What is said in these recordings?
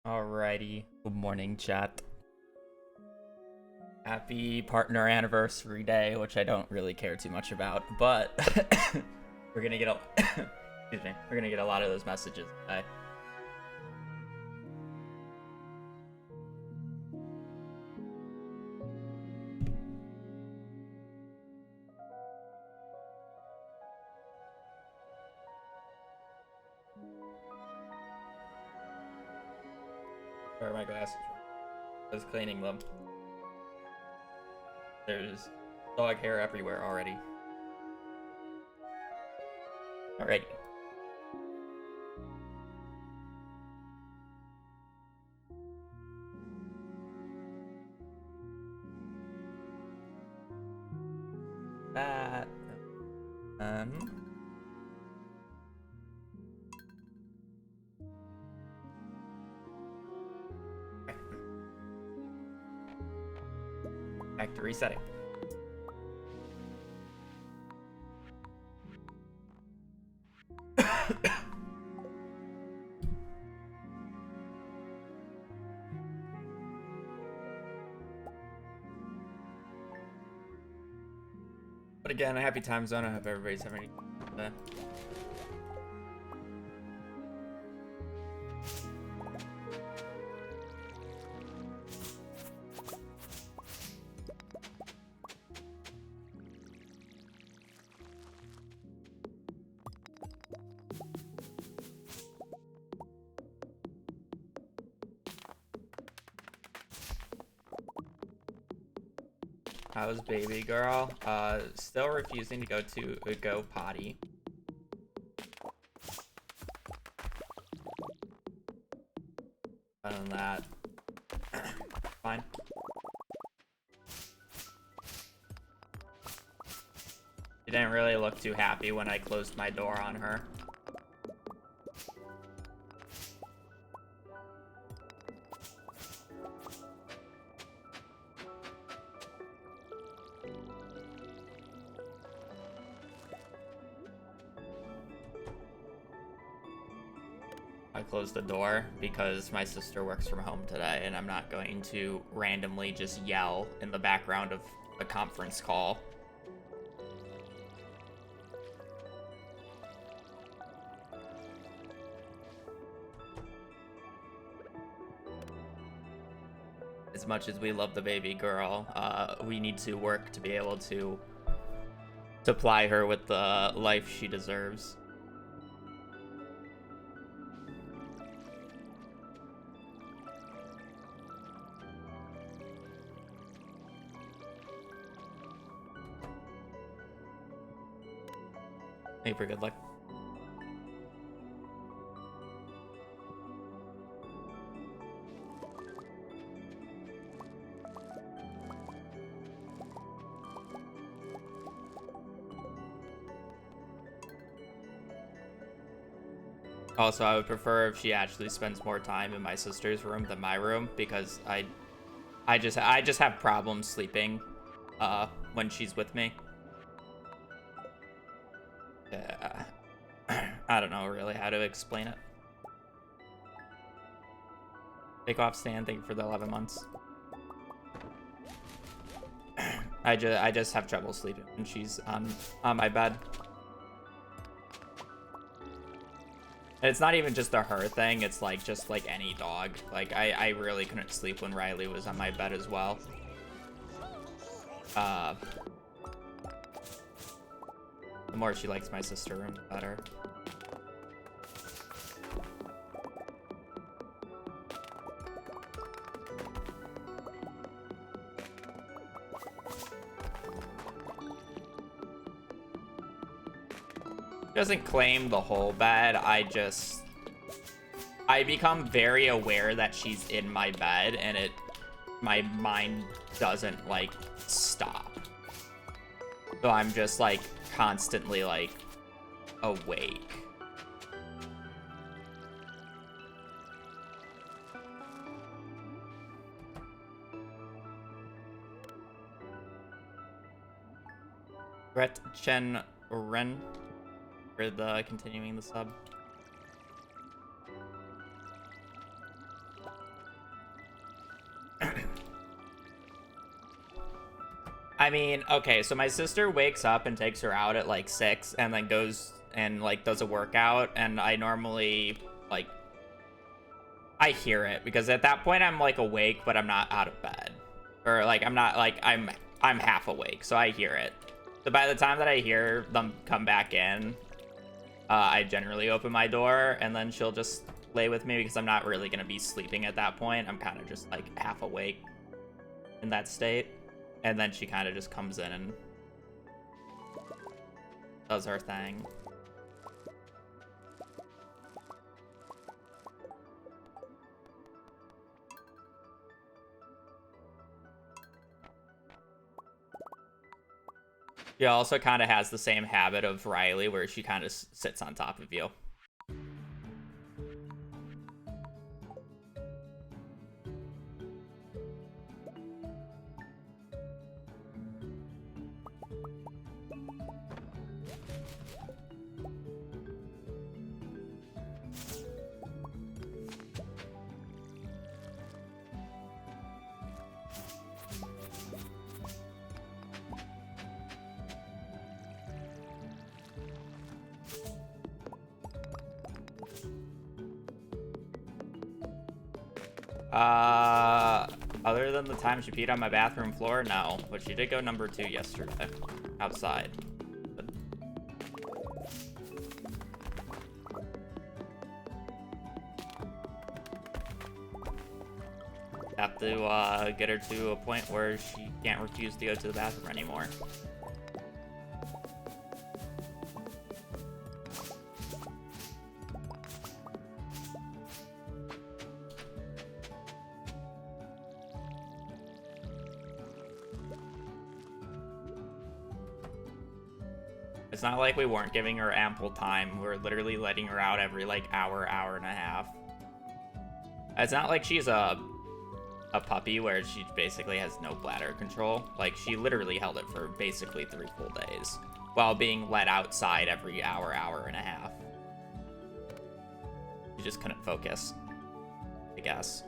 Alrighty. Good morning, chat. Happy partner anniversary day, which I don't really care too much about, but we're gonna get a excuse me. We're gonna get a lot of those messages today. Where are my glasses? I was cleaning them. There's dog hair everywhere already. Alrighty. That. Back to resetting. But again, a happy time zone. I hope everybody's having a How's baby girl? Still refusing to go potty. Other than that, fine. She didn't really look too happy when I closed my door on her. I closed the door because my sister works from home today and I'm not going to randomly just yell in the background of a conference call. As much as we love the baby girl, we need to work to be able to supply her with the life she deserves. Hey, for good luck. Also, I would prefer if she actually spends more time in my sister's room than my room, because I just have problems sleeping when she's with me. I don't know really how to explain it. Take off Stan, thank you for the 11 months. I just have trouble sleeping when she's on my bed. And it's not even just a her thing, it's like just like any dog. Like I really couldn't sleep when Riley was on my bed as well. The more she likes my sister room, the better. Doesn't claim the whole bed. I become very aware that she's in my bed and my mind doesn't like stop. So I'm just like constantly like awake. Gretchen Ren for the continuing the sub. I mean, okay, so my sister wakes up and takes her out at like 6 and then goes and like does a workout, and I normally like I hear it because at that point I'm like awake but I'm not out of bed. Or like I'm not like I'm half awake, so I hear it. So by the time that I hear them come back in, I generally open my door and then she'll just lay with me because I'm not really gonna be sleeping at that point. I'm kind of just like half awake in that state. And then she kind of just comes in and does her thing. She also kind of has the same habit of Riley where she kind of sits on top of you. Other than the time she peed on my bathroom floor, no. But she did go number 2 yesterday, outside. But... have to get her to a point where she can't refuse to go to the bathroom anymore. It's not like we weren't giving her ample time. We're literally letting her out every like hour and a half. It's not like she's a puppy where she basically has no bladder control. Like, she literally held it for basically 3 full days while being let outside every hour and a half. She just couldn't focus, I guess.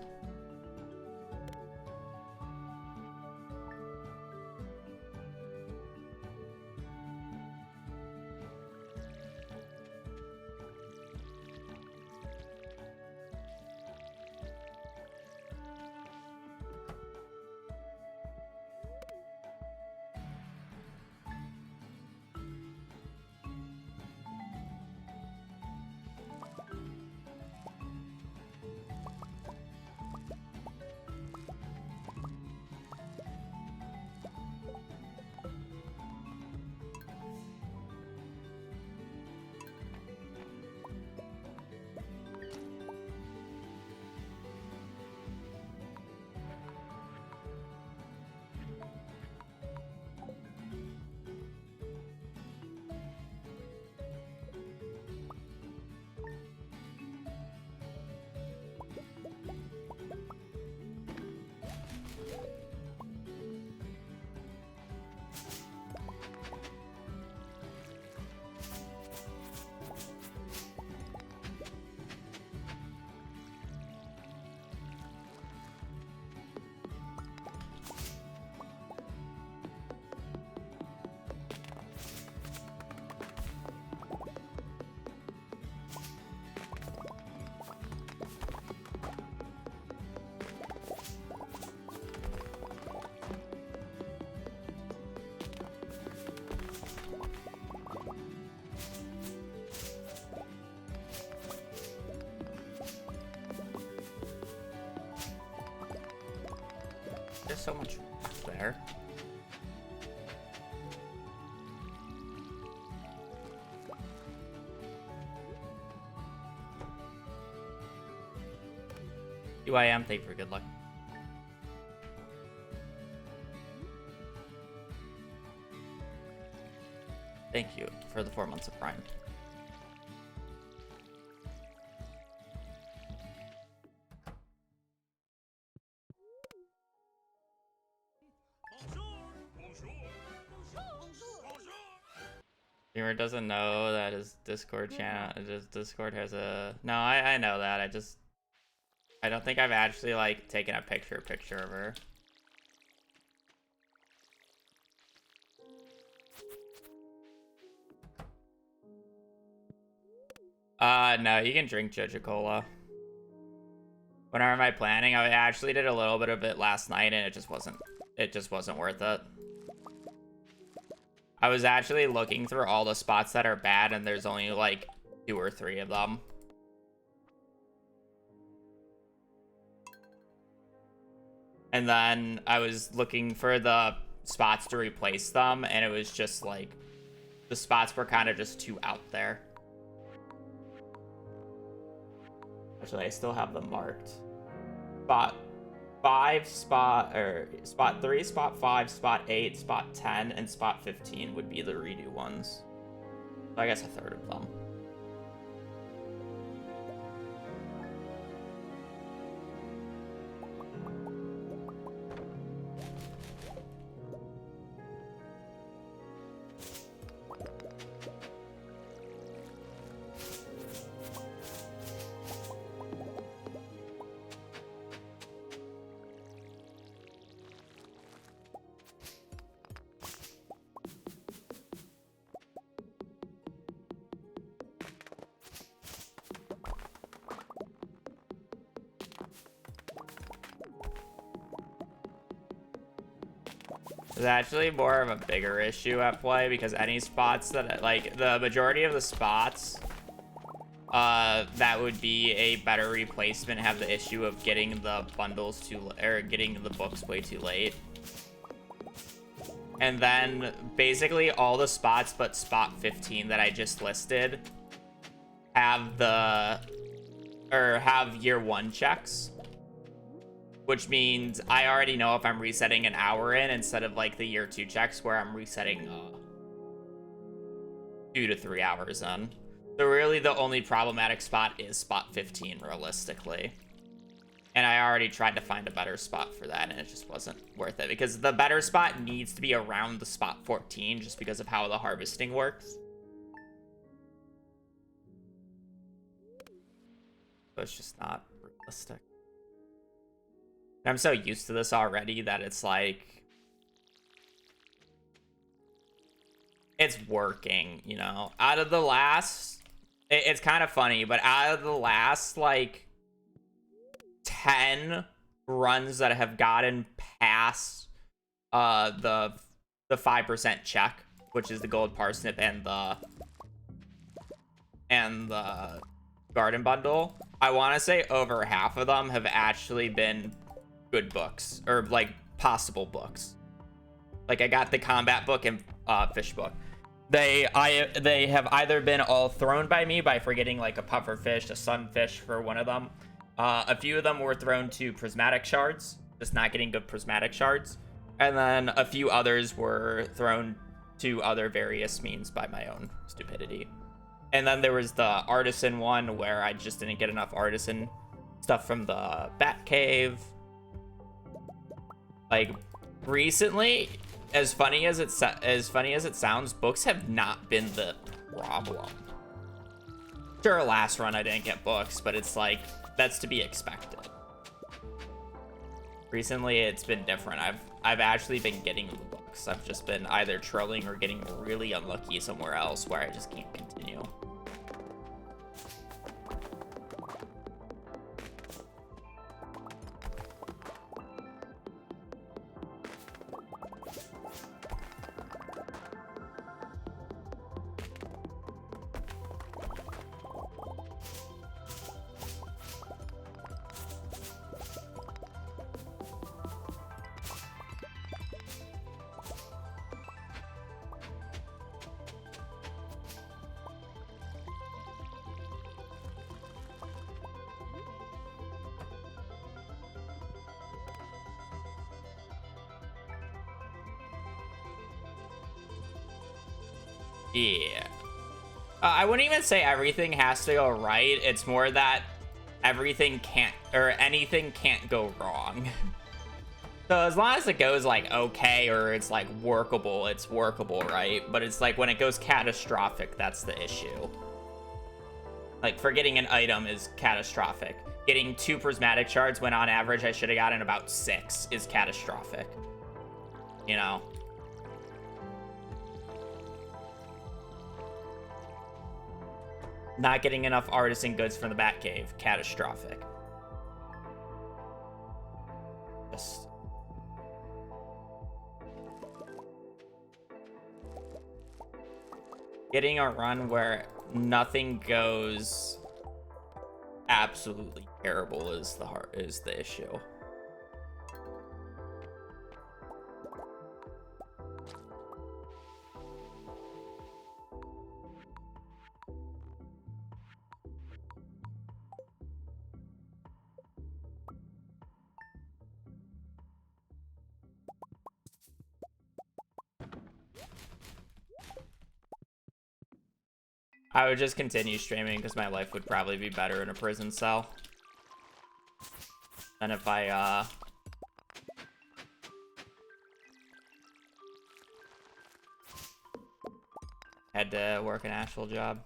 There's so much there. UIM, thank you for good luck. Thank you for the 4 months of Prime. Gamer doesn't know that his Discord channel, his Discord has a... No, I know that. I don't think I've actually, like, taken a picture of her. No, you can drink Joja Cola. Whenever am I planning? I actually did a little bit of it last night, and it just wasn't worth it. I was actually looking through all the spots that are bad, and there's only like 2 or 3 of them. And then I was looking for the spots to replace them, and it was just like the spots were kind of just too out there. Actually, I still have them marked. Spot 5, spot 3, spot 5, spot 8, spot 10, and spot 15 would be the redo ones. So I guess a third of them. It's actually more of a bigger issue at play because any spots that, like, the majority of the spots that would be a better replacement have the issue of getting the bundles or getting the books way too late. And then basically all the spots but spot 15 that I just listed have have year 1 checks. Which means I already know if I'm resetting an hour in instead of like the year 2 checks where I'm resetting 2 to 3 hours in. So really the only problematic spot is spot 15 realistically. And I already tried to find a better spot for that and it just wasn't worth it because the better spot needs to be around the spot 14 just because of how the harvesting works. So it's just not realistic. I'm so used to this already that it's like it's working, you know. Out of the last it's kind of funny, but out of the last like 10 runs that have gotten past the 5% check, which is the gold parsnip and the garden bundle, I want to say over half of them have actually been good books or like possible books. Like I got the combat book and fish book. They have either been all thrown by me by forgetting like a puffer fish, a sunfish for one of them. A few of them were thrown to prismatic shards, just not getting good prismatic shards, and then a few others were thrown to other various means by my own stupidity. And then there was the artisan one where I just didn't get enough artisan stuff from the bat cave. Like recently, as funny as it sounds, books have not been the problem. Sure, last run I didn't get books, but it's like that's to be expected. Recently, it's been different. I've actually been getting the books. I've just been either trolling or getting really unlucky somewhere else where I just can't continue. Yeah. I wouldn't even say everything has to go right. It's more that everything can't, or anything can't go wrong. So as long as it goes like okay, or it's like workable, it's workable, right? But it's like when it goes catastrophic, that's the issue. Like forgetting an item is catastrophic. Getting 2 prismatic shards when on average I should have gotten about 6 is catastrophic. You know? Not getting enough artisan goods from the Batcave. Catastrophic. Just... Getting a run where nothing goes absolutely terrible is the issue. I would just continue streaming because my life would probably be better in a prison cell than if I had to work an actual job.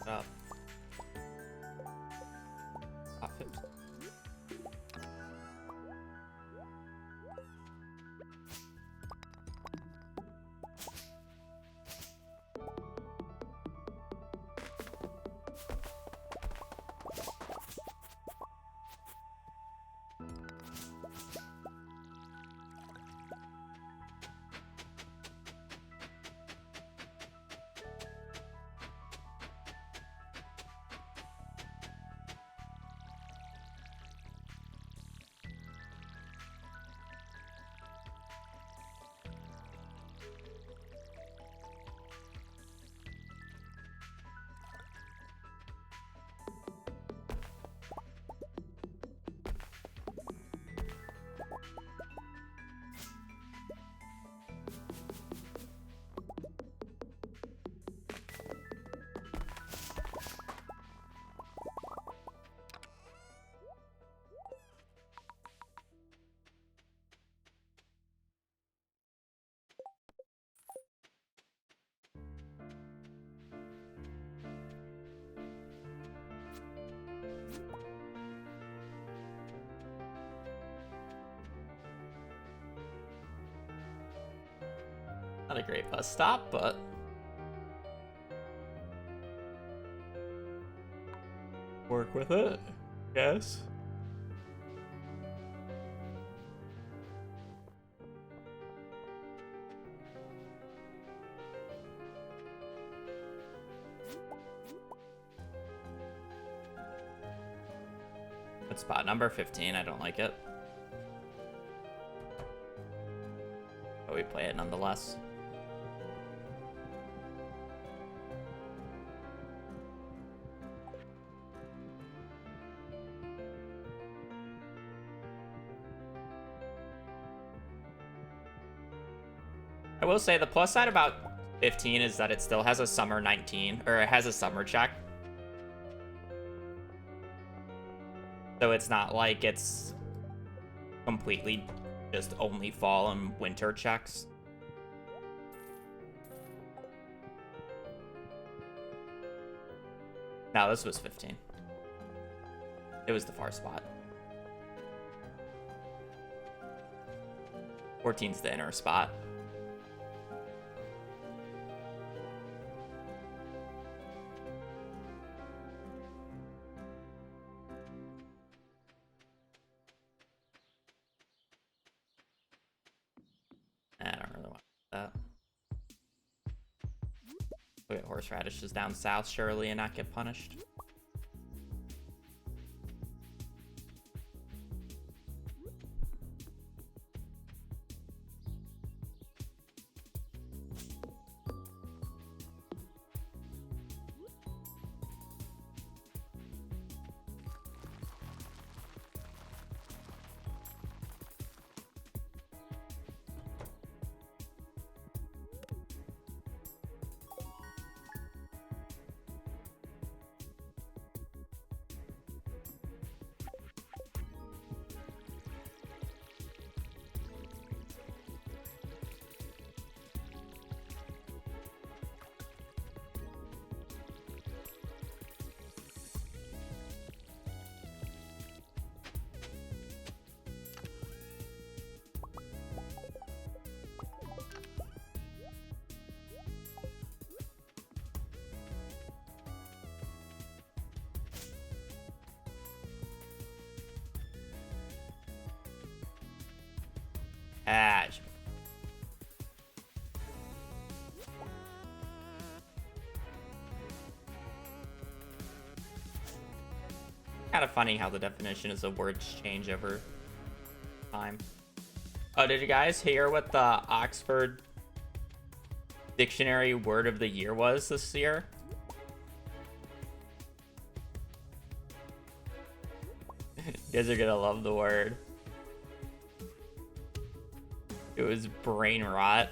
Up. Off it. Not a great bus stop, but work with it, yes. Good spot number 15. I don't like it, but we play it nonetheless. I will say the plus side about 15 is that it still has a summer 19, or it has a summer check. So it's not like it's completely just only fall and winter checks. No, this was 15. It was the far spot. 14's the inner spot. I don't really want that. We'll get horseradishes down south, surely, and not get punished. Ash. Kind of funny how the definitions of words change over time. Oh, did you guys hear what the Oxford Dictionary word of the year was this year? You guys are gonna love the word. It was brain rot.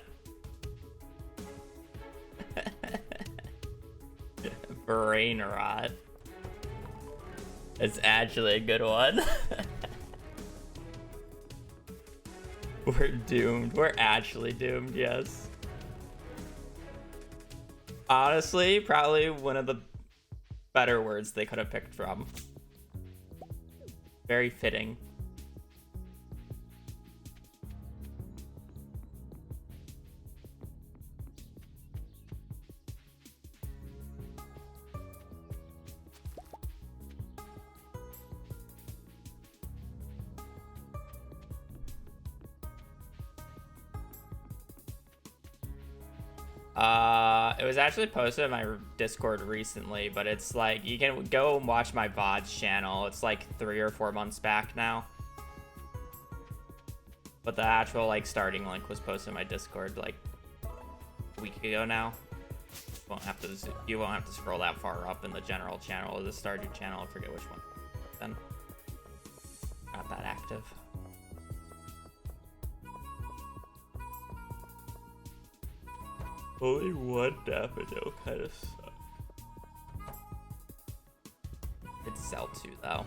Brain rot. It's actually a good one. We're doomed. We're actually doomed, yes. Honestly, probably one of the better words they could have picked from. Very fitting. It was actually posted on my Discord recently, but it's like, you can go and watch my VODs channel. It's like 3 or 4 months back now. But the actual like starting link was posted on my Discord like a week ago now. You won't have to scroll that far up in the general channel or the started channel. I forget which one. Then not that active. Only one daffodil kind of sucks. It's sell 2 though.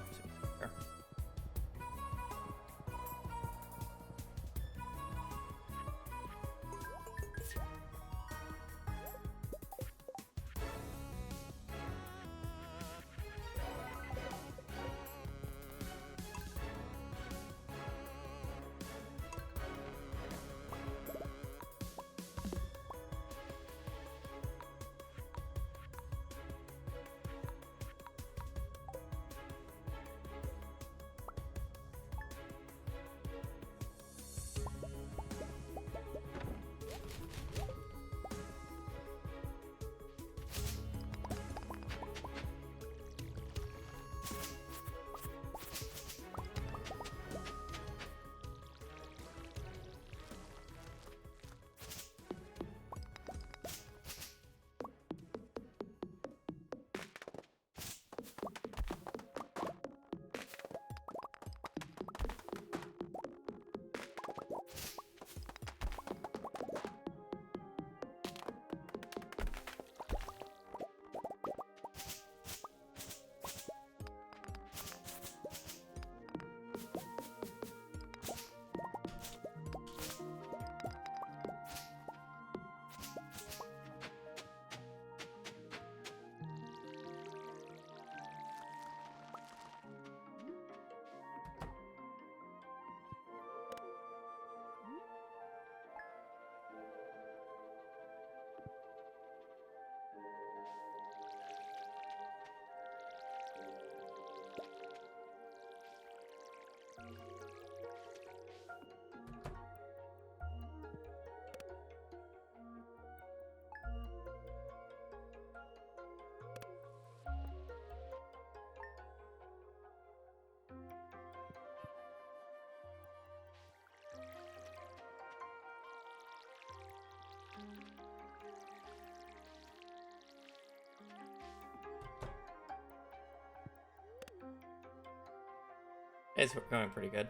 It's going pretty good.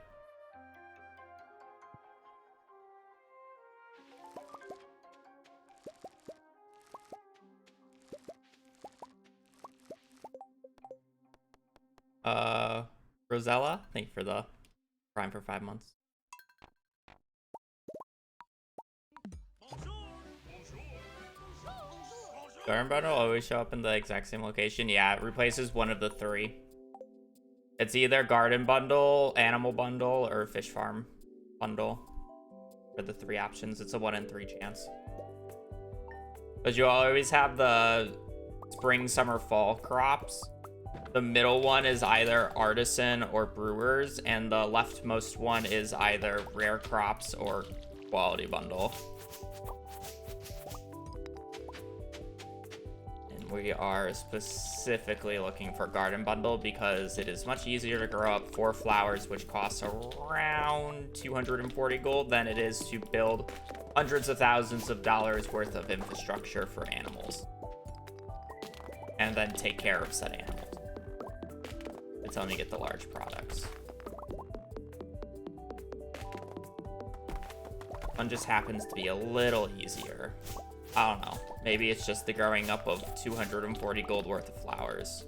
Rosella, thank you for the Prime for 5 months. Garden Bundle always show up in the exact same location. Yeah, it replaces one of the 3. It's either Garden Bundle, Animal Bundle, or Fish Farm Bundle. For the 3 options. It's a 1 in 3 chance. But you always have the spring, summer, fall crops. The middle one is either artisan or brewers, and the leftmost one is either rare crops or quality bundle. And we are specifically looking for garden bundle because it is much easier to grow up 4 flowers, which costs around 240 gold, than it is to build hundreds of thousands of dollars worth of infrastructure for animals. And then take care of said animals. Until you get the large products. One just happens to be a little easier. I don't know. Maybe it's just the growing up of 240 gold worth of flowers.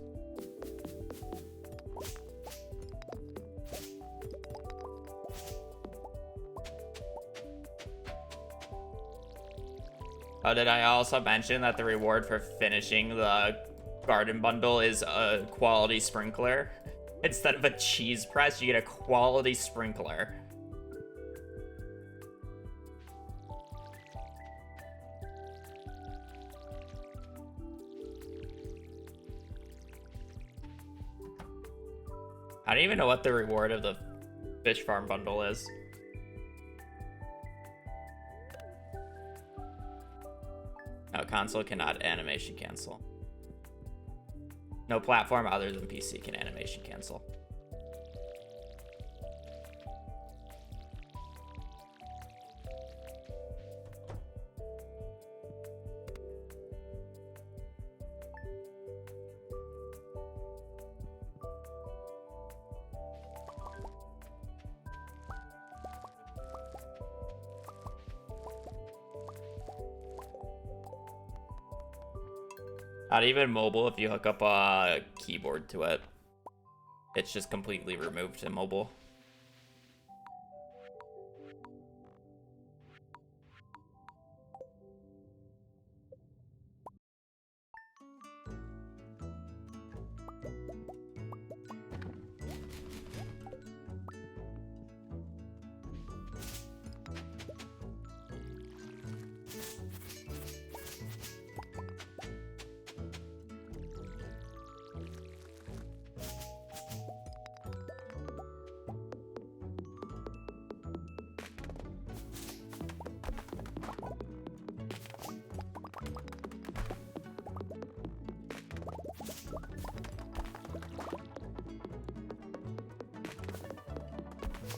Oh, did I also mention that the reward for finishing the garden bundle is a quality sprinkler? Instead of a cheese press, you get a quality sprinkler. I don't even know what the reward of the fish farm bundle is. No, console cannot animation cancel. No platform other than PC can animation cancel. Not even mobile if you hook up a keyboard to it. It's just completely removed in mobile.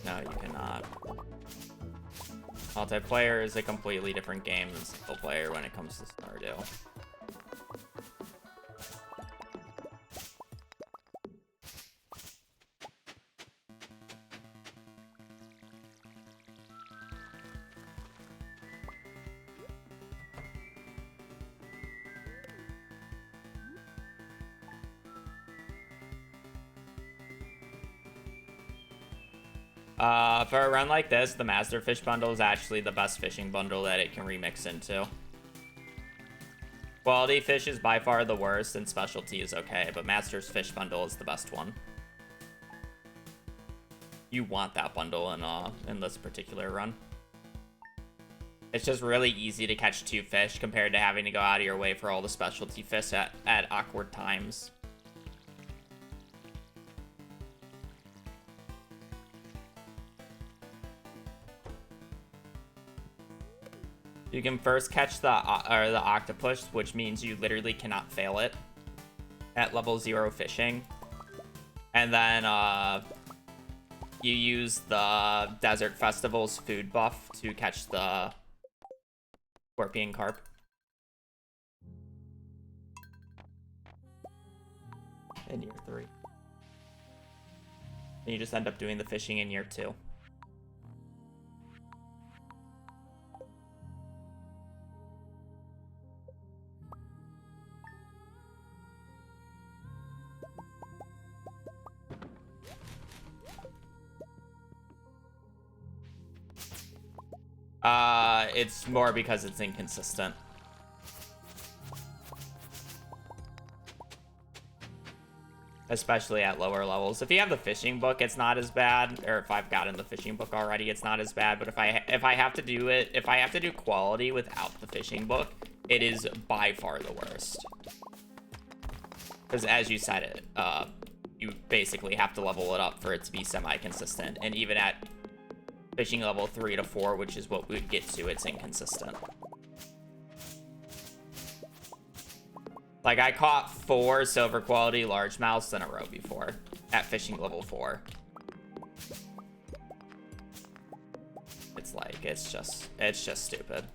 No, you cannot. Multiplayer is a completely different game than single player when it comes to Stardew. For a run like this, the Master Fish Bundle is actually the best fishing bundle that it can remix into. Quality Fish is by far the worst, and Specialty is okay, but Master's Fish Bundle is the best one. You want that bundle in this particular run. It's just really easy to catch 2 fish compared to having to go out of your way for all the specialty fish at awkward times. You can first catch the octopus, which means you literally cannot fail it at level 0 fishing. And then you use the Desert Festival's food buff to catch the scorpion carp. In year 3. And you just end up doing the fishing in year 2. It's more because it's inconsistent. Especially at lower levels. If you have the fishing book, it's not as bad. Or if I've gotten the fishing book already, it's not as bad. But if I have to do it, if I have to do quality without the fishing book, it is by far the worst. Because as you said it, you basically have to level it up for it to be semi-consistent. And even at fishing level 3 to 4, which is what we'd get to, it's inconsistent. Like, I caught 4 silver quality largemouths in a row before at fishing level 4. It's like, it's just stupid.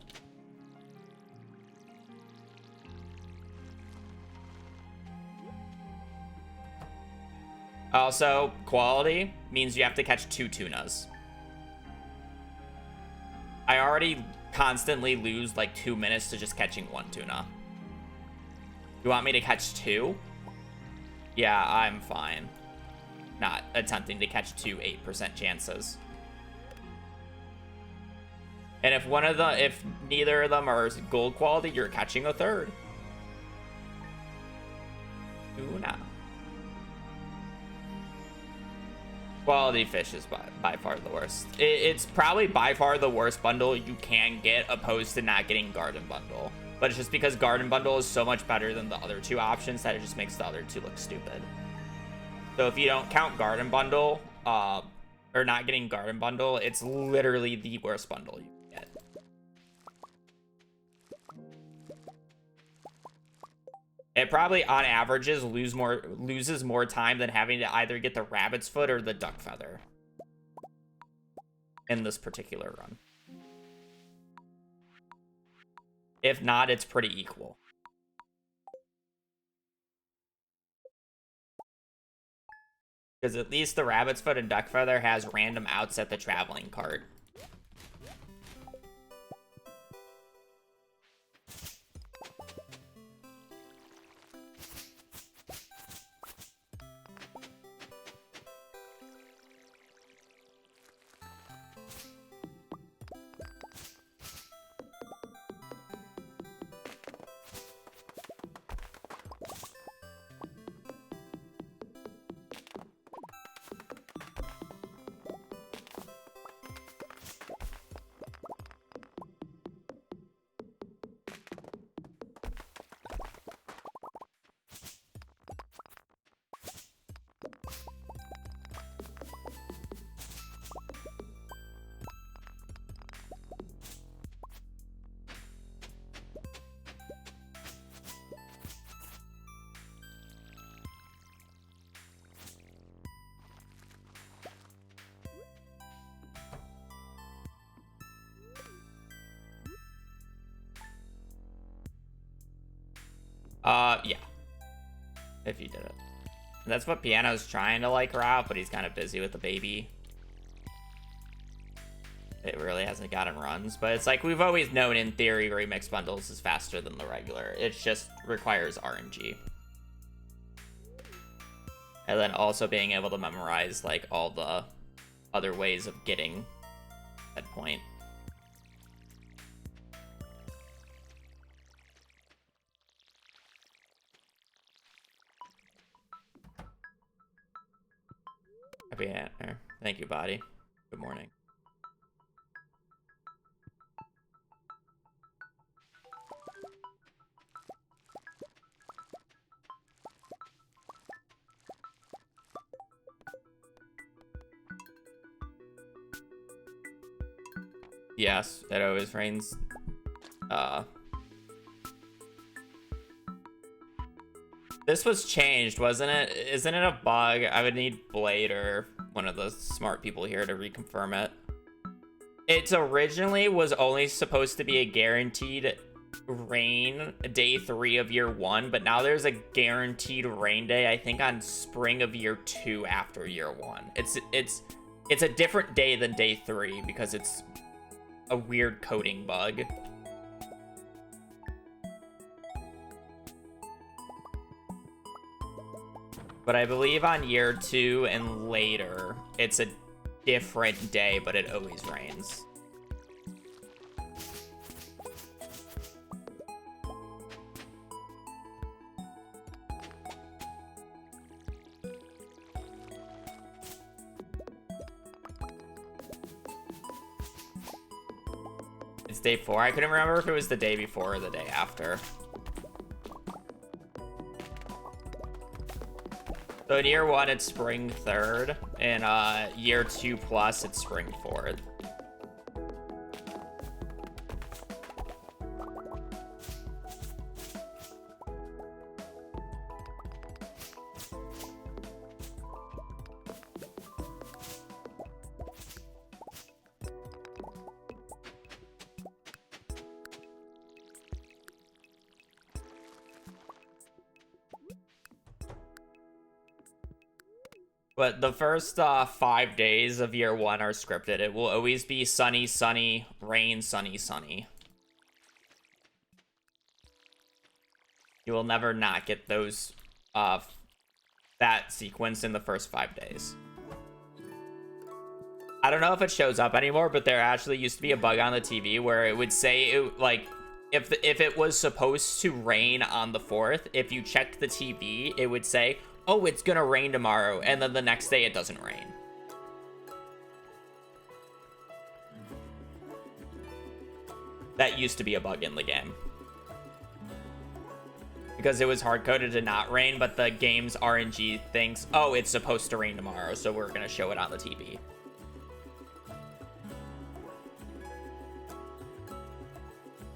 Also, quality means you have to catch 2 tunas. I already constantly lose like 2 minutes to just catching 1 tuna. You want me to catch 2? Yeah, I'm fine. Not attempting to catch 2 8% chances. And if neither of them are gold quality, you're catching a 3rd. Tuna. Quality fish is by far the worst. It's probably by far the worst bundle you can get, opposed to not getting Garden Bundle. But it's just because Garden Bundle is so much better than the other 2 options that it just makes the other 2 look stupid. So if you don't count Garden Bundle, or not getting Garden Bundle, it's literally the worst bundle you can get. It probably, on averages, loses more time than having to either get the rabbit's foot or the duck feather in this particular run. If not, it's pretty equal. Because at least the rabbit's foot and duck feather has random outs at the traveling cart. Yeah. If you did it. And that's what Piano's trying to like her out, but he's kind of busy with the baby. It really hasn't gotten runs, but it's like we've always known in theory remix bundles is faster than the regular. It just requires RNG. And then also being able to memorize like all the other ways of getting that point. Thank you, Body. Good morning. Yes, it always rains. This was changed, wasn't it? Isn't it a bug? I would need Blade or one of the smart people here to reconfirm it. It originally was only supposed to be a guaranteed rain day 3 of year 1, but now there's a guaranteed rain day, I think, on spring of year 2 after year 1. It's a different day than day 3 because it's a weird coding bug. But I believe on year 2 and later, it's a different day, but it always rains. It's day 4. I couldn't remember if it was the day before or the day after. So in year 1, it's spring 3rd, and year 2 plus, it's spring 4th. But the first 5 days of year 1 are scripted. It will always be sunny, sunny, rain, sunny, sunny. You will never not get those, that sequence in the first 5 days. I don't know if it shows up anymore, but there actually used to be a bug on the TV where it would say, if it was supposed to rain on the 4th, if you checked the TV, it would say, oh, it's gonna rain tomorrow, and then the next day it doesn't rain. That used to be a bug in the game. Because it was hard-coded to not rain, but the game's RNG thinks, oh, it's supposed to rain tomorrow, so we're gonna show it on the TV.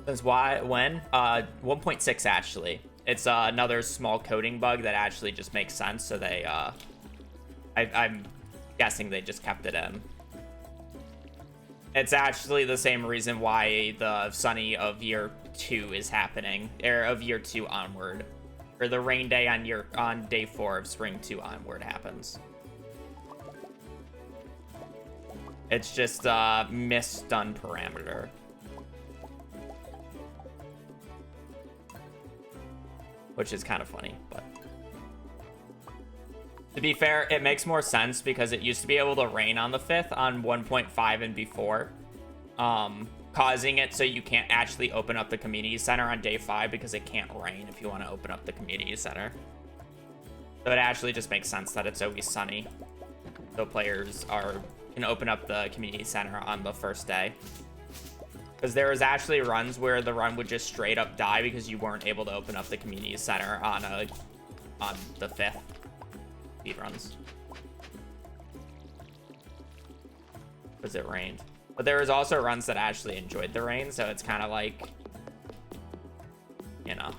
Since when? 1.6 actually. It's another small coding bug that actually just makes sense, so they, I'm guessing they just kept it in. It's actually the same reason why the sunny of year 2 is happening, or of year 2 onward. Or the rain day on day 4 of spring 2 onward happens. It's just a misdone parameter. Which is kind of funny, but to be fair, it makes more sense because it used to be able to rain on the 5th on 1.5 and before, causing it so you can't actually open up the community center on day 5 because it can't rain if you want to open up the community center. So it actually just makes sense that it's always sunny, so players can open up the community center on the first day. Because there was actually runs where the run would just straight up die because you weren't able to open up the community center on the 5th speedruns. Because it rained. But there was also runs that actually enjoyed the rain, so it's kind of like, you know.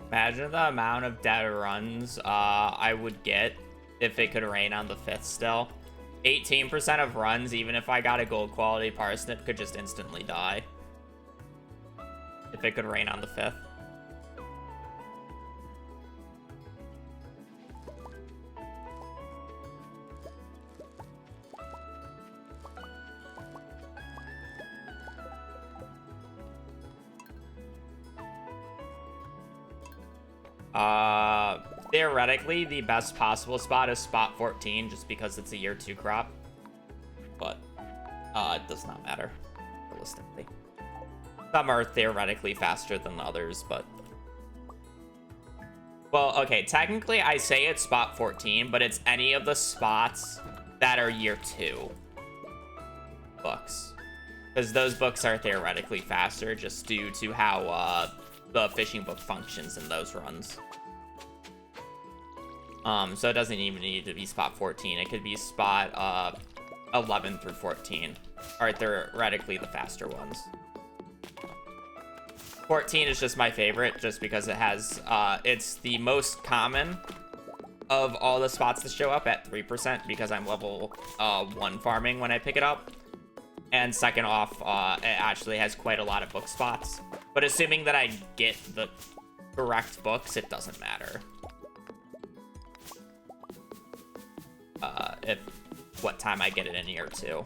Imagine the amount of dead runs I would get if it could rain on the 5th still. 18% of runs, even if I got a gold quality parsnip, could just instantly die. If it could rain on the 5th. Theoretically, the best possible spot is spot 14, just because it's a year 2 crop. But, it does not matter, realistically. Some are theoretically faster than others, but... Well, okay, technically I say it's spot 14, but it's any of the spots that are year 2 books. Because those books are theoretically faster, just due to how, the fishing book functions in those runs. So it doesn't even need to be spot 14. It could be spot 11 through 14 are theoretically the faster ones. 14 is just my favorite, just because it has it's the most common of all the spots that show up at 3%, because I'm level 1 farming when I pick it up. And second off, it actually has quite a lot of book spots. But assuming that I get the correct books, it doesn't matter. If what time I get it in year 2.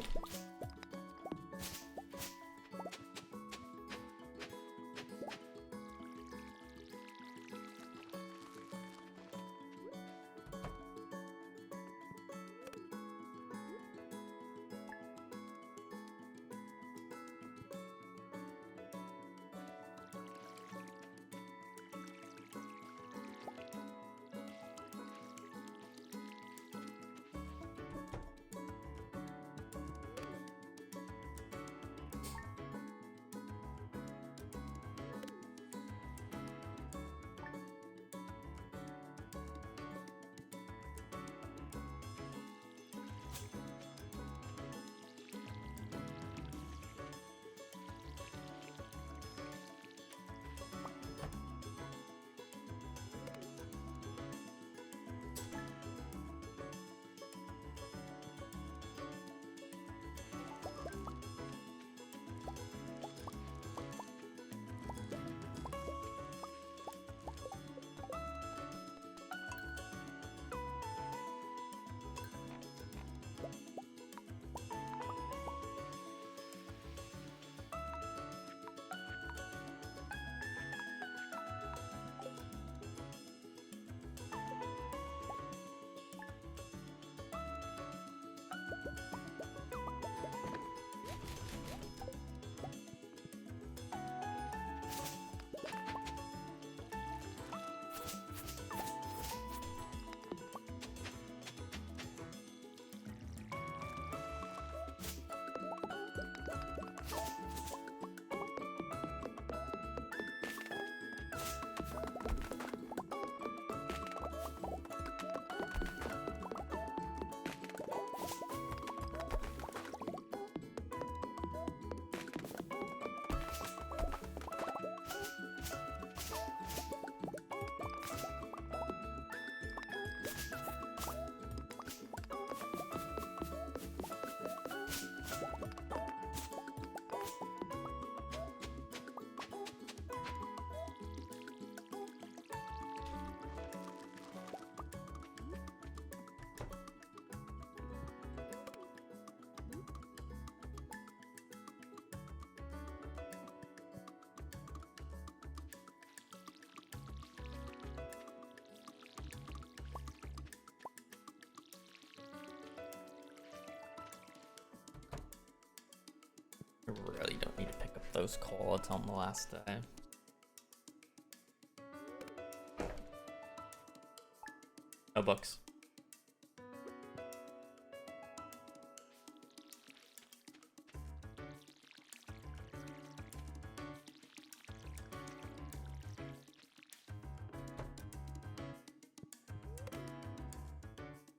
I really don't need to pick up those call-outs on the last day. No books.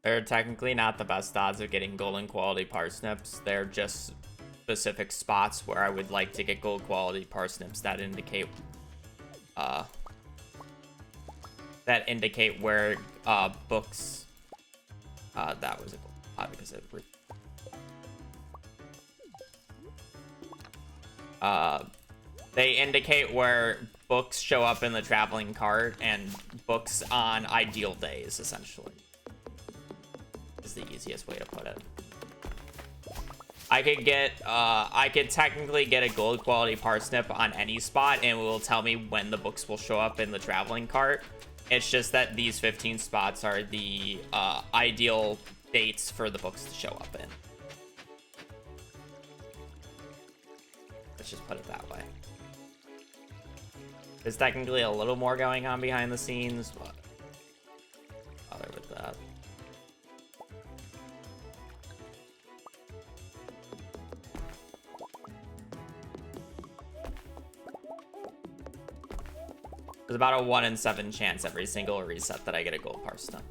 They're technically not the best odds of getting golden quality parsnips. They're just specific spots where I would like to get gold quality parsnips that indicate where books that was a gold pot because it they indicate where books show up in the traveling cart and books on ideal days, essentially. Is the easiest way to put it. I could technically get a gold quality parsnip on any spot, and it will tell me when the books will show up in the traveling cart. It's just that these 15 spots are the ideal dates for the books to show up in. Let's just put it that way. There's technically a little more going on behind the scenes, but bother with that. There's about a 1 in 7 chance every single reset that I get a gold parsnip.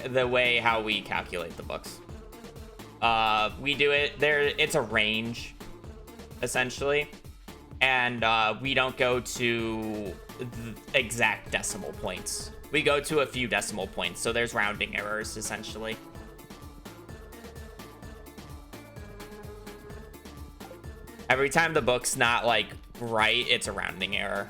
The way how we calculate the books. We do it there. It's a range, essentially, and we don't go to the exact decimal points. We go to a few decimal points, so there's rounding errors, essentially. Every time the book's not like right, it's a rounding error.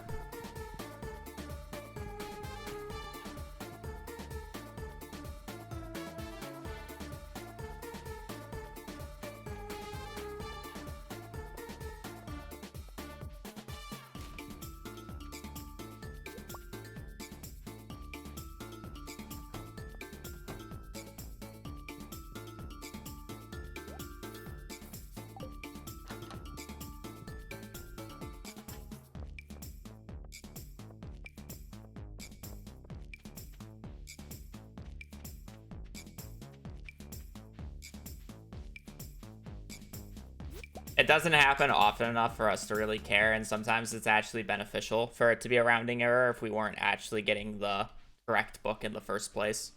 It doesn't happen often enough for us to really care, and sometimes it's actually beneficial for it to be a rounding error if we weren't actually getting the correct book in the first place.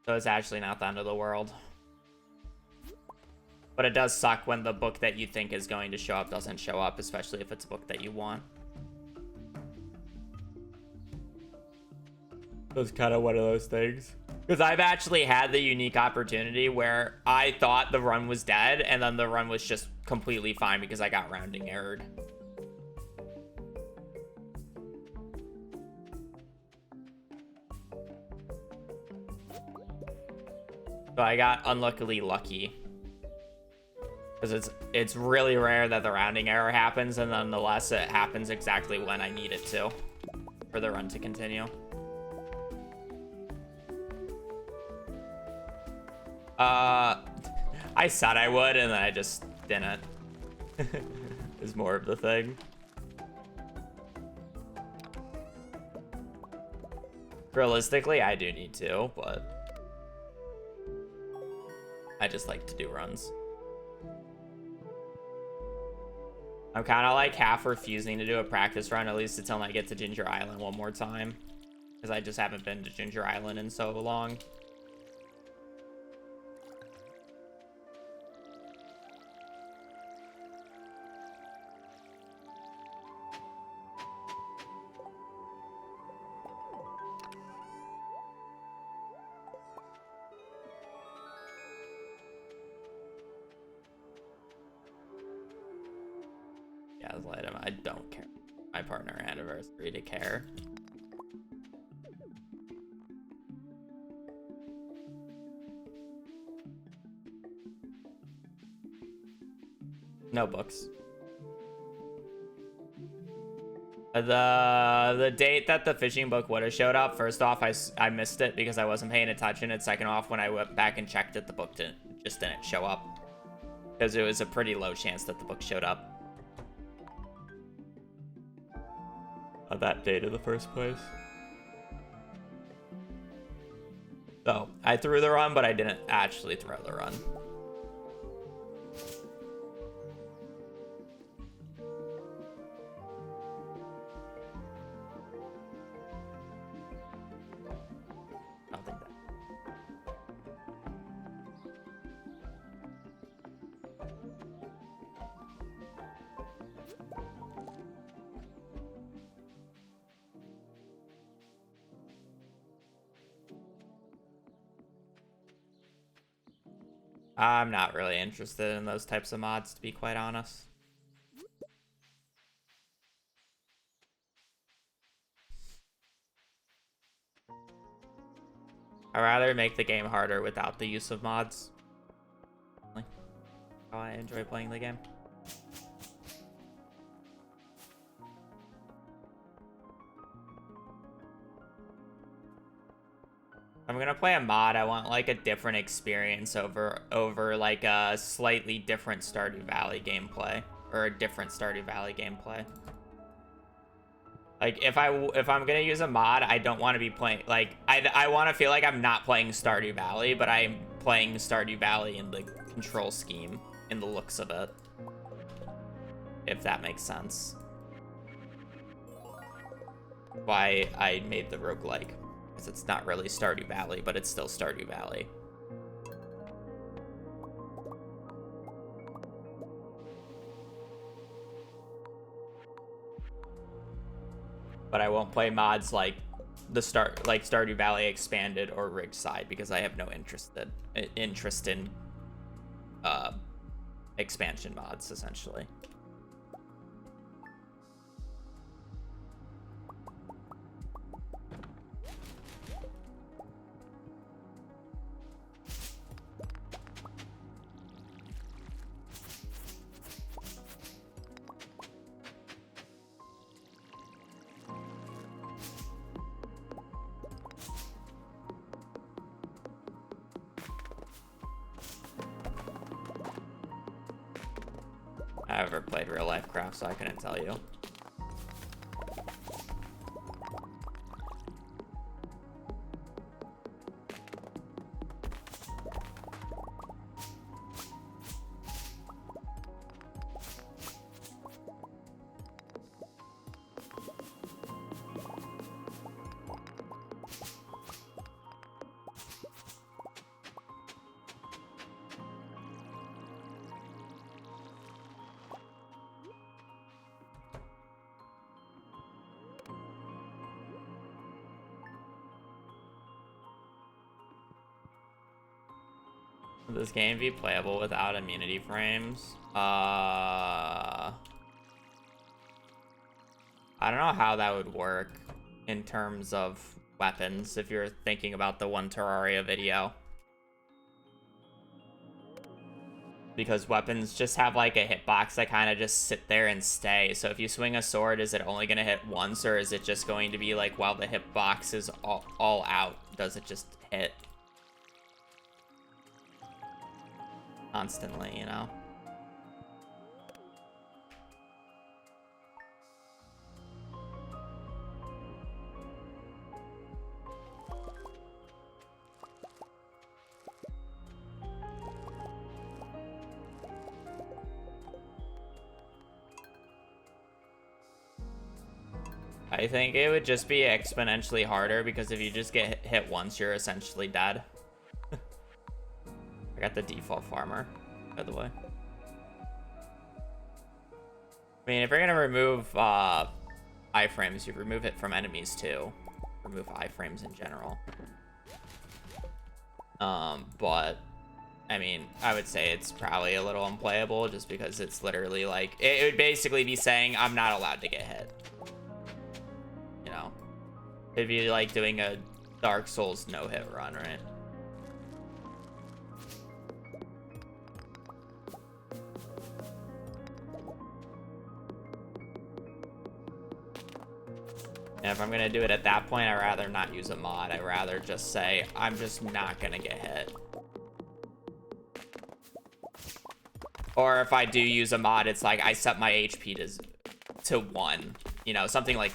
So it's actually not the end of the world. But it does suck when the book that you think is going to show up doesn't show up, especially if it's a book that you want. That's kind of one of those things. Because I've actually had the unique opportunity where I thought the run was dead, and then the run was just completely fine because I got rounding errored. So I got unluckily lucky. Because it's really rare that the rounding error happens, and nonetheless it happens exactly when I need it to for the run to continue. I said I would, and then I just didn't. Is more of the thing. Realistically, I do need to, but I just like to do runs. I'm kind of like half refusing to do a practice run, at least until I get to Ginger Island one more time. Because I just haven't been to Ginger Island in so long. Item. I don't care. My partner anniversary to care. No books. The date that the fishing book would have showed up, first off, I missed it because I wasn't paying attention, and second off, when I went back and checked it, the book just didn't show up. Because it was a pretty low chance that the book showed up on that date in the first place. So, I threw the run, but I didn't actually throw the run. I don't think that. I'm not really interested in those types of mods, to be quite honest. I'd rather make the game harder without the use of mods. How I enjoy playing the game. I'm gonna play a mod. I want like a different experience over like a slightly different Stardew Valley gameplay, or a different Stardew Valley gameplay. Like if I'm gonna use a mod, I don't want to be playing like I want to feel like I'm not playing Stardew Valley, but I'm playing Stardew Valley in the control scheme, in the looks of it. If that makes sense. Why I made the roguelike. Because it's not really Stardew Valley, but it's still Stardew Valley. But I won't play mods like Stardew Valley Expanded or Rigside because I have no interest in expansion mods, essentially. I've never played real life craft, so I couldn't tell you. Would this game be playable without immunity frames? I don't know how that would work in terms of weapons if you're thinking about the one Terraria video. Because weapons just have like a hitbox that kind of just sit there and stay. So if you swing a sword, is it only going to hit once, or is it just going to be like while the hitbox is all out, does it just hit constantly, you know? I think it would just be exponentially harder because if you just get hit once, you're essentially dead. I got the default farmer, by the way. I mean, if you're gonna remove iframes, you remove it from enemies too. Remove iframes in general. But I mean, I would say it's probably a little unplayable just because it's literally like it would basically be saying I'm not allowed to get hit. You know, it'd be like doing a Dark Souls no-hit run, right? And if I'm gonna do it at that point, I'd rather not use a mod. I'd rather just say, I'm just not gonna get hit. Or if I do use a mod, it's like I set my HP to 1. You know, something like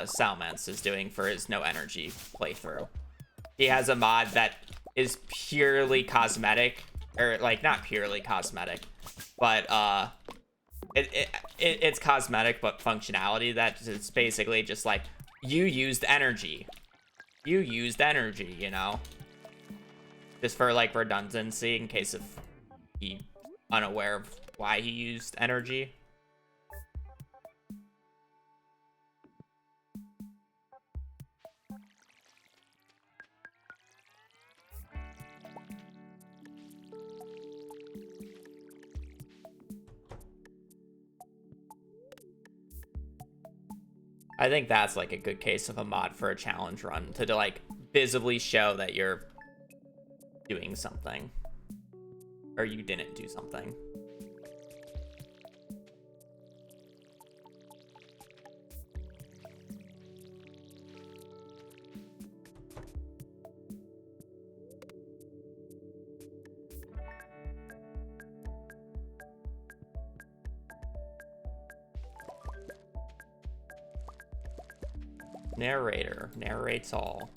Salmance is doing for his no energy playthrough. He has a mod that is purely cosmetic, or like not purely cosmetic, but it's cosmetic but functionality that it's basically just like you used energy, you know, just for like redundancy in case of he unaware of why he used energy. I think that's like a good case of a mod for a challenge run to like visibly show that you're doing something or you didn't do something. Narrator narrates all.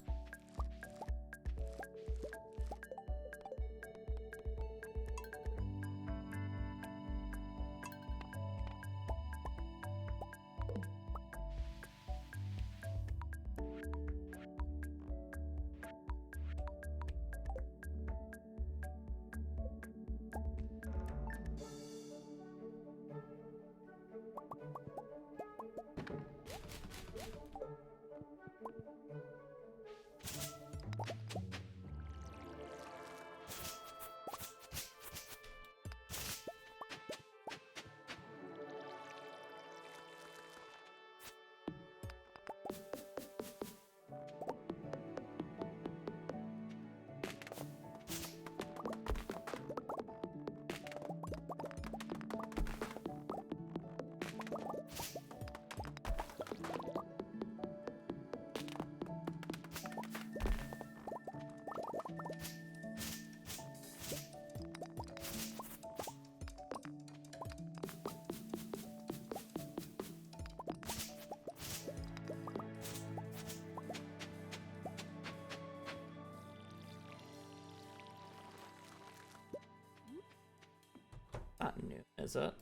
Not new, is it?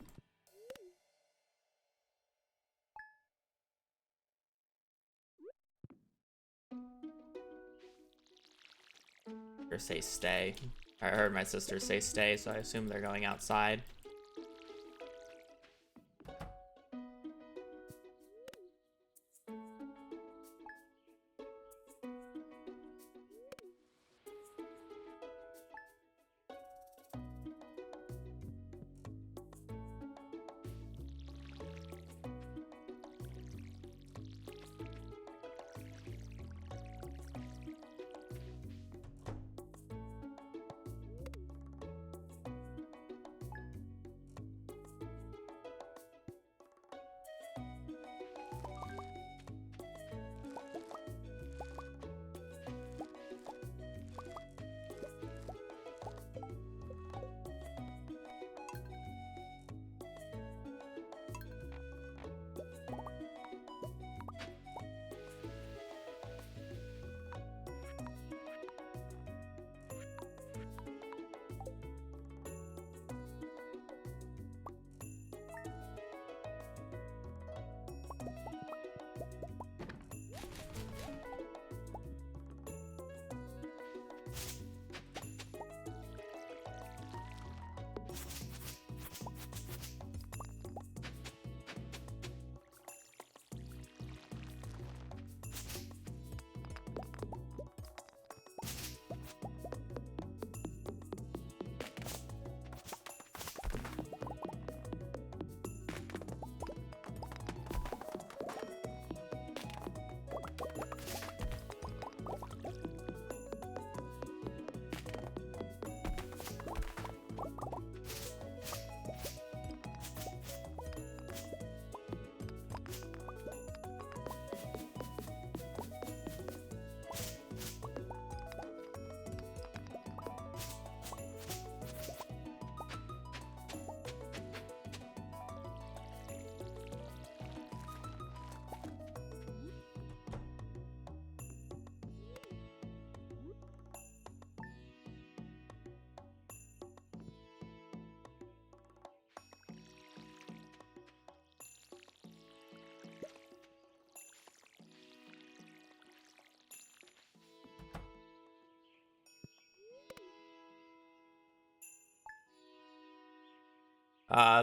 Or say stay. I heard my sister say stay, so I assume they're going outside.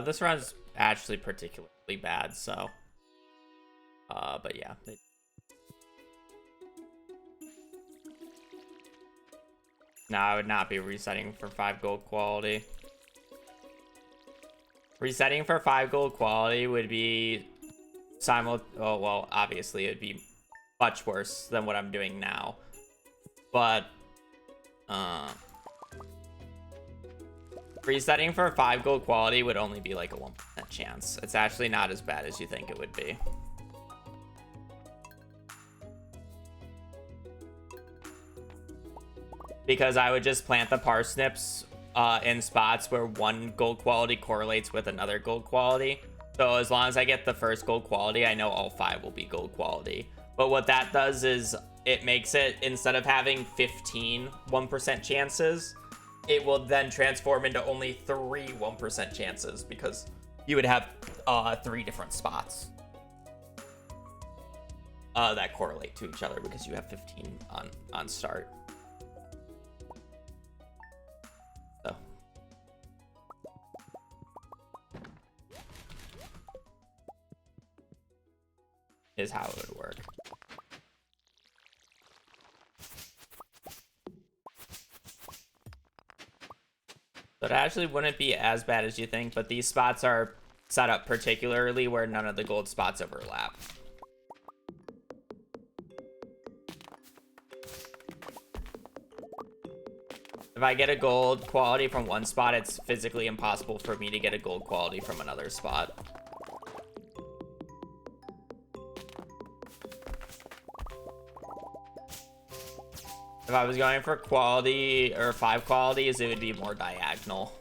This run's actually particularly bad, so. But yeah. No, I would not be resetting for 5 gold quality. Resetting for 5 gold quality would be oh, well, obviously it'd be much worse than what I'm doing now. But, resetting for 5 gold quality would only be like a 1% chance. It's actually not as bad as you think it would be. Because I would just plant the parsnips in spots where one gold quality correlates with another gold quality. So as long as I get the first gold quality, I know all 5 will be gold quality. But what that does is it makes it, instead of having 15 1% chances, it will then transform into only 3 1% chances, because you would have 3 different spots that correlate to each other, because you have 15 on start. So is how it would work. So it actually wouldn't be as bad as you think, but these spots are set up particularly where none of the gold spots overlap. If I get a gold quality from one spot, it's physically impossible for me to get a gold quality from another spot. If I was going for quality or 5 qualities, it would be more diagonal.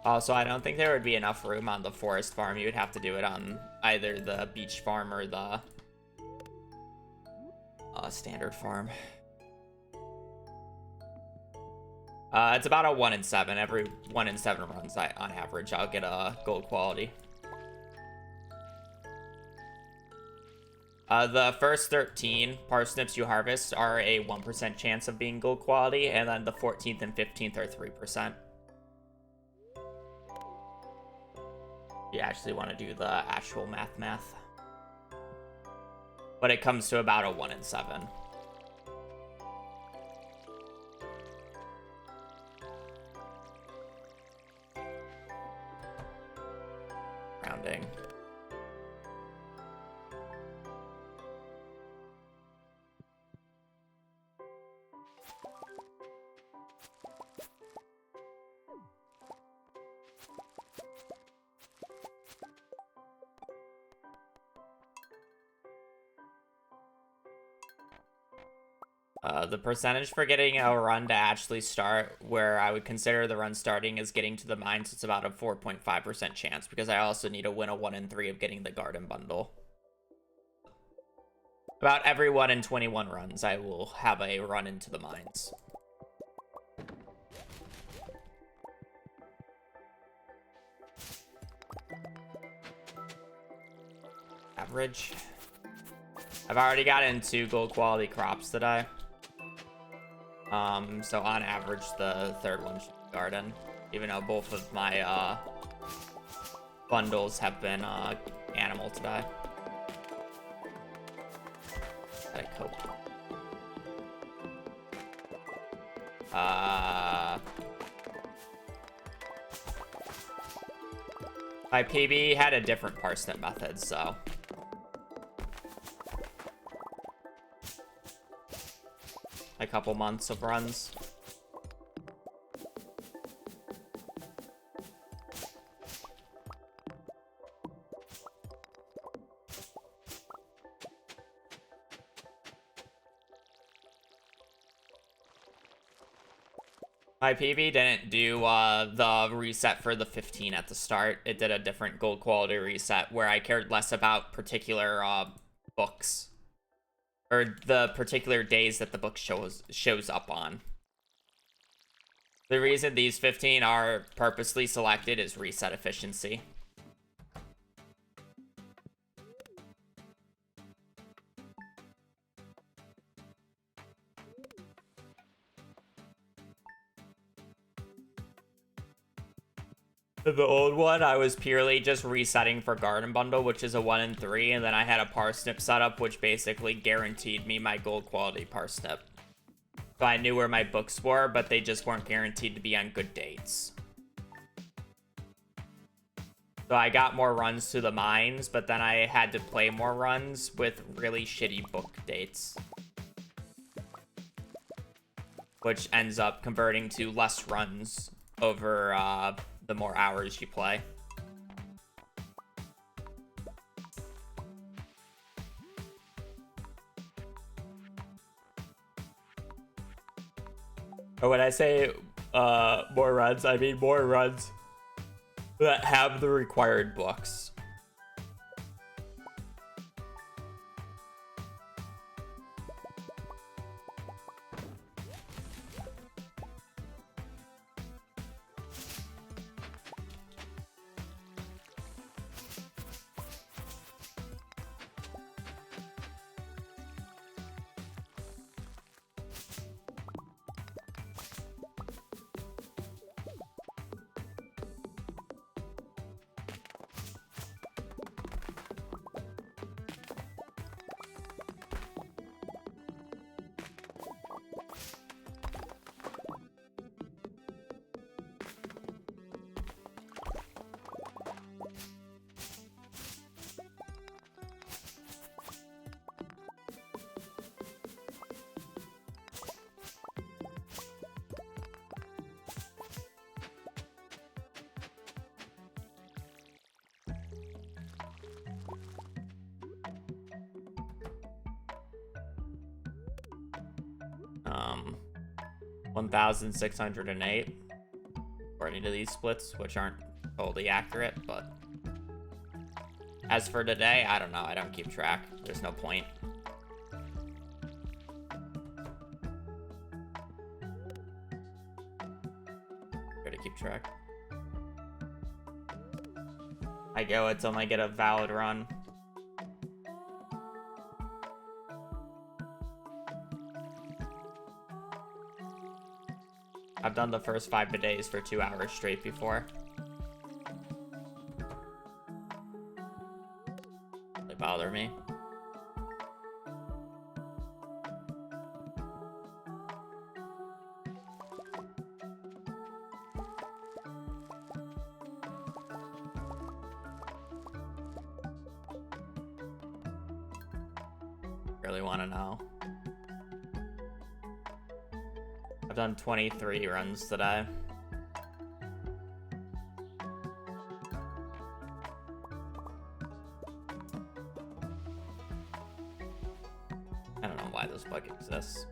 Also, I don't think there would be enough room on the forest farm. You would have to do it on either the beach farm or the standard farm. It's about a 1 in 7. Every 1 in 7 runs, on average, I'll get a gold quality. The first 13 parsnips you harvest are a 1% chance of being gold quality, and then the 14th and 15th are 3%. You actually want to do the actual math. But it comes to about a 1 in 7. Rounding. The percentage for getting a run to actually start, where I would consider the run starting as getting to the mines, it's about a 4.5% chance, because I also need to win a 1 in 3 of getting the garden bundle. About every 1 in 21 runs, I will have a run into the mines. Average. I've already got into gold quality crops today. So on average, the third one should be garden, even though both of my bundles have been animal today. Gotta cope. My PB had a different parsnip method, so a couple months of runs. My PB didn't do the reset for the 15 at the start. It did a different gold quality reset where I cared less about particular books, or the particular days that the book shows up on. The reason these 15 are purposely selected is reset efficiency. The old one, I was purely just resetting for garden bundle, which is a 1 in 3, and then I had a parsnip setup, which basically guaranteed me my gold quality parsnip. So I knew where my books were, but they just weren't guaranteed to be on good dates. So I got more runs to the mines, but then I had to play more runs with really shitty book dates. Which ends up converting to less runs over the more hours you play. Or when I say more runs, I mean more runs that have the required books. Um, 1,608 according to these splits, which aren't totally accurate, but as for today, I don't know. I don't keep track. There's no point. Here to keep track. I go until I get a valid run. I've done the first 5 days for 2 hours straight before. They bother me. Really want to know. I've done 23 runs today. I don't know why this bug exists.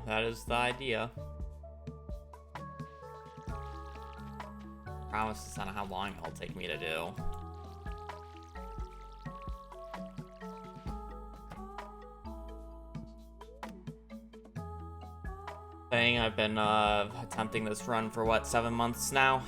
That is the idea. Promise it's not how long it'll take me to do. Dang, I've been attempting this run for what, 7 months now?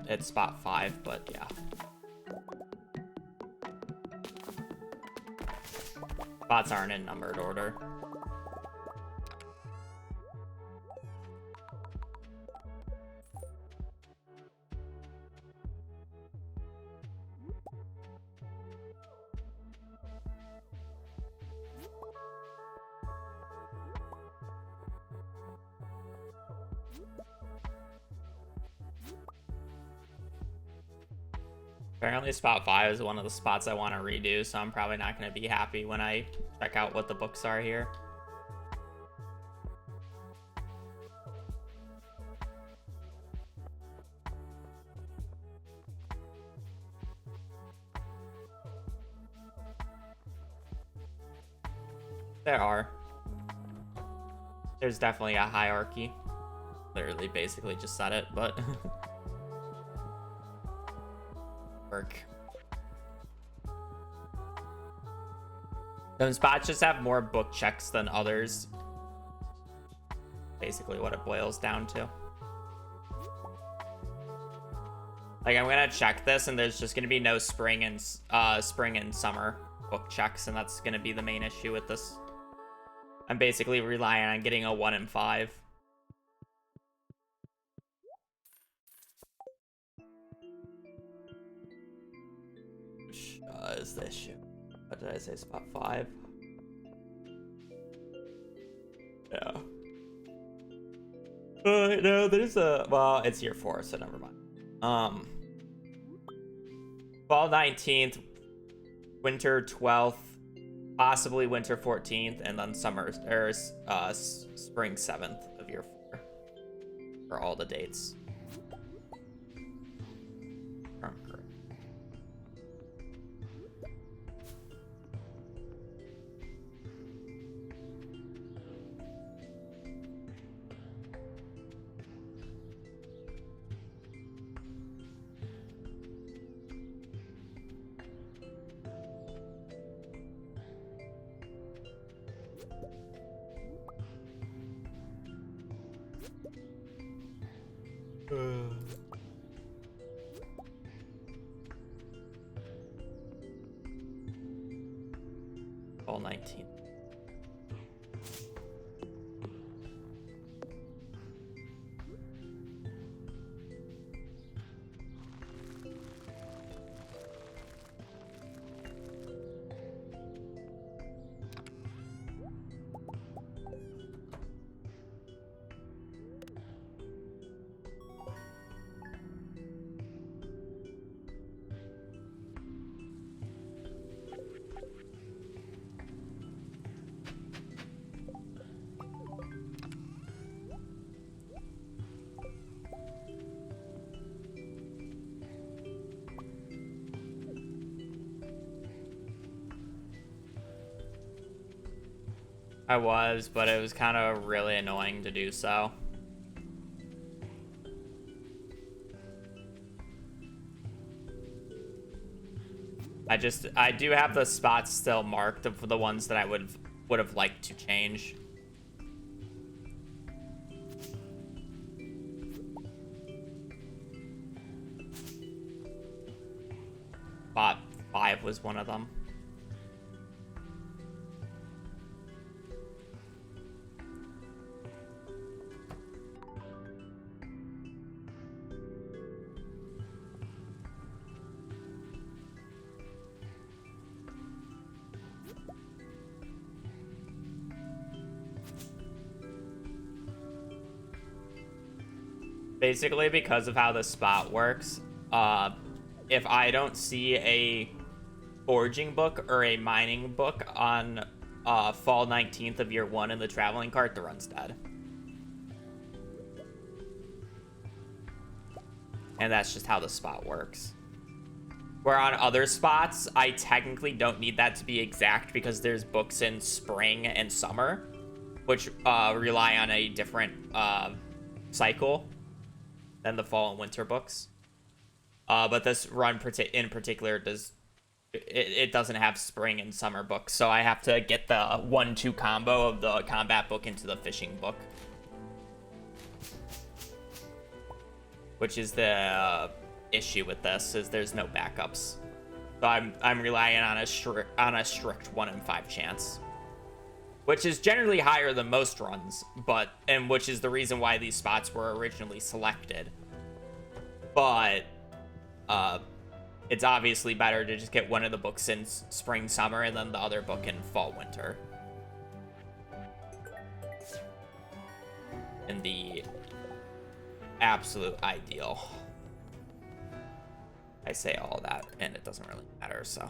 It's spot 5, but yeah. Spots aren't in numbered order. Apparently spot 5 is one of the spots I want to redo, so I'm probably not going to be happy when I check out what the books are here. There are. There's definitely a hierarchy. Literally basically just said it, but... work. Some spots just have more book checks than others. Basically what it boils down to. Like, I'm gonna check this and there's just gonna be no spring and summer book checks, and that's gonna be the main issue with this. I'm basically relying on getting a 1 in 5. Which is the issue. What did I say? Spot 5? Yeah. No, there's a... Well, it's year 4, so never mind. Fall 19th, winter 12th, possibly winter 14th, and then summer, or spring 7th of year 4 for all the dates. Fall 19th. I was, but it was kind of really annoying to do so. I do have the spots still marked of the ones that I would have liked to change. Spot 5 was one of them. Basically, because of how the spot works, if I don't see a foraging book or a mining book on fall 19th of year 1 in the traveling cart, the run's dead. And that's just how the spot works. Where on other spots, I technically don't need that to be exact because there's books in spring and summer, which rely on a different cycle than the fall and winter books. But this run in particular it doesn't have spring and summer books, so I have to get the 1-2 combo of the combat book into the fishing book. which is the issue with this, is there's no backups. So I'm relying on a strict 1 in 5 chance, which is generally higher than most runs, and which is the reason why these spots were originally selected. But it's obviously better to just get one of the books in spring, summer, and then the other book in fall, winter. In the absolute ideal. I say all that, and it doesn't really matter, so.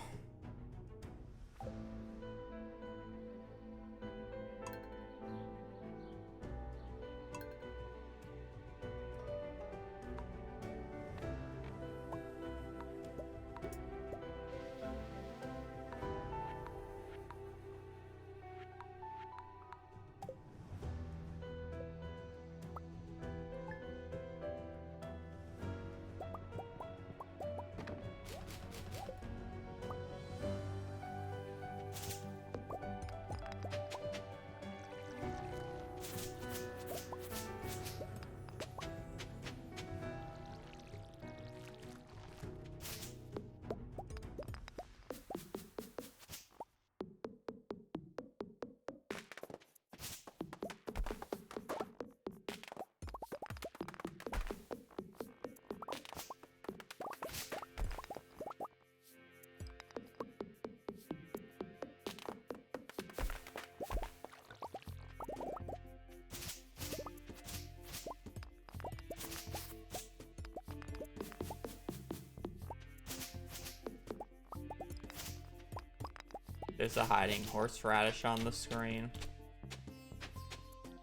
There's a hiding horseradish on the screen.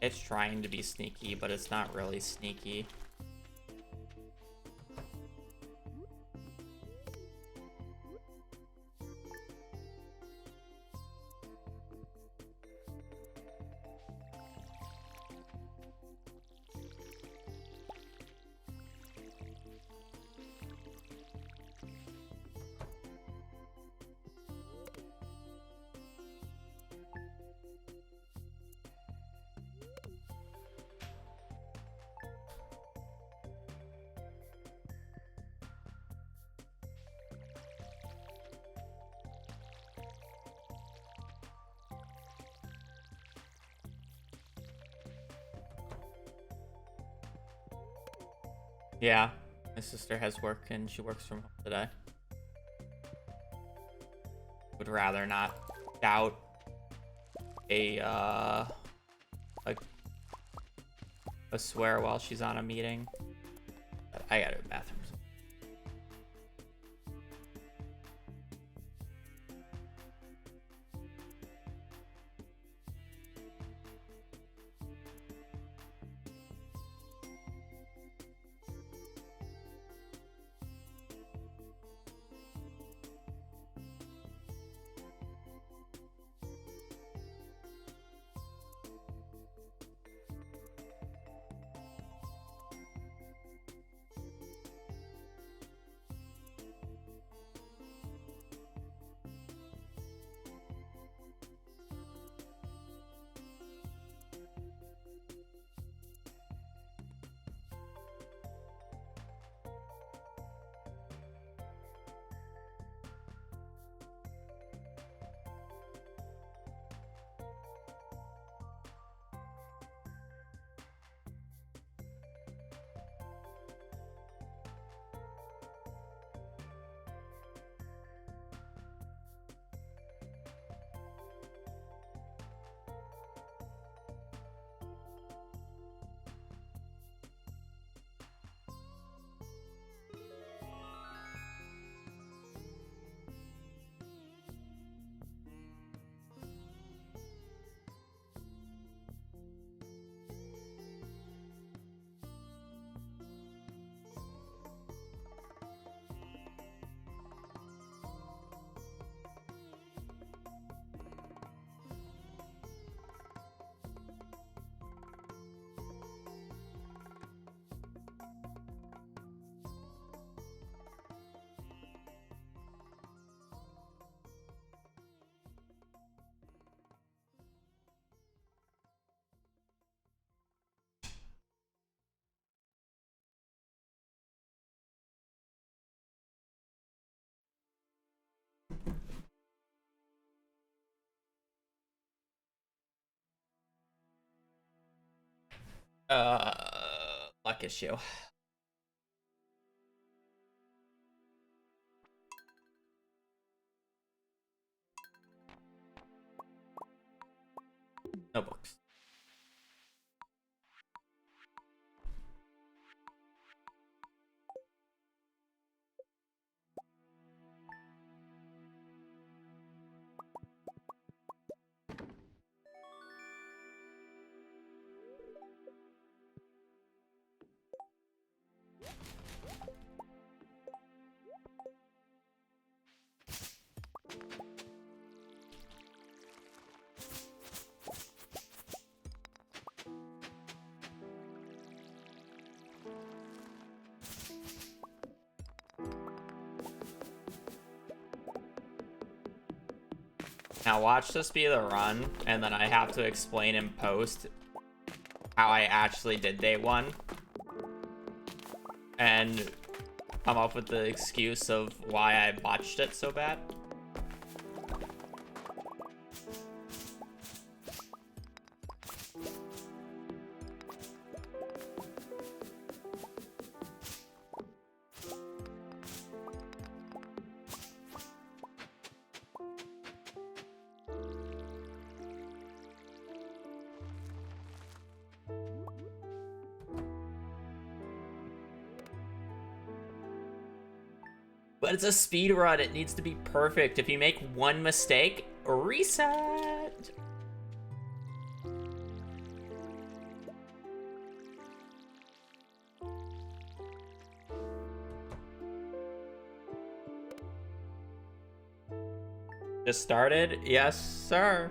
It's trying to be sneaky, but it's not really sneaky. Yeah, my sister has work and she works from home today. Would rather not doubt a swear while she's on a meeting. I gotta go to the bathroom. Luck issue. No books. Now watch this be the run, and then I have to explain in post how I actually did day one. And come up with the excuse of why I botched it so bad. But it's a speed run. It needs to be perfect. If you make one mistake, reset. Just started? Yes, sir.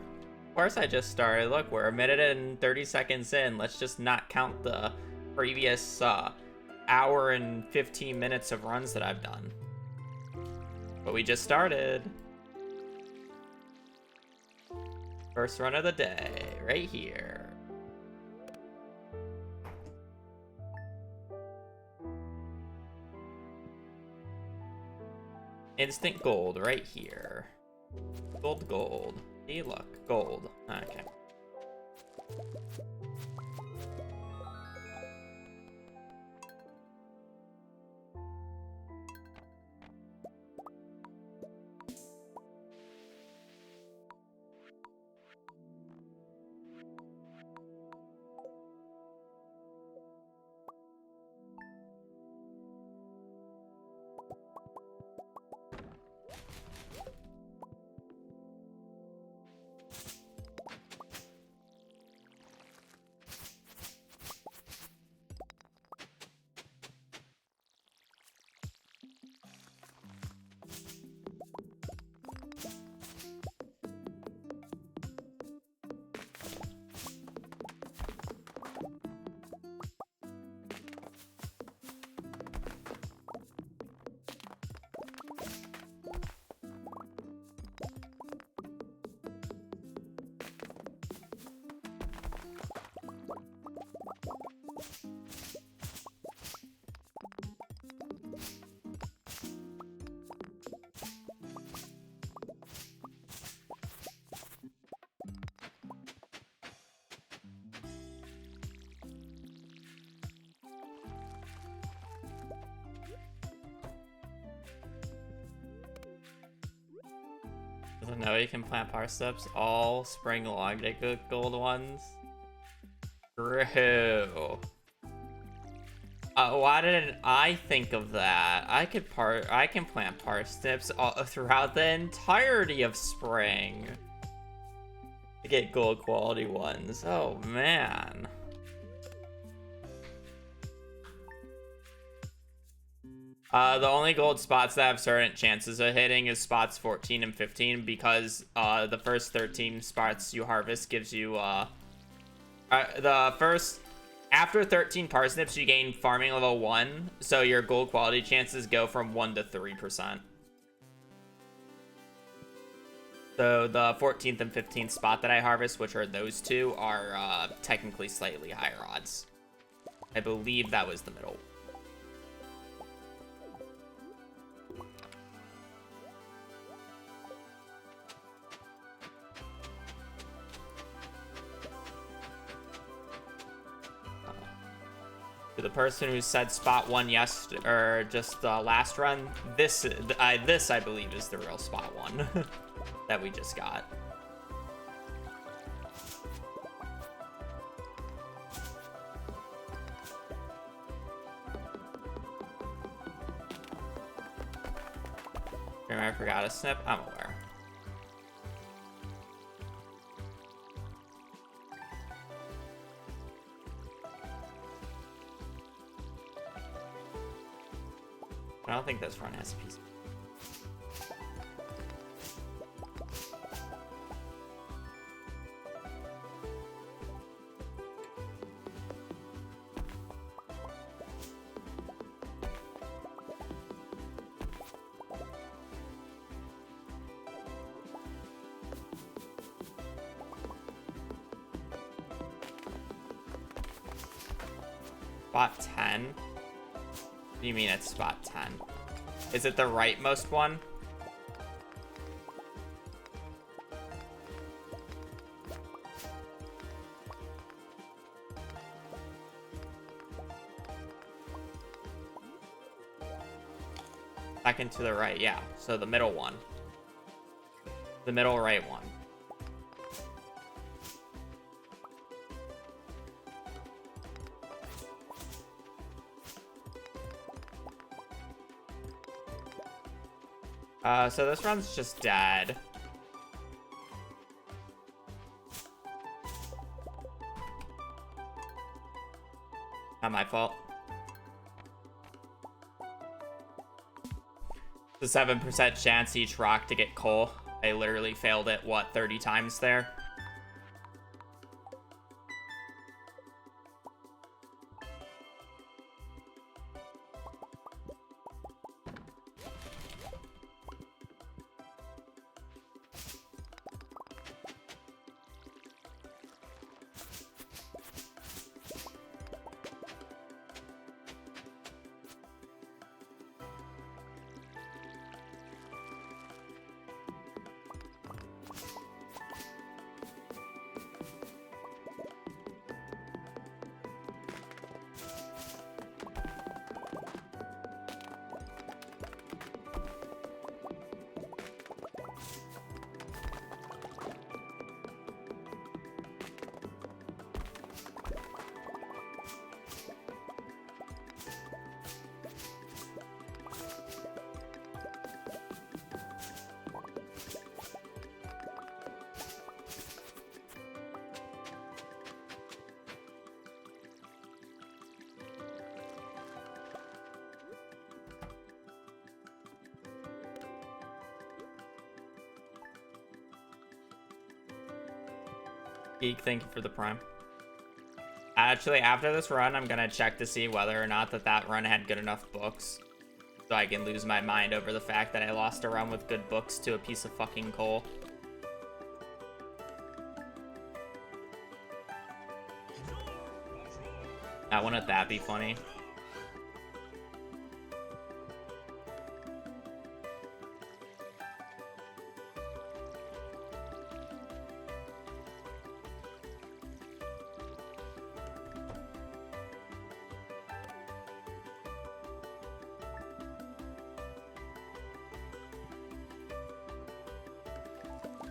Of course I just started. Look, we're a minute and 30 seconds in. Let's just not count the previous hour and 15 minutes of runs that I've done. But we just started. First run of the day, right here. Instant gold, right here. Gold, gold. Hey, look, gold. Okay. Doesn't know you can plant parsnips. All spring long, they good gold ones. True. Why didn't I think of that? I can plant parsnips throughout the entirety of spring to get gold quality ones. Oh man. The only gold spots that have certain chances of hitting is spots 14 and 15 because the first 13 spots you harvest gives you after 13 parsnips you gain farming level 1, so your gold quality chances go from 1 to 3%. So the 14th and 15th spot that I harvest, which are those two, are technically slightly higher odds. I believe that was the middle. To the person who said spot 1 or just last run, this I believe is the real spot 1 that we just got. I forgot a snip. I'm aware. I don't think this run has a piece. Spot 10? What do you mean it's spot 10? Is it the rightmost one? Second to the right, yeah. So the middle one. The middle right one. So this run's just dead. Not my fault. The 7% chance each rock to get coal. I literally failed it, what, 30 times there? Geek, thank you for the prime. Actually, after this run, I'm gonna check to see whether or not that run had good enough books. So I can lose my mind over the fact that I lost a run with good books to a piece of fucking coal. Now, wouldn't that be funny?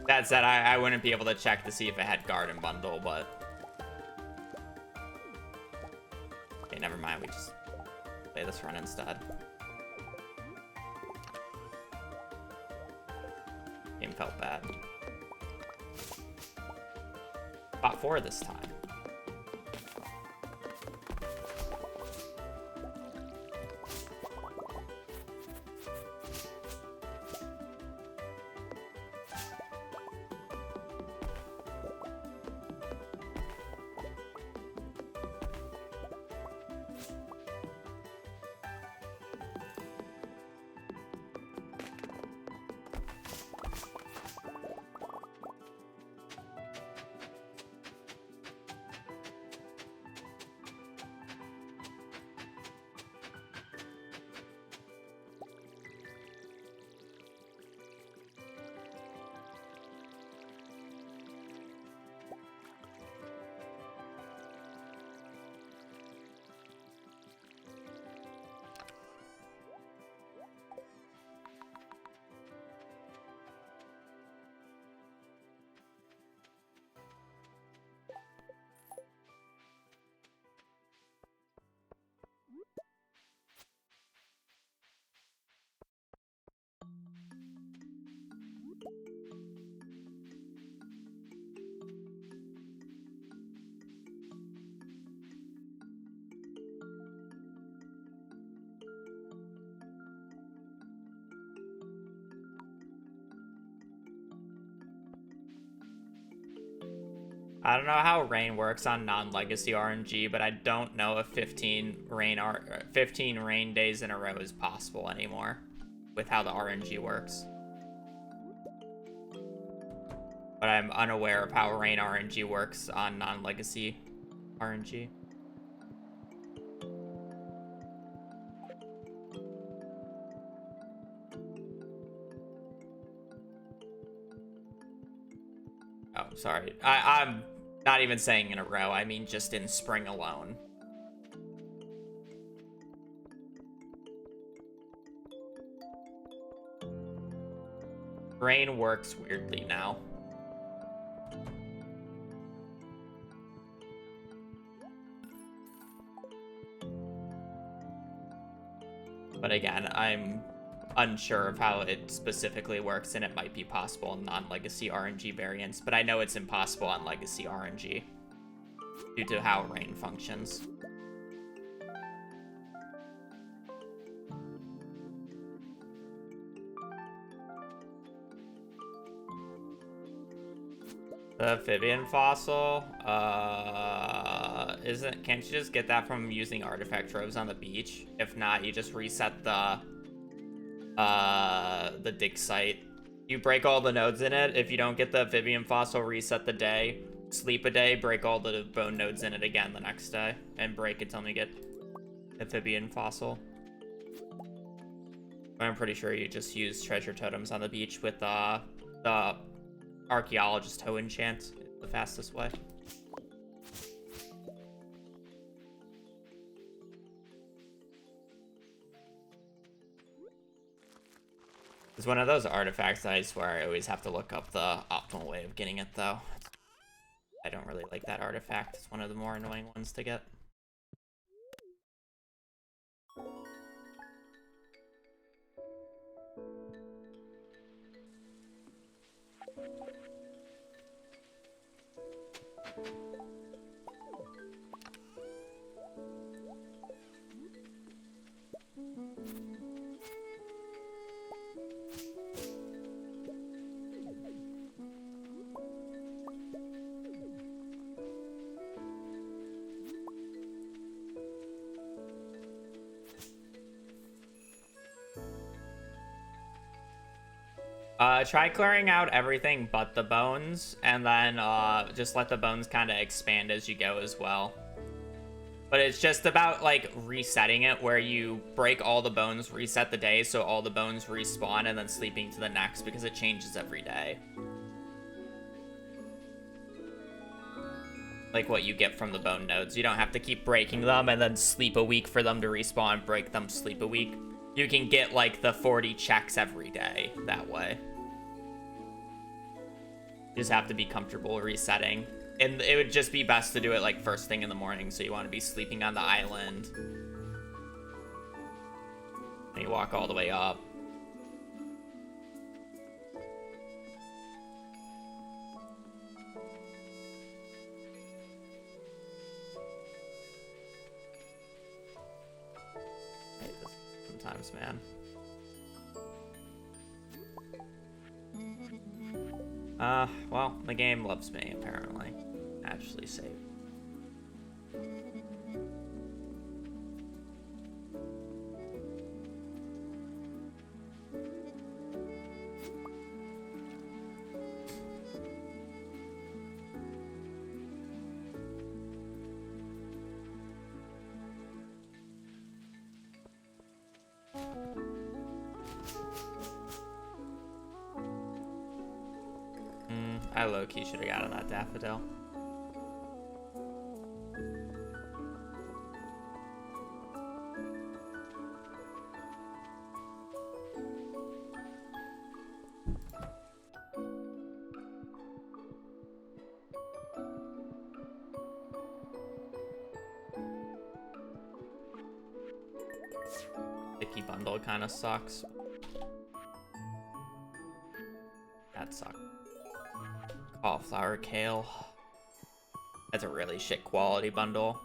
That said, I wouldn't be able to check to see if it had Garden Bundle, but... Okay, never mind, we just play this run instead. Game felt bad. Spot 4 this time. I don't know how rain works on non-legacy RNG, but I don't know if 15 rain days in a row is possible anymore with how the RNG works. But I'm unaware of how rain RNG works on non-legacy RNG. Oh, sorry. I'm not even saying in a row. I mean just in spring alone. Rain works weirdly now. But again, I'm unsure of how it specifically works, and it might be possible in non-legacy RNG variants, but I know it's impossible on legacy RNG due to how rain functions. The amphibian fossil, can't you just get that from using artifact troves on the beach? If not, you just reset the dig site. You break all the nodes in it. If you don't get the amphibian fossil, reset the day, sleep a day, break all the bone nodes in it again the next day, and break it till you get amphibian fossil. I'm pretty sure you just use treasure totems on the beach with the archaeologist toe enchant, the fastest way. It's one of those artifacts that I swear I always have to look up the optimal way of getting it, though. I don't really like that artifact. It's one of the more annoying ones to get. Try clearing out everything but the bones, and then just let the bones kind of expand as you go as well. But it's just about, like, resetting it, where you break all the bones, reset the day, so all the bones respawn, and then sleeping to the next, because it changes every day. Like what you get from the bone nodes. You don't have to keep breaking them and then sleep a week for them to respawn, break them, sleep a week. You can get, like, the 40 checks every day that way. You just have to be comfortable resetting. And it would just be best to do it, like, first thing in the morning, so you want to be sleeping on the island. And you walk all the way up. I hate this sometimes, man. Well, the game loves me, apparently. Actually save. I low-key should have gotten that daffodil. Icky bundle kind of sucks. That sucks. Cauliflower kale. That's a really shit quality bundle.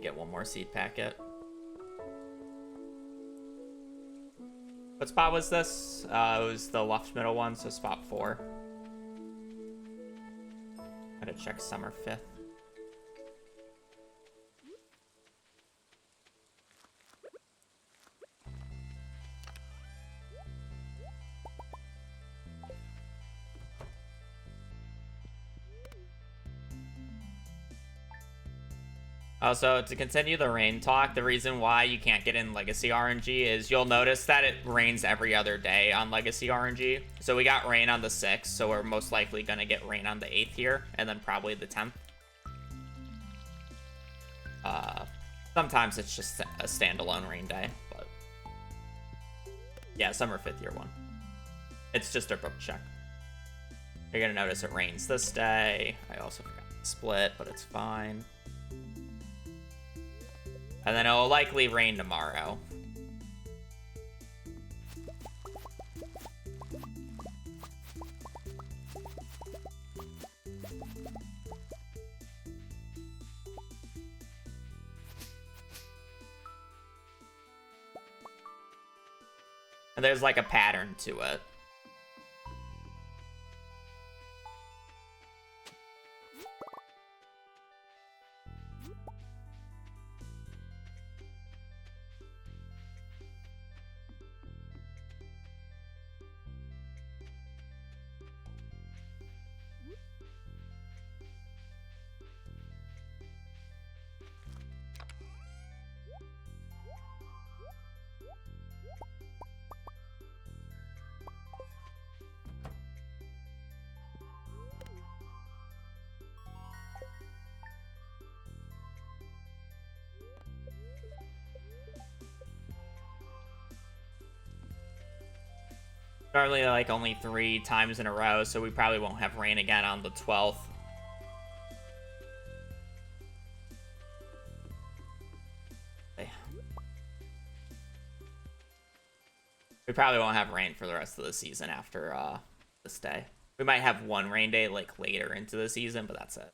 get one more seed packet. What spot was this? It was the left middle one, so spot 4. Gotta check summer 5th. Also, to continue the rain talk, the reason why you can't get in Legacy RNG is you'll notice that it rains every other day on Legacy RNG. So we got rain on the 6th, so we're most likely going to get rain on the 8th here, and then probably the 10th. Sometimes it's just a standalone rain day, but yeah, summer 5th year 1. It's just a book check. You're going to notice it rains this day. I also forgot to split, but it's fine. And then it'll likely rain tomorrow. And there's like a pattern to it. Normally like only 3 times in a row, so we probably won't have rain again on the 12th. We probably won't have rain for the rest of the season after this day. We might have one rain day like later into the season, but that's it.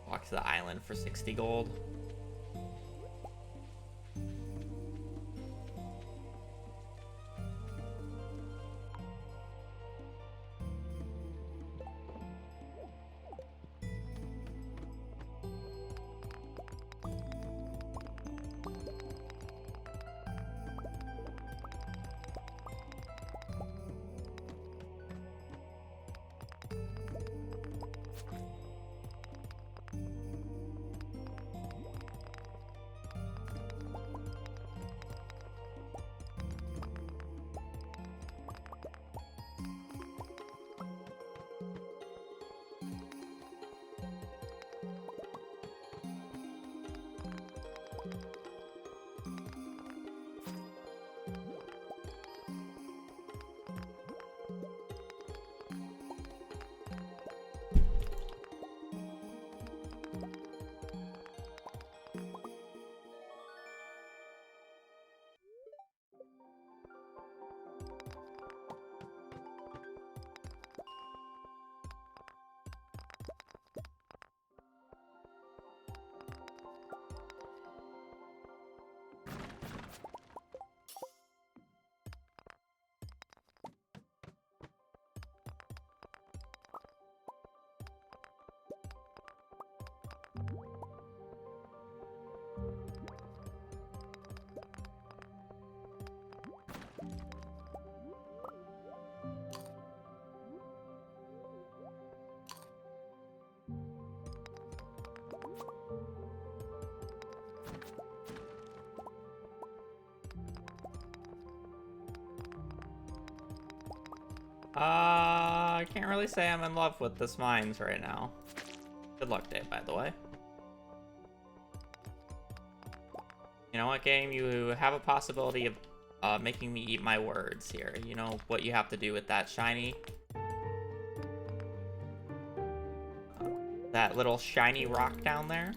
Walk to the island for 60 gold. I can't really say I'm in love with this mines right now. Good luck day, by the way. You know what, game? You have a possibility of making me eat my words here. You know what you have to do with that shiny? That little shiny rock down there?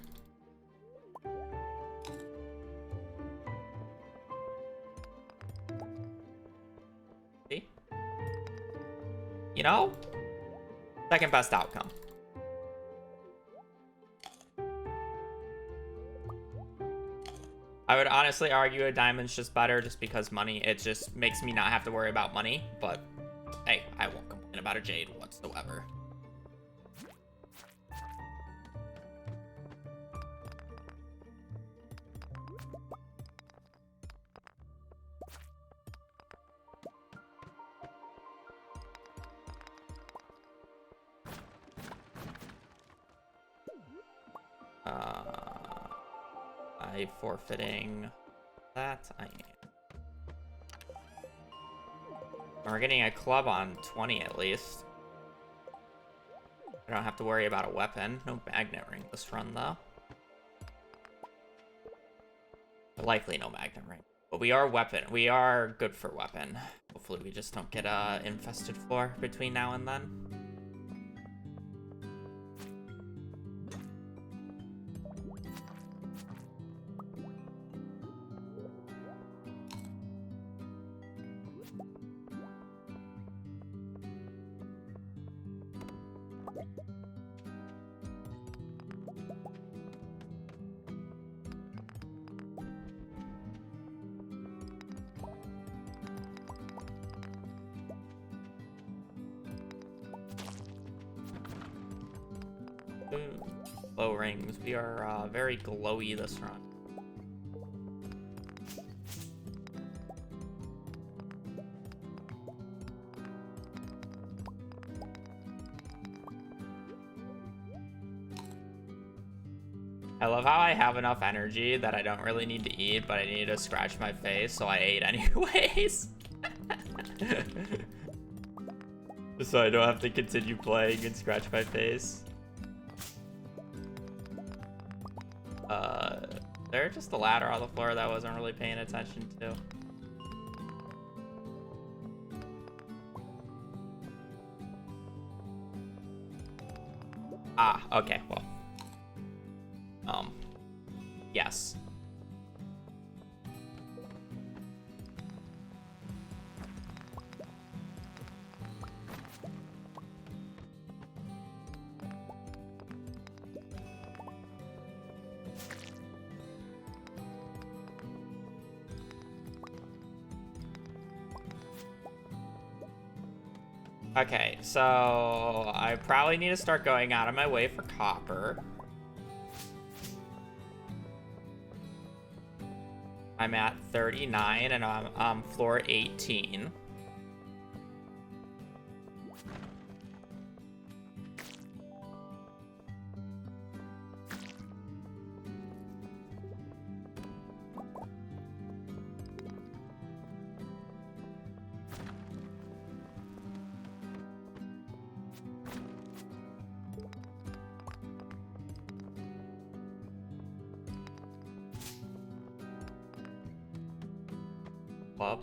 See? You know? Second best outcome. I would honestly argue a diamond's just better just because money, it just makes me not have to worry about money, but hey, I won't complain about a jade whatsoever. I forfeiting that? I am. We're getting a club on 20 at least. I don't have to worry about a weapon. No magnet ring this run though. Likely no magnet ring. But we are good for weapon. Hopefully we just don't get a infested floor between now and then. Glow rings. We are very glowy this run. I love how I have enough energy that I don't really need to eat, but I need to scratch my face, so I ate anyways. So I don't have to continue playing and scratch my face. There's just a ladder on the floor that I wasn't really paying attention to. Ah, okay, well. Yes. Okay, so I probably need to start going out of my way for copper. I'm at 39 and I'm on floor 18. Club.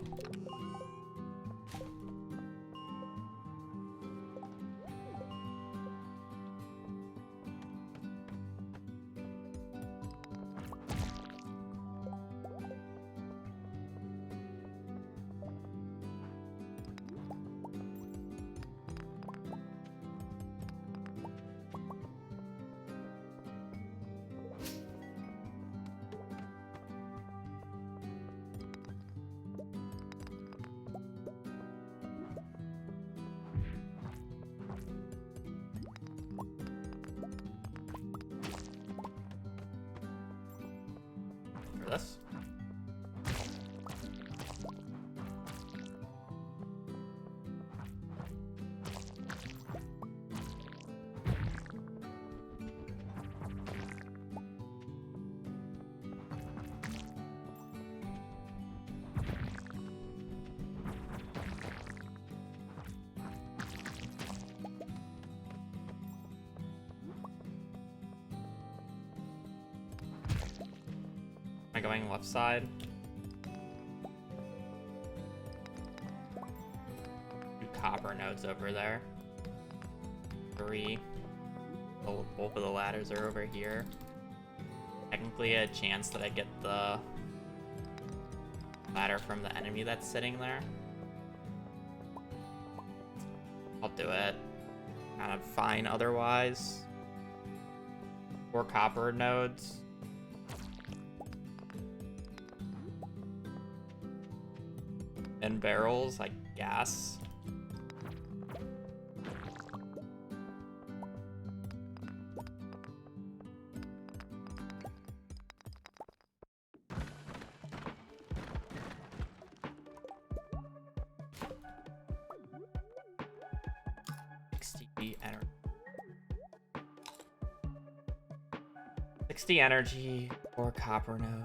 This. Am I going left side? 2 copper nodes over there. 3. Both of the ladders are over here. Technically a chance that I get the ladder from the enemy that's sitting there. I'll do it. Kind of fine otherwise. 4 copper nodes. And barrels, like gas. Energy. 60 energy or copper node.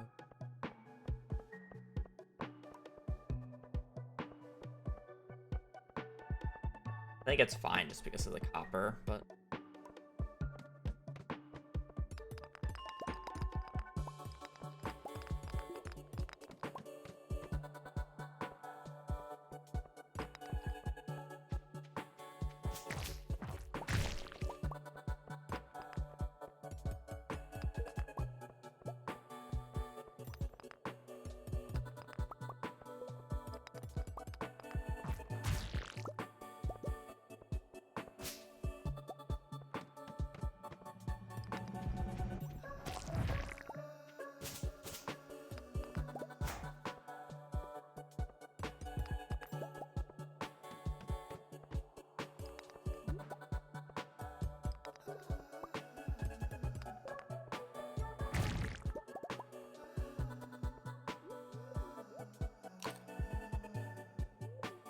I think it's fine just because of the copper, but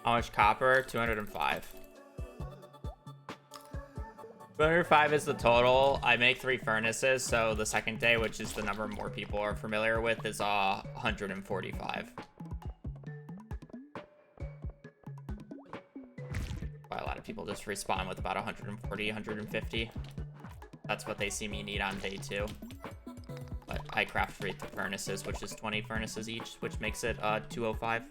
how much copper? 205. 205 is the total. I make 3 furnaces, so the second day, which is the number more people are familiar with, is 145. Well, a lot of people just respawn with about 140, 150. That's what they see me need on day 2. But I craft 3 furnaces, which is 20 furnaces each, which makes it 205.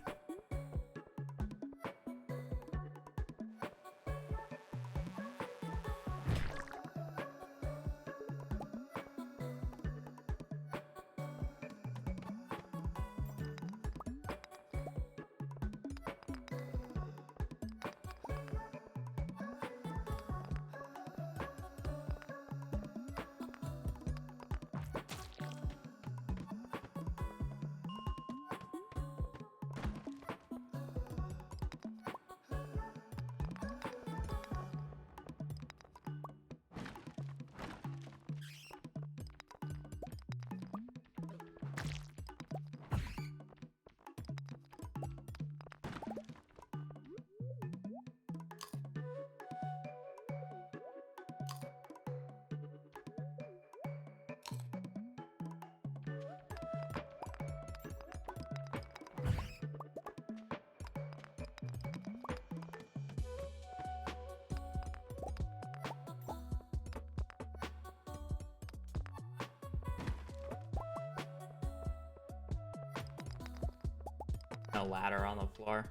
No ladder on the floor.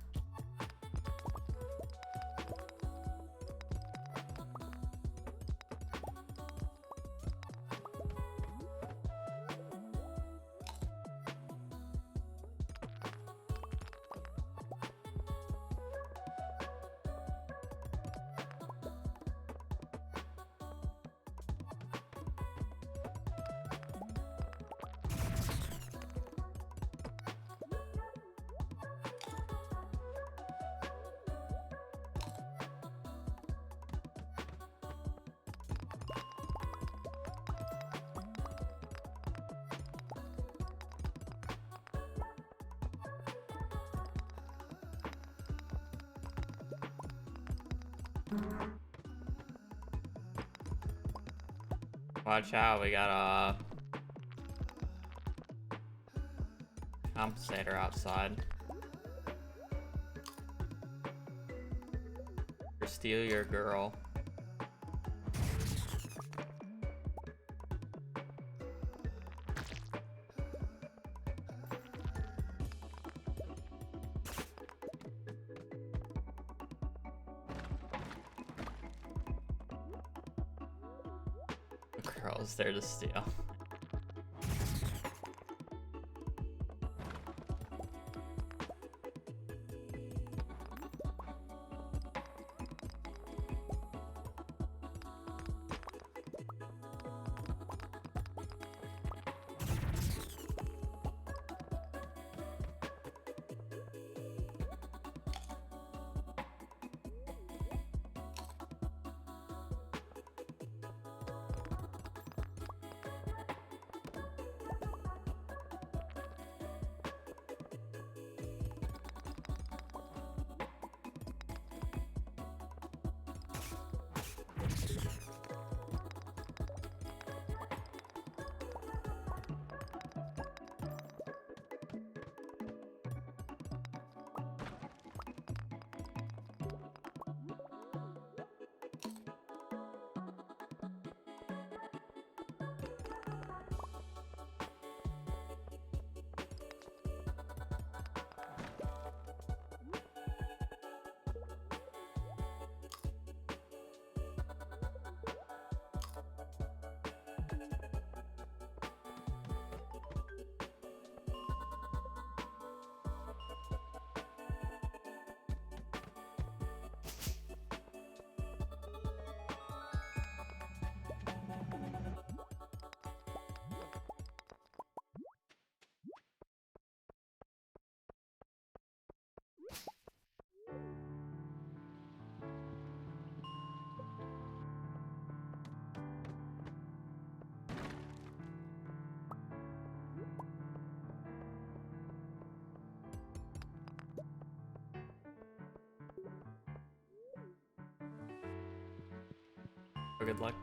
Watch out, we got a compensator outside. Or steal your girl. Girl's there to steal. for good luck.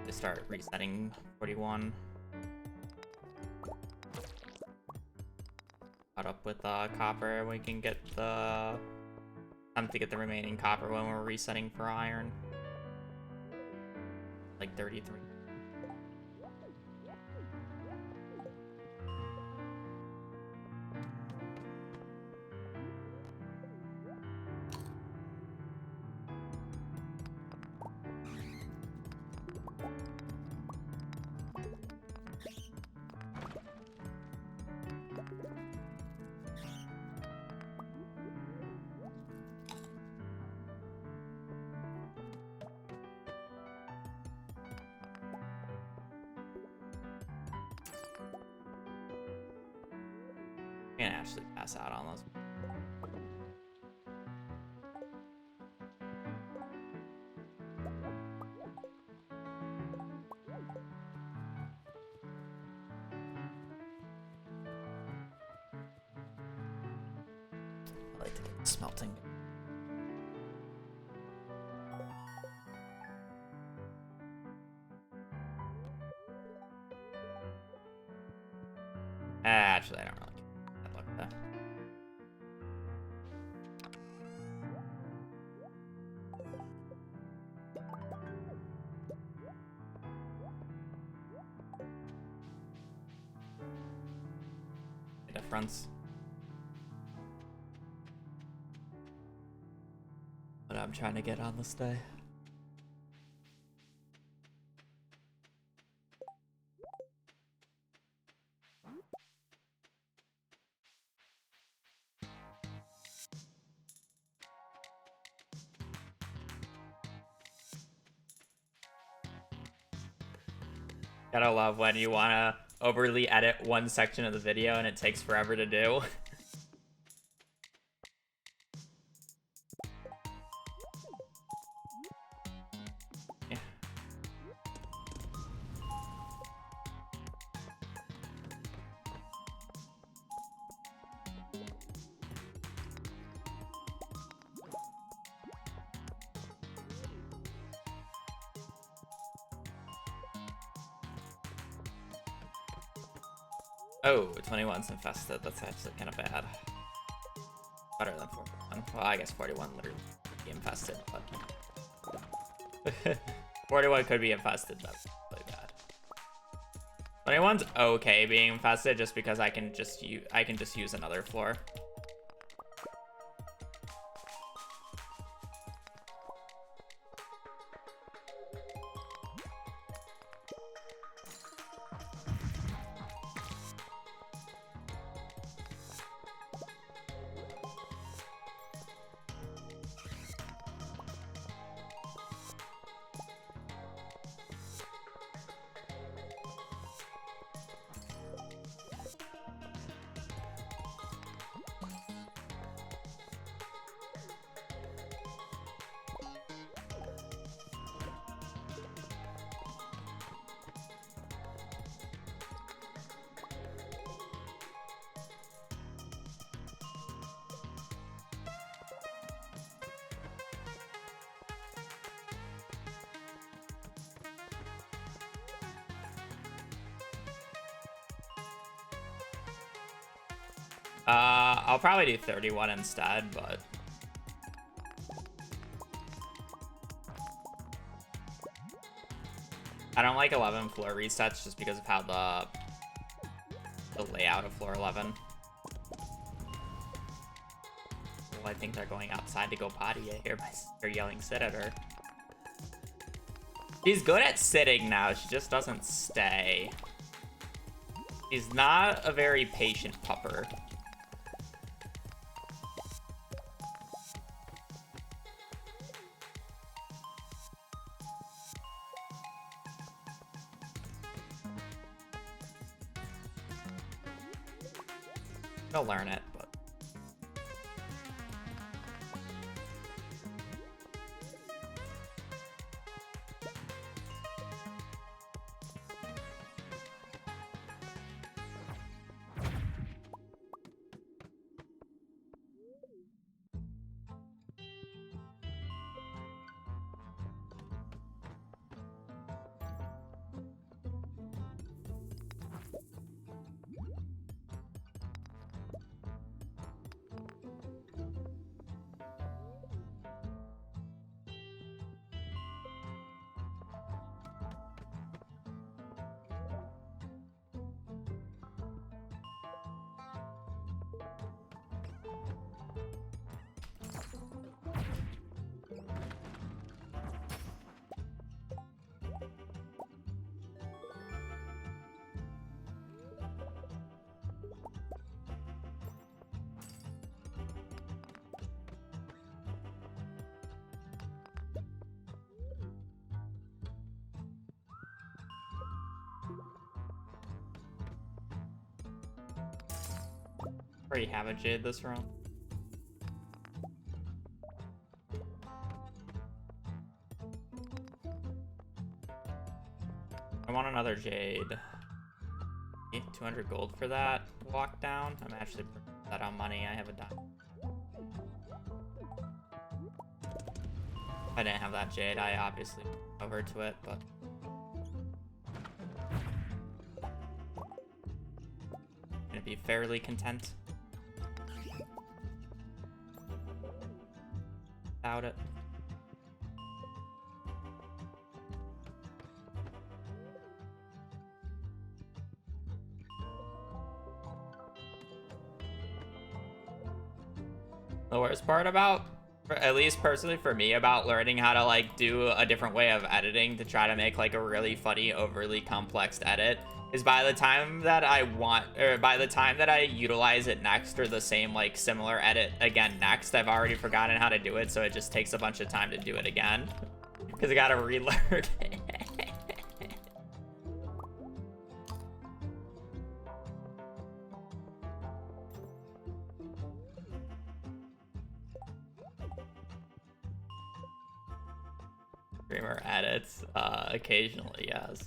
To start resetting 41. Caught up with copper, we can get the time to get the remaining copper when we're resetting for iron. Like 33. Can't actually pass out on those. I like to get the smelting. Actually, I don't really care. That look though. Difference. But I'm trying to get on this day. Gotta love when you wanna overly edit one section of the video and it takes forever to do. Yeah. Oh, 21's infested. That's actually kind of bad. Better than 41. Well, I guess 41 literally could be infested, but 41 could be infested. That's really bad. 21's okay being infested just because I can just use another floor. I'll probably do 31 instead, but I don't like 11 floor resets just because of how the layout of floor 11. Well, I think they're going outside to go potty. I hear my sister yelling, "Sit at her." She's good at sitting now. She just doesn't stay. She's not a very patient pupper. He'll learn it, but already have a Jade this round. I want another Jade. 200 gold for that walk down. I'm actually putting that on money. I have a dime. If I didn't have that Jade, I obviously went over to it, but gonna be fairly content without it. The worst part about, at least personally for me, about learning how to like do a different way of editing to try to make like a really funny, overly complex edit is by the time that by the time that I utilize it next, or the same like similar edit again next, I've already forgotten how to do it, so it just takes a bunch of time to do it again because I gotta relearn it. Streamer edits, occasionally, yes.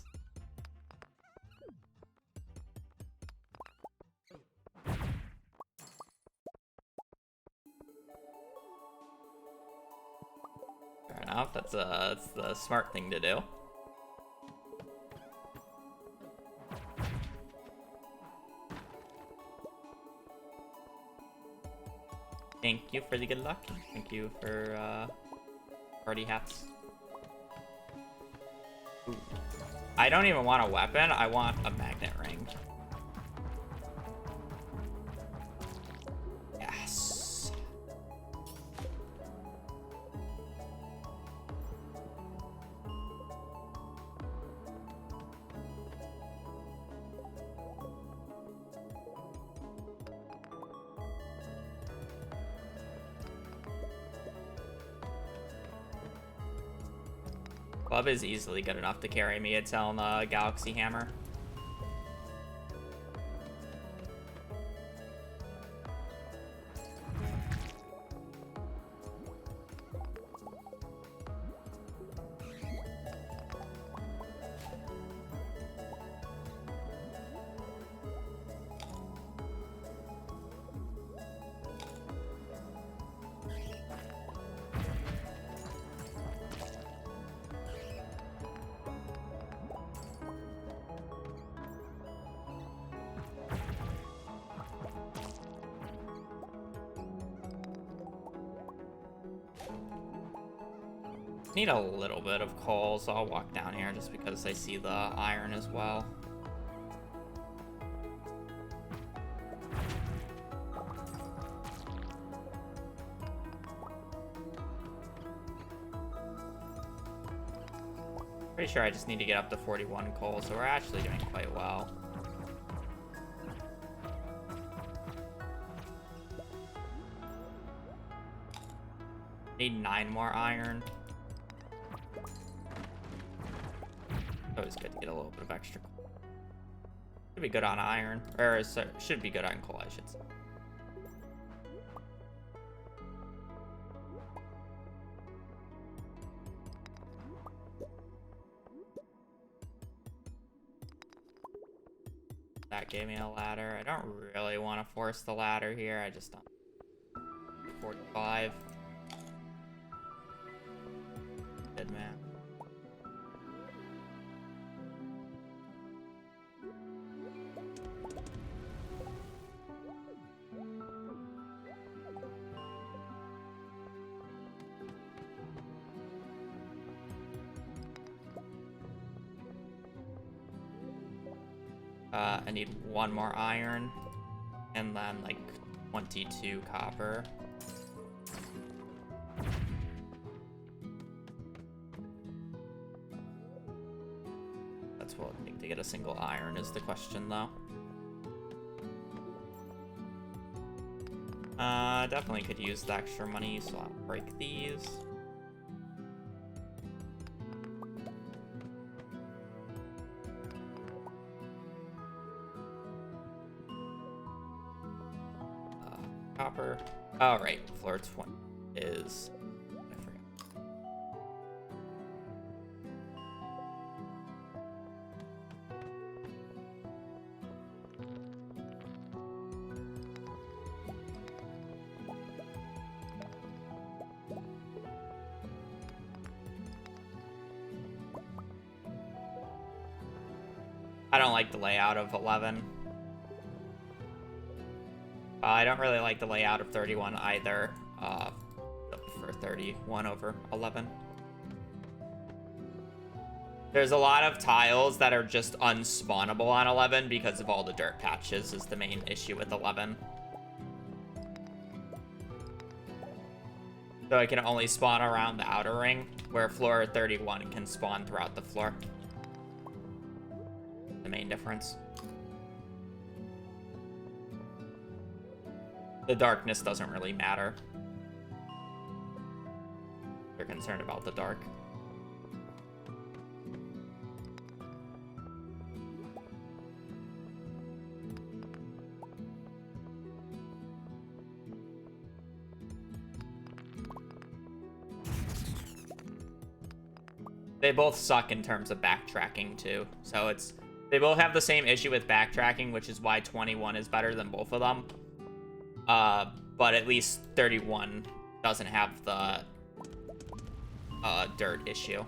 Fair enough, that's the smart thing to do. Thank you for the good luck. Thank you for party hats. Ooh. I don't even want a weapon, I want a magnet ring. Yes. Club is easily good enough to carry me. It's on the Galaxy Hammer. Need a little bit of coal, so I'll walk down here just because I see the iron as well. Pretty sure I just need to get up to 41 coal, so we're actually doing quite well. Need 9 more iron. Always good to get a little bit of extra coal. Should be good on iron, or should be good on coal, I should say. That gave me a ladder. I don't really want to force the ladder here. I just don't. 45. Good man. I need 1 more iron, and then like 22 copper. That's what I think to get a single iron is the question, though. Definitely could use the extra money, so I'll break these. Copper. Oh, right. Floor 20 is... I forgot. I don't like the layout of 11. I don't really like the layout of 31 either, for 31 over 11. There's a lot of tiles that are just unspawnable on 11 because of all the dirt patches is the main issue with 11. So it can only spawn around the outer ring, where floor 31 can spawn throughout the floor. The main difference. The darkness doesn't really matter. They're concerned about the dark. They both suck in terms of backtracking too. So they both have the same issue with backtracking, which is why 21 is better than both of them. But at least 31 doesn't have the dirt issue.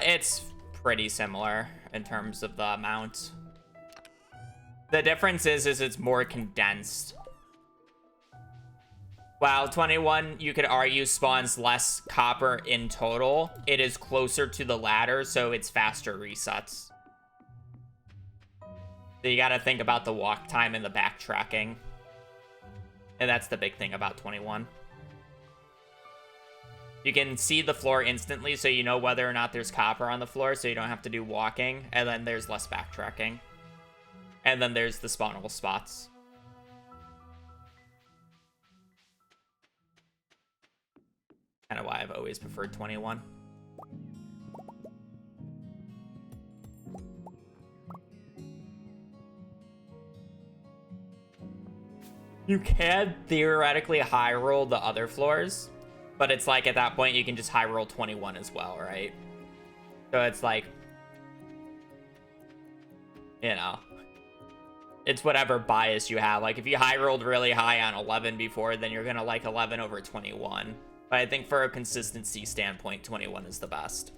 It's pretty similar in terms of the amount. The difference is it's more condensed. While 21, you could argue, spawns less copper in total, it is closer to the ladder, so it's faster resets. So you gotta think about the walk time and the backtracking. And that's the big thing about 21. You can see the floor instantly, so you know whether or not there's copper on the floor, so you don't have to do walking. And then there's less backtracking. And then there's the spawnable spots. Kind of why I've always preferred 21. You can theoretically high roll the other floors. But it's like, at that point, you can just high roll 21 as well, right? So it's like, you know, it's whatever bias you have. Like, if you high rolled really high on 11 before, then you're going to like 11 over 21. But I think for a consistency standpoint, 21 is the best.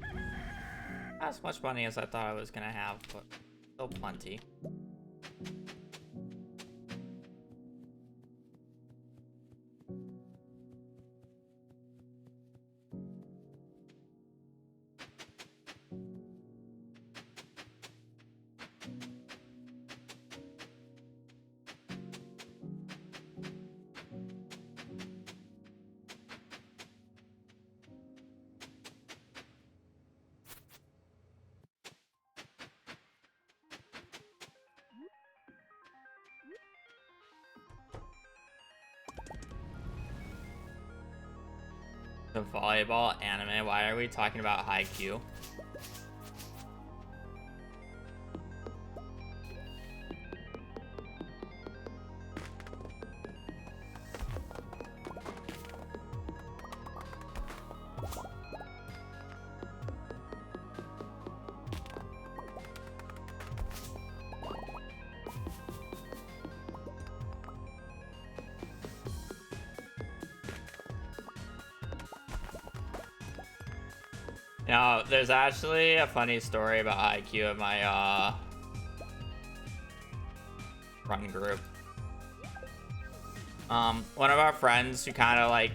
Not as much money as I thought I was gonna have, but still plenty. The volleyball anime. Why are we talking about Haikyuu? Now, there's actually a funny story about IQ in my run group. One of our friends who kind of like,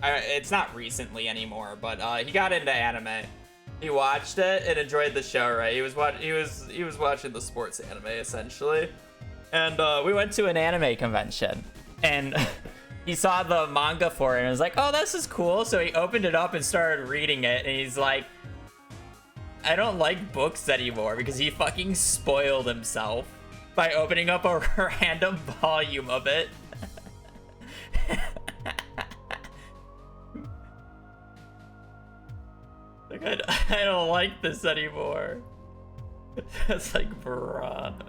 it's not recently anymore, but he got into anime. He watched it and enjoyed the show, right? He was watching the sports anime essentially, and we went to an anime convention, and he saw the manga for it and was like, oh, this is cool. So he opened it up and started reading it, and he's like, I don't like books anymore, because he fucking spoiled himself by opening up a random volume of it. Like, I don't like this anymore. It's like, bruh.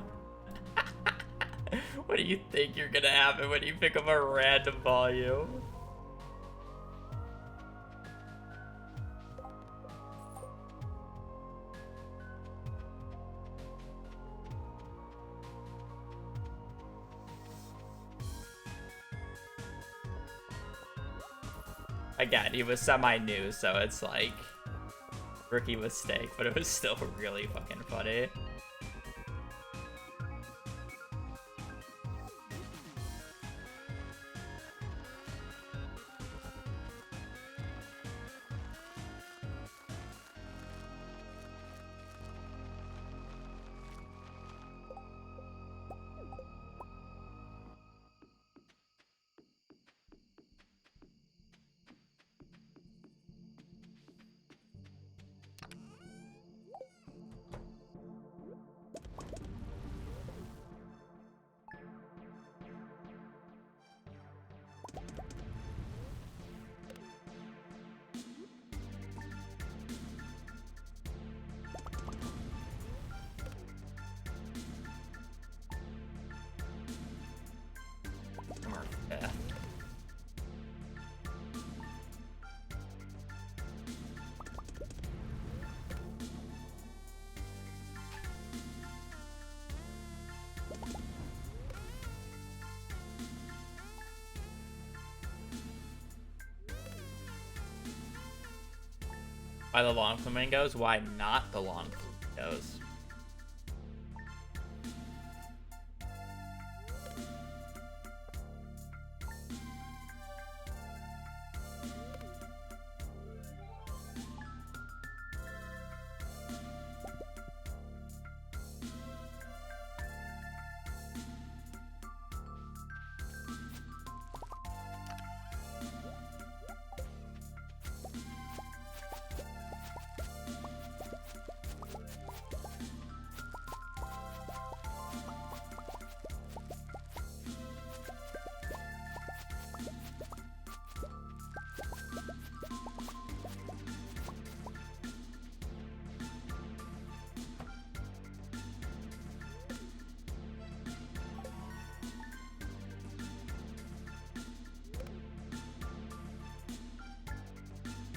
What do you think you're gonna happen when you pick up a random volume? Again, he was semi-new, so it's like rookie mistake, but it was still really fucking funny. Yeah. Why the long flamingos? Why not the long flamingos?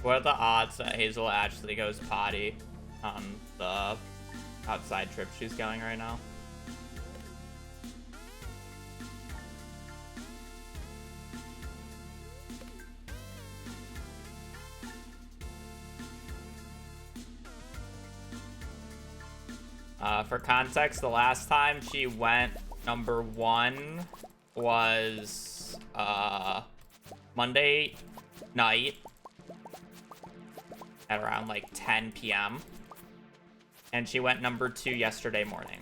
What are the odds that Hazel actually goes potty on the outside trip she's going right now? For context, the last time she went number 1 was Monday night at around like 10 p.m. And she went number 2 yesterday morning.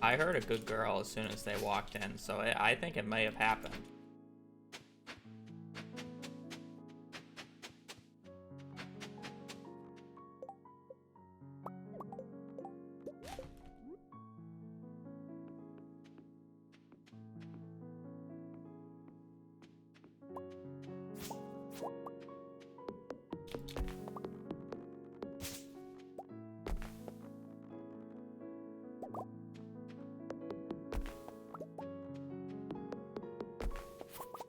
I heard a good girl as soon as they walked in, so I think it may have happened.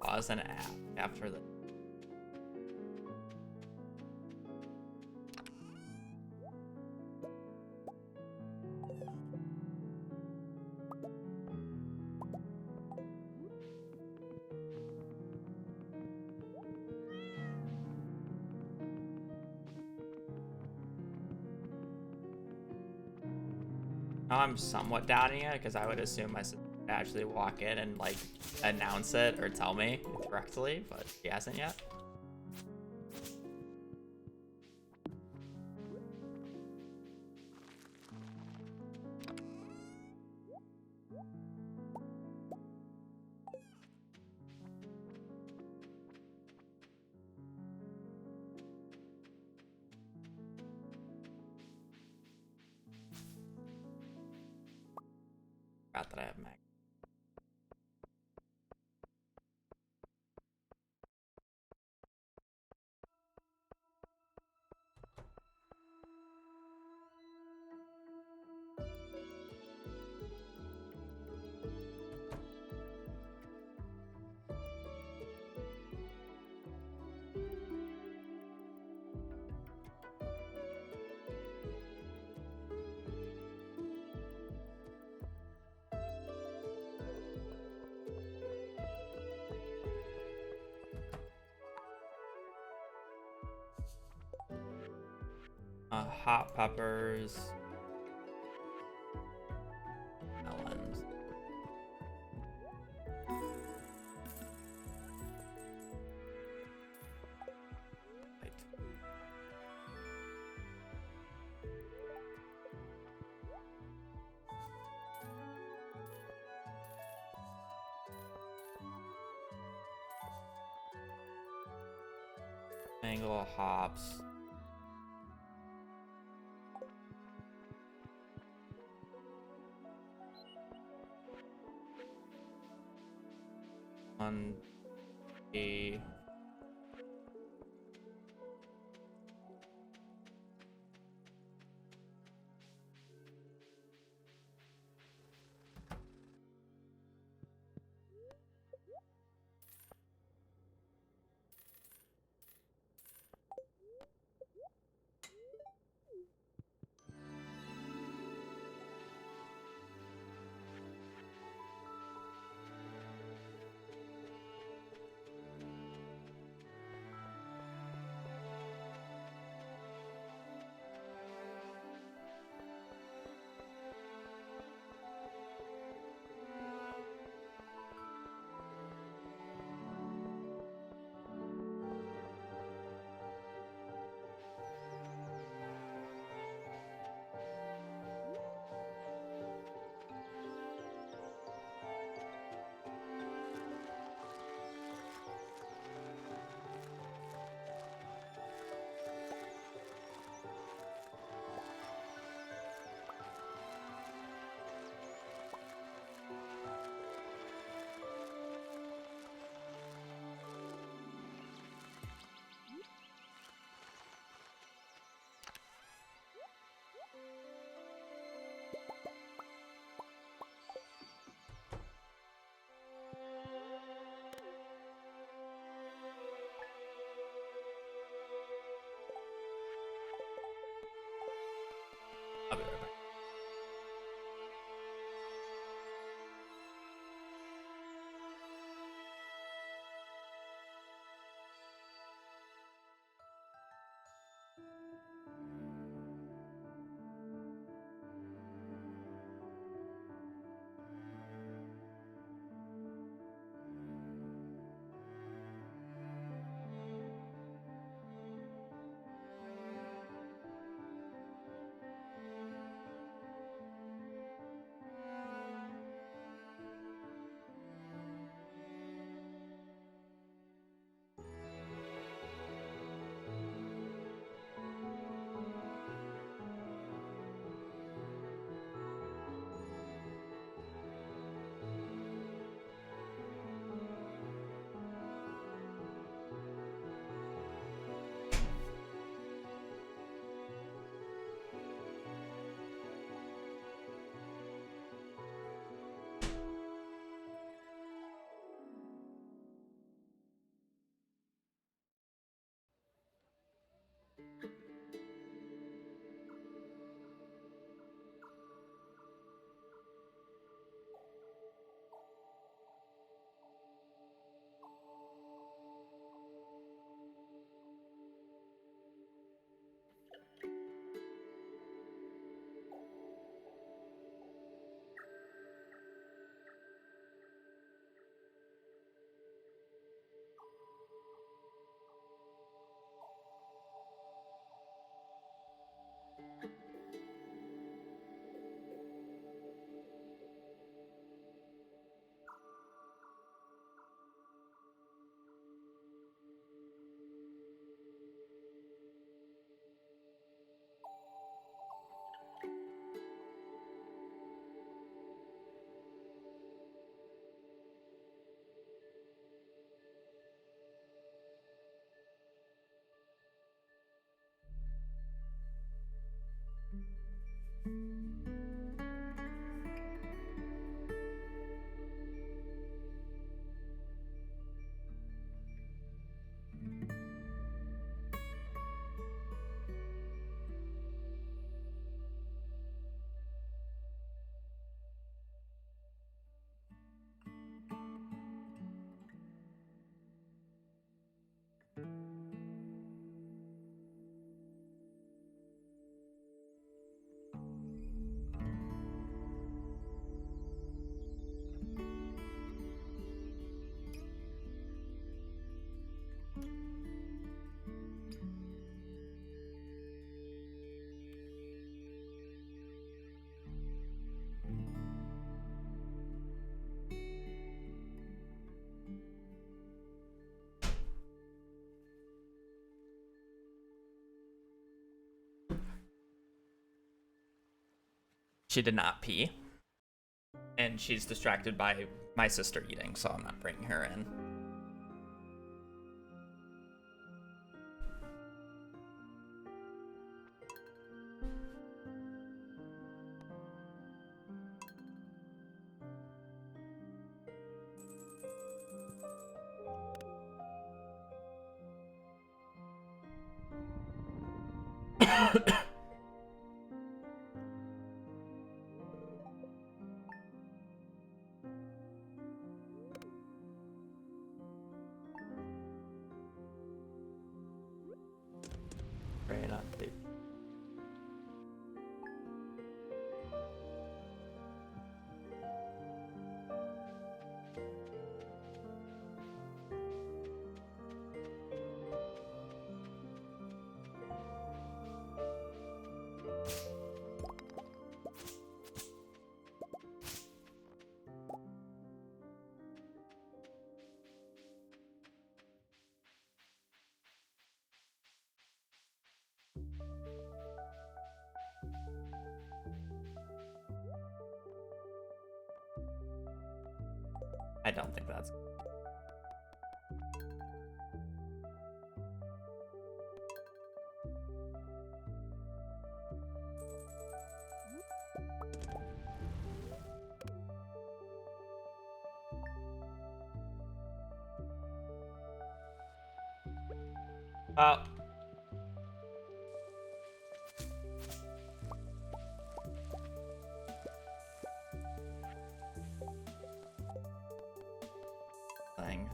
Pause an app after the... Now I'm somewhat doubting it, because I would assume my sister would actually walk in and, like, announce it or tell me directly, but she hasn't yet. Forgot that I have Mac. Hot peppers. Melons. Right. Mango hops. On a She did not pee. And she's distracted by my sister eating, so I'm not bringing her in. Right on, dude. I don't think that's... Oh. Thing.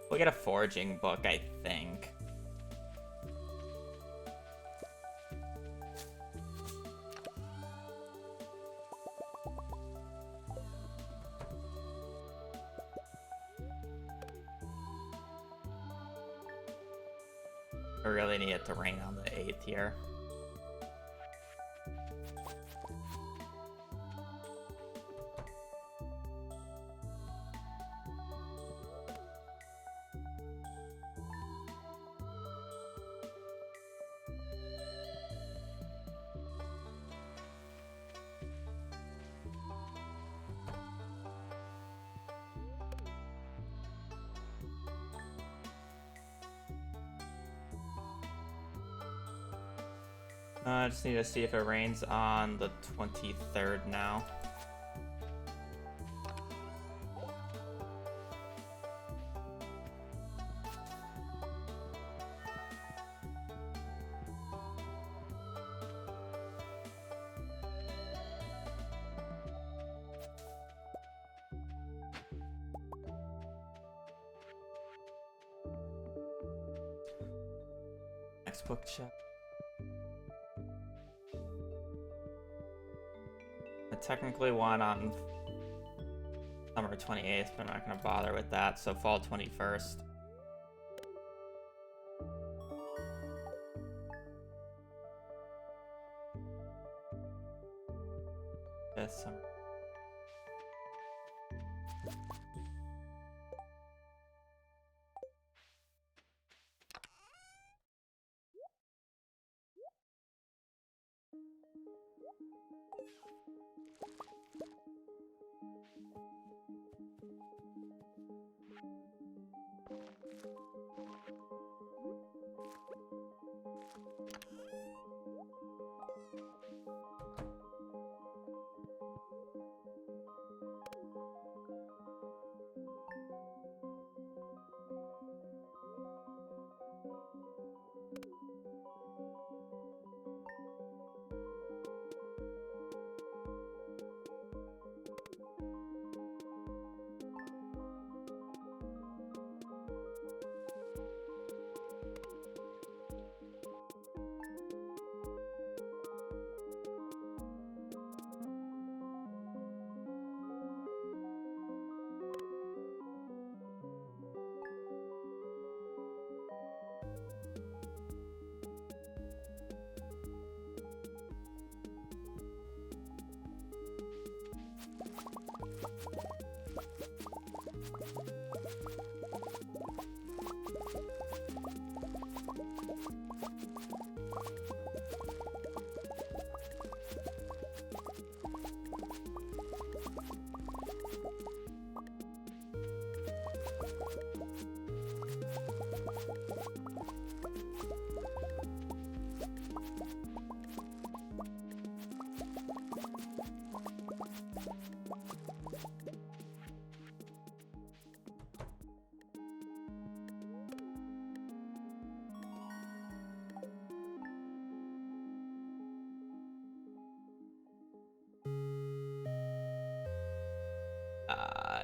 We'll get a foraging book, I think. I really need it to rain on the 8th here. I just need to see if it rains on the 23rd now. Next book check. I technically won on summer 28th, but I'm not going to bother with that, so fall 21st. This summer.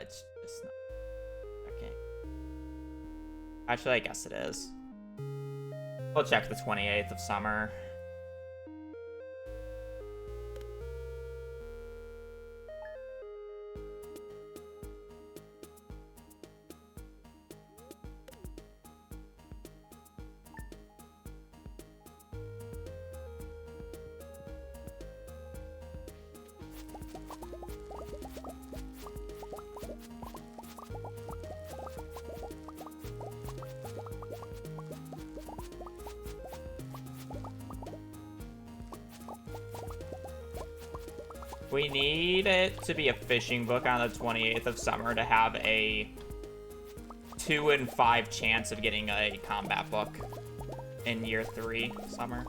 it's just not. Okay. Actually, I guess it is. We'll check the 28th of summer. We need it to be a fishing book on the 28th of summer to have a 2 in 5 chance of getting a combat book in year 3 summer.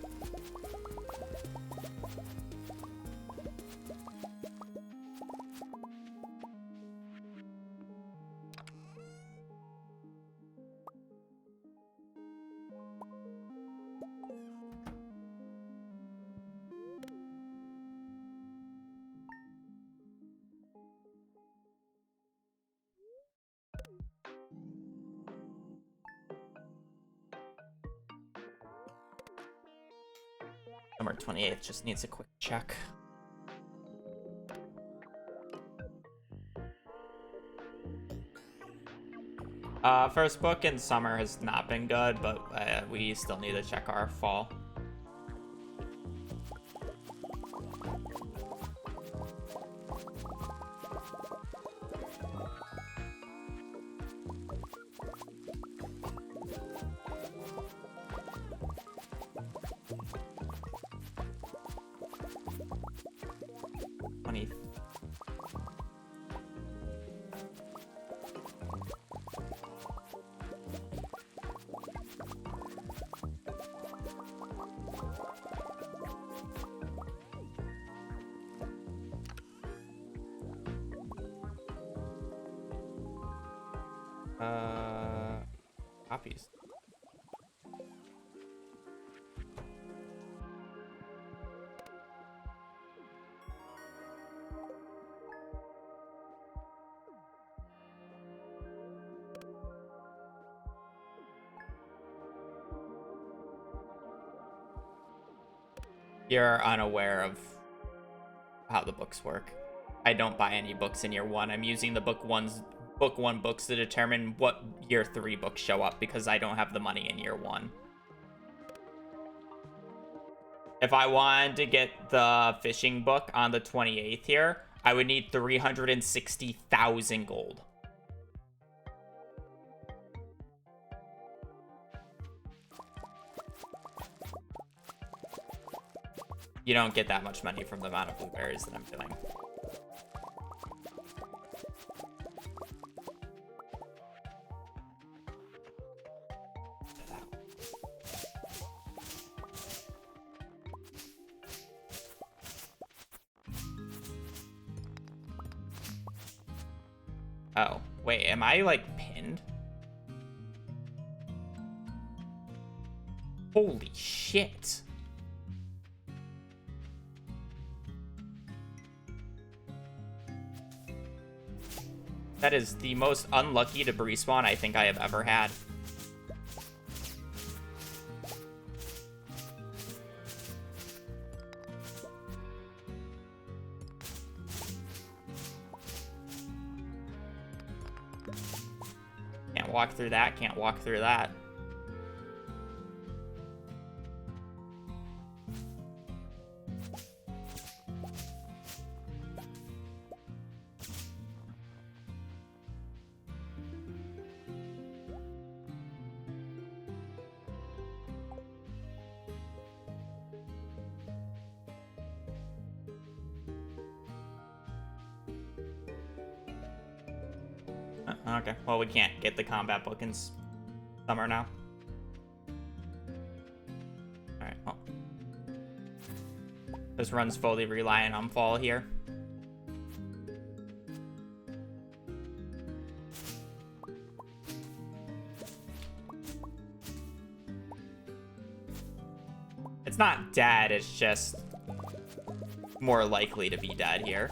Summer 28th just needs a quick check. First book in summer has not been good, but we still need to check our fall. Copies. You're unaware of how the books work. I don't buy any books in year 1. I'm using the book 1 books to determine what year 3 books show up because I don't have the money in year 1. If I wanted to get the fishing book on the 28th here, I would need 360,000 gold. You don't get that much money from the amount of blueberries that I'm doing. Oh, wait, am I, like, pinned? Holy shit. That is the most unlucky debris spawn I think I have ever had. Can't walk through that, can't walk through that. Okay, well, we can't get the combat book in summer now. Alright, well. This run's fully reliant on fall here. It's not dead, it's just more likely to be dead here.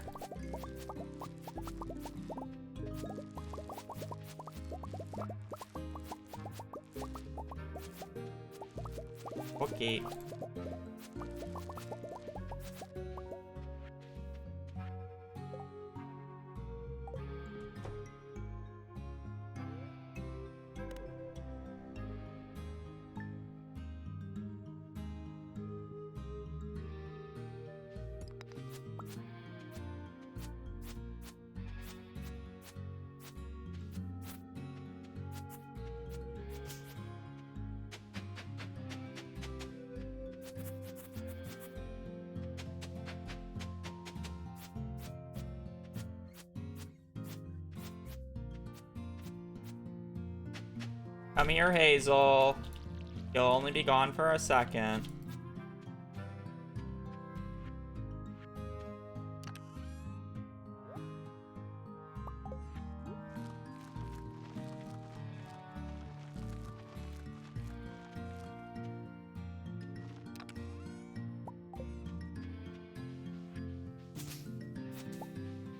gate. Come here, Hazel. You'll only be gone for a second.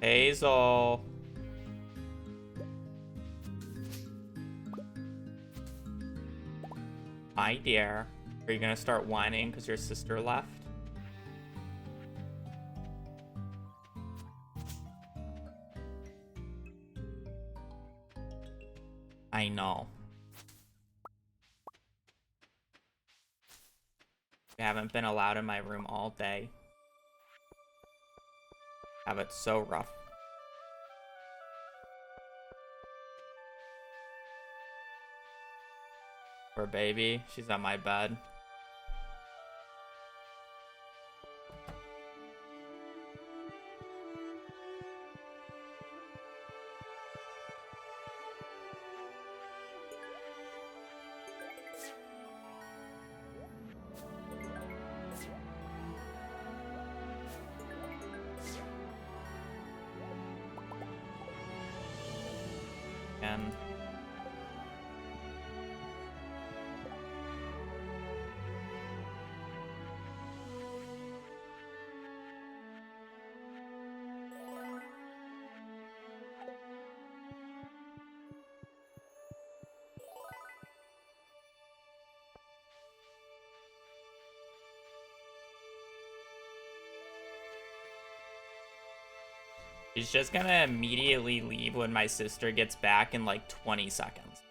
Hazel. My dear, are you gonna start whining because your sister left? I know. I haven't been allowed in my room all day. Have it so rough. Poor baby, she's on my bed. And she's just gonna immediately leave when my sister gets back in like 20 seconds.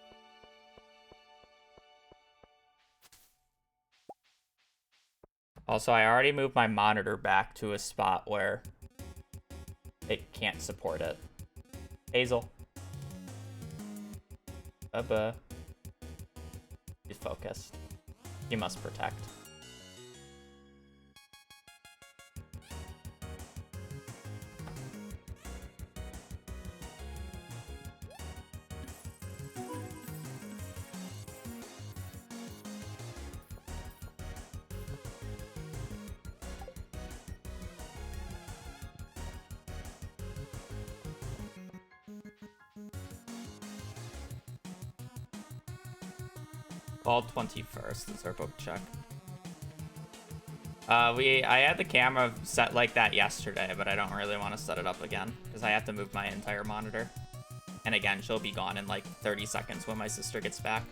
Also, I already moved my monitor back to a spot where it can't support it. Hazel. Bubba. She's focused. You must protect. Fall 21st is our book check. I had the camera set like that yesterday, but I don't really want to set it up again because I have to move my entire monitor. And again, she'll be gone in like 30 seconds when my sister gets back.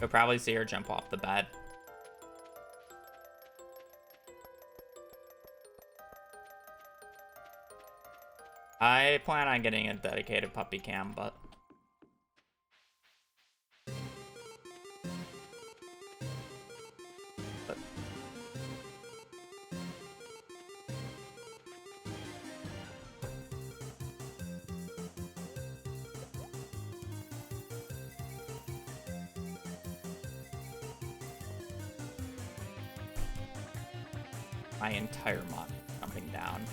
You'll probably see her jump off the bed. I plan on getting a dedicated puppy cam, but my entire mod jumping down.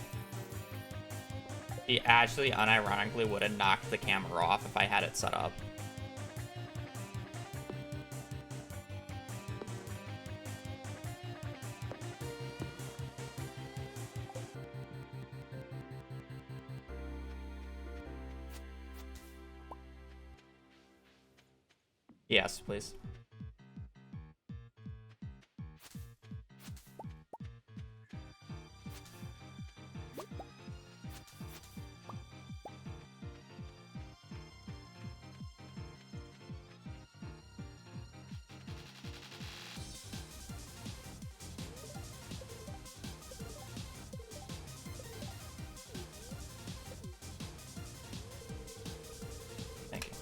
He actually unironically would have knocked the camera off if I had it set up. Yes, please. Thank you.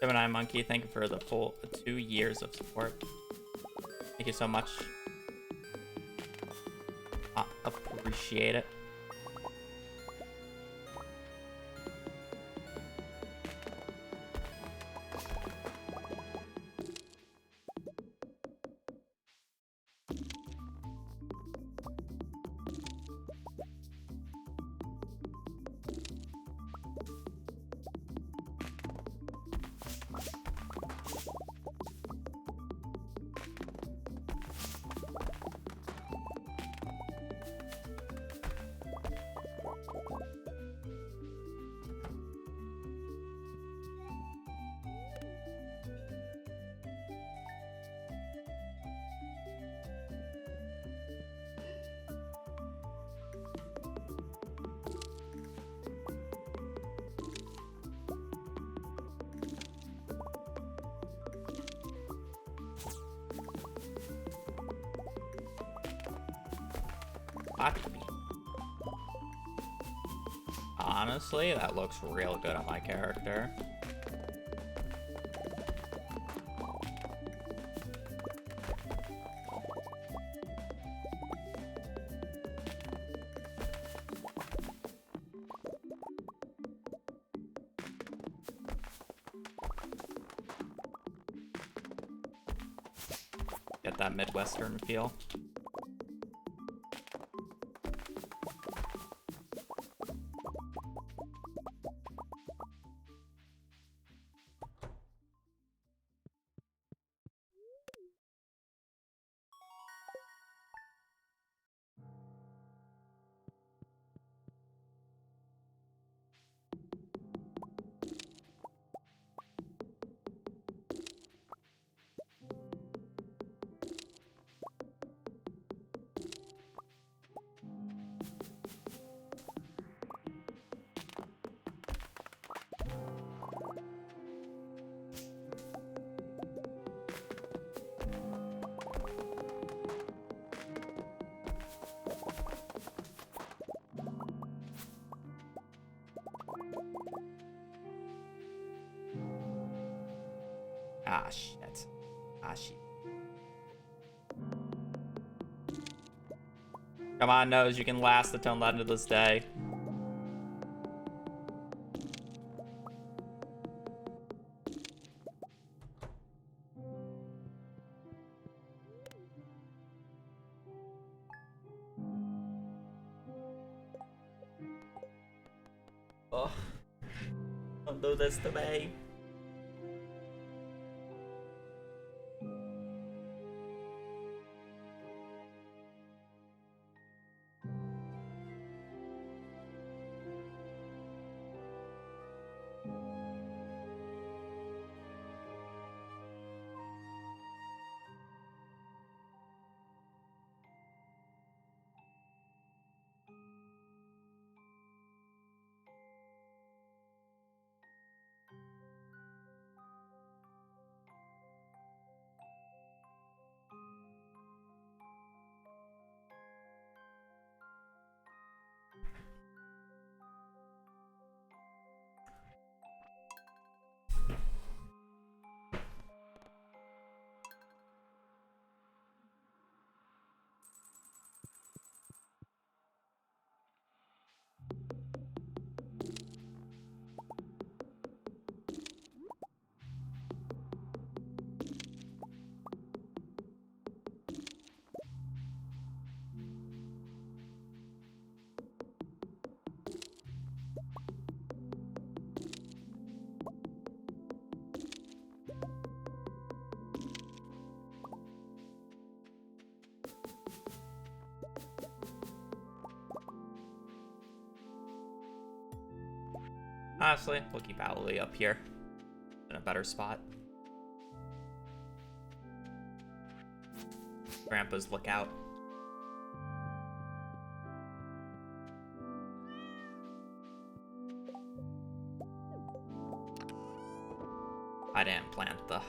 Gemini Monkey, thank you for the full 2 years of support. Thank you so much. I appreciate it. Honestly, that looks real good on my character. Get that Midwestern feel. Ah, shit. Ah, shit. Come on, Nose, you can last the Tone Legend of this day. Oh, don't do this to me. Honestly, we'll keep Owly up here in a better spot. Grandpa's lookout. I didn't plant the...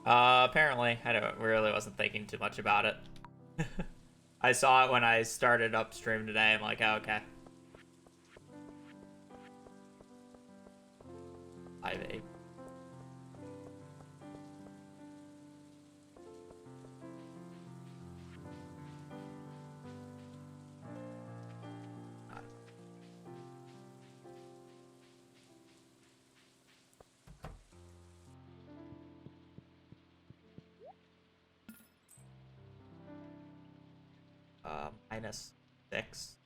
Apparently, really wasn't thinking too much about it. I saw it when I started upstream today. I'm like, oh, okay. 5-8. -6.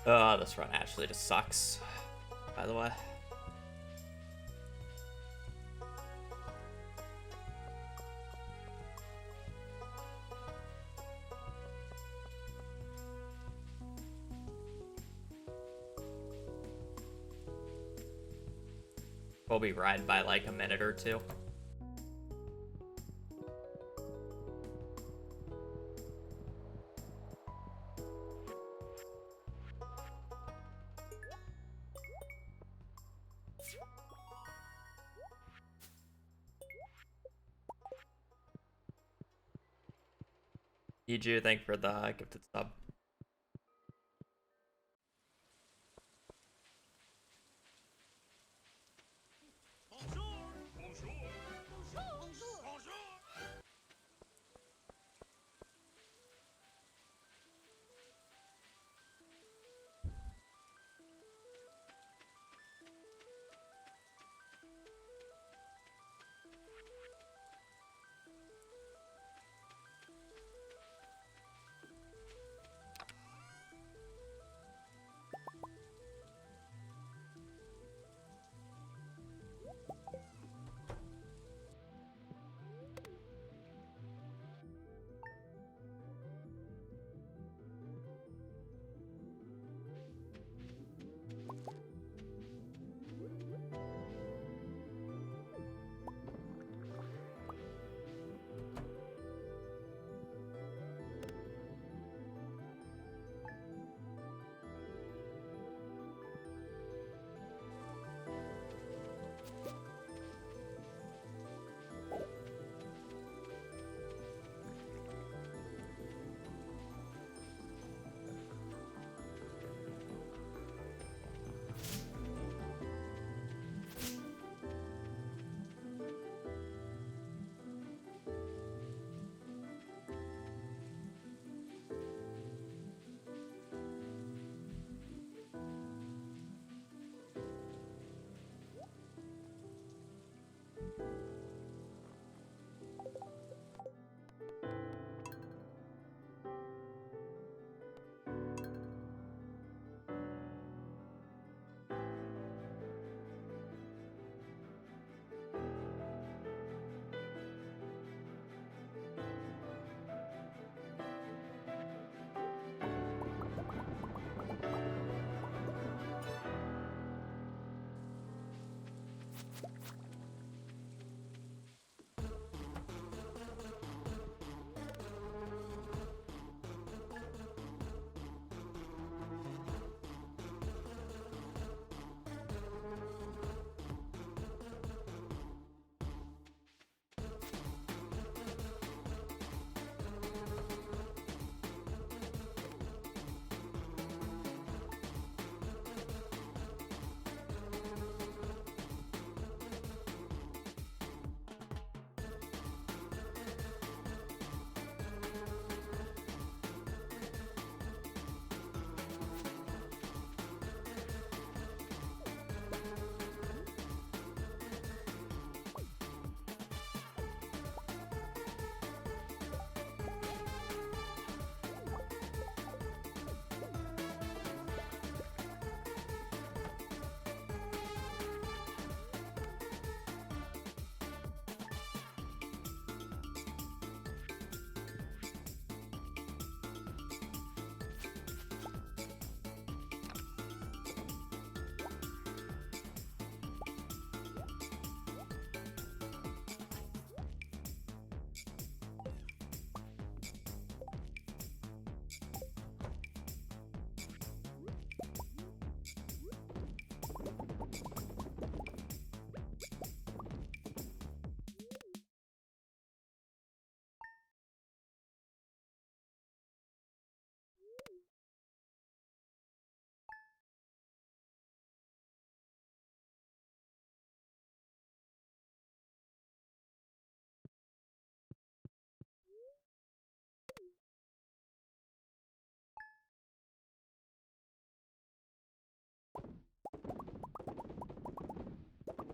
Oh, this run actually just sucks, by the way. We'll be riding by like a minute or two. Yiju, thank you for the gifted sub.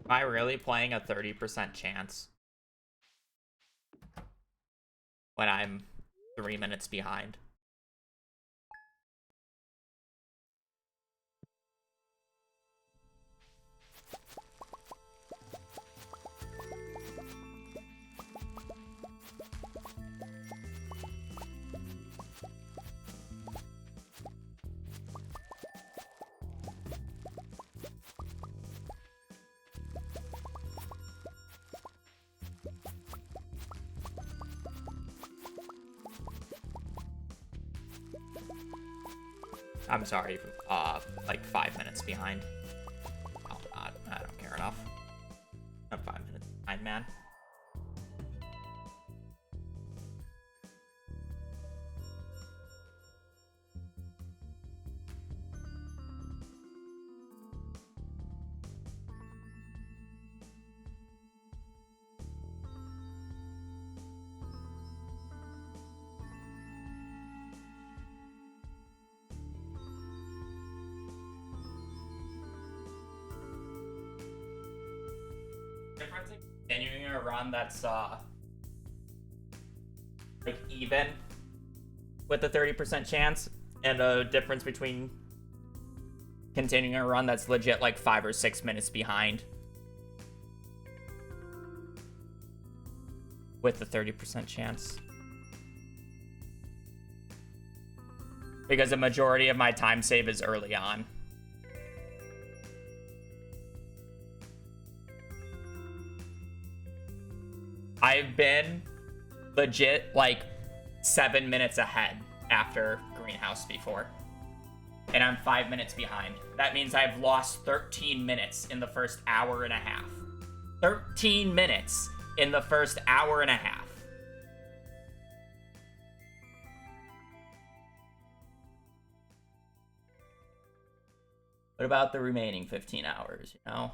Am I really playing a 30% chance when I'm 3 minutes behind? I'm sorry, like 5 minutes behind. Oh, God, I don't care enough. I'm 5 minutes behind, man. Difference in continuing a run that's like even with the 30% chance, and a difference between continuing a run that's legit like 5 or 6 minutes behind with the 30% chance. Because the majority of my time save is early on. I've been legit like 7 minutes ahead after Greenhouse before. And I'm 5 minutes behind. That means I've lost 13 minutes in the first hour and a half. 13 minutes in the first hour and a half. What about the remaining 15 hours, you know?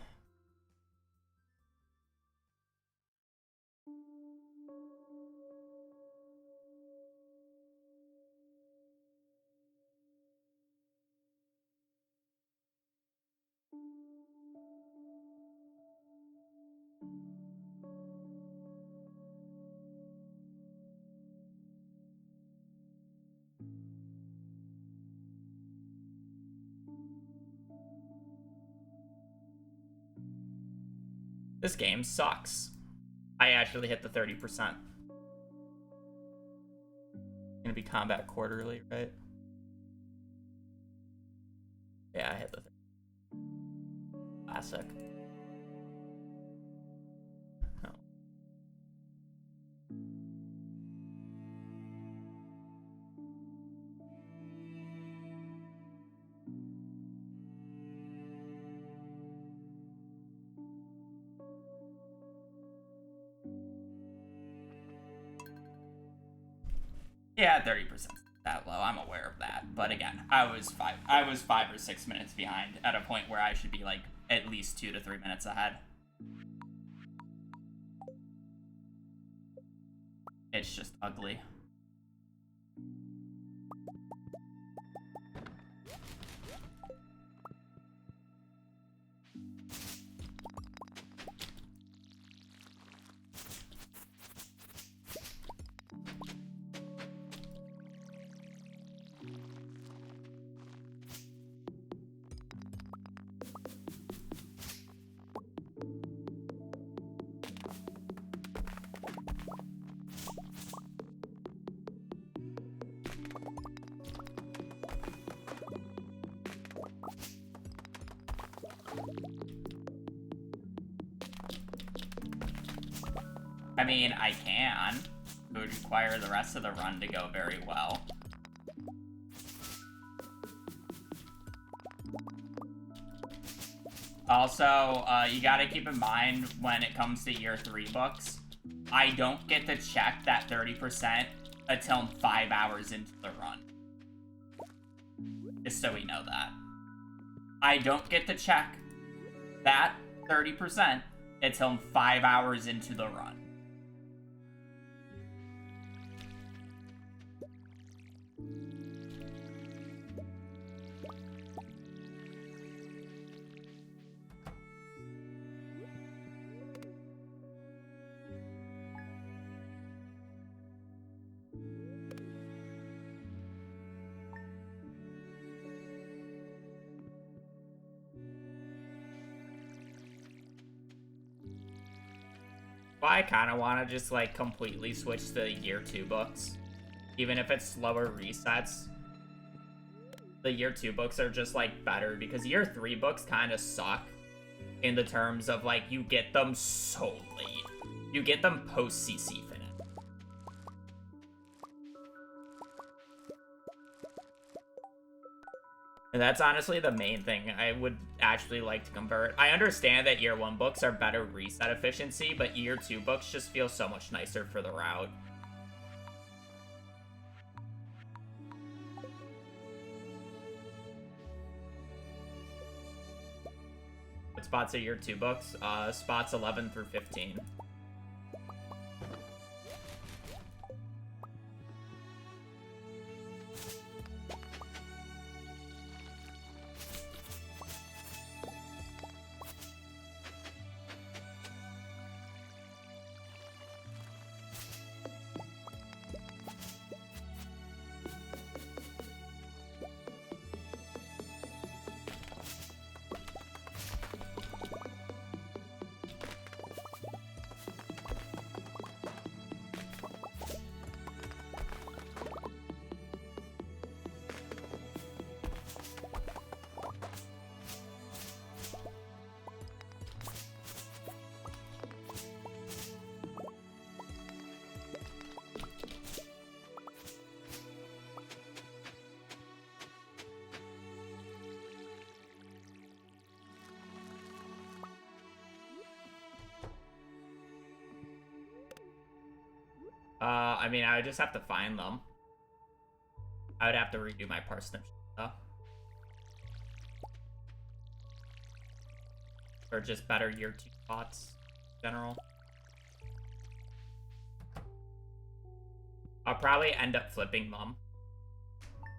This game sucks. I actually hit the 30%. Gonna be combat quarterly, right? Yeah, I hit the 30. Classic. No. Yeah, 30% that low. I'm aware of that. But again, I was 5 or 6 minutes behind at a point where I should be like at least 2 to 3 minutes ahead. It's just ugly. I mean, I can. It would require the rest of the run to go very well. Also, you gotta keep in mind when it comes to year 3 books, I don't get to check that 30% until 5 hours into the run. Just so we know that. I don't get to check that 30% until 5 hours into the run. Well, I kind of want to just, like, completely switch to Year 2 books. Even if it's slower resets. The Year 2 books are just, like, better. Because Year 3 books kind of suck. In the terms of, like, you get them so late. You get them post-CC finish. And that's honestly the main thing I would actually like to convert. I understand that Year 1 books are better reset efficiency, but Year 2 books just feel so much nicer for the route. What spots are Year 2 books? Spots 11 through 15. I mean, I would just have to find them. I would have to redo my parsnip stuff. Or just better Year 2 spots in general. I'll probably end up flipping them.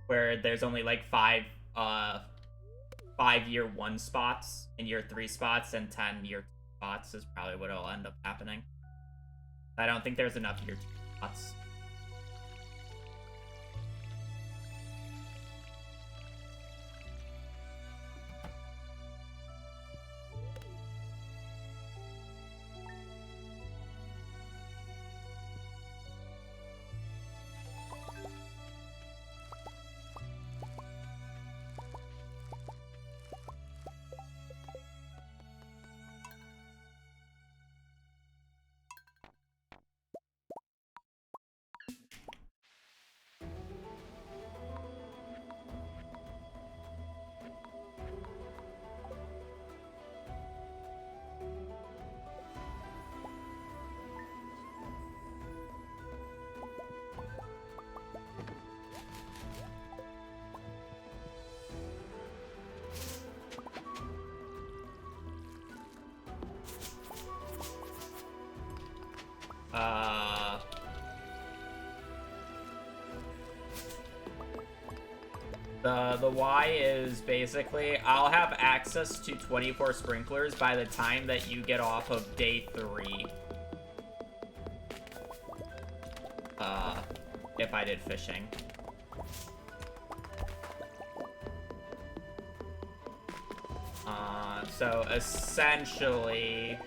Where there's only like 5 Year 1 spots and Year 3 spots and 10 Year 2 spots is probably what will end up happening. I don't think there's enough Year 2 spots. The why is basically I'll have access to 24 sprinklers by the time that you get off of day 3. If I did fishing. So essentially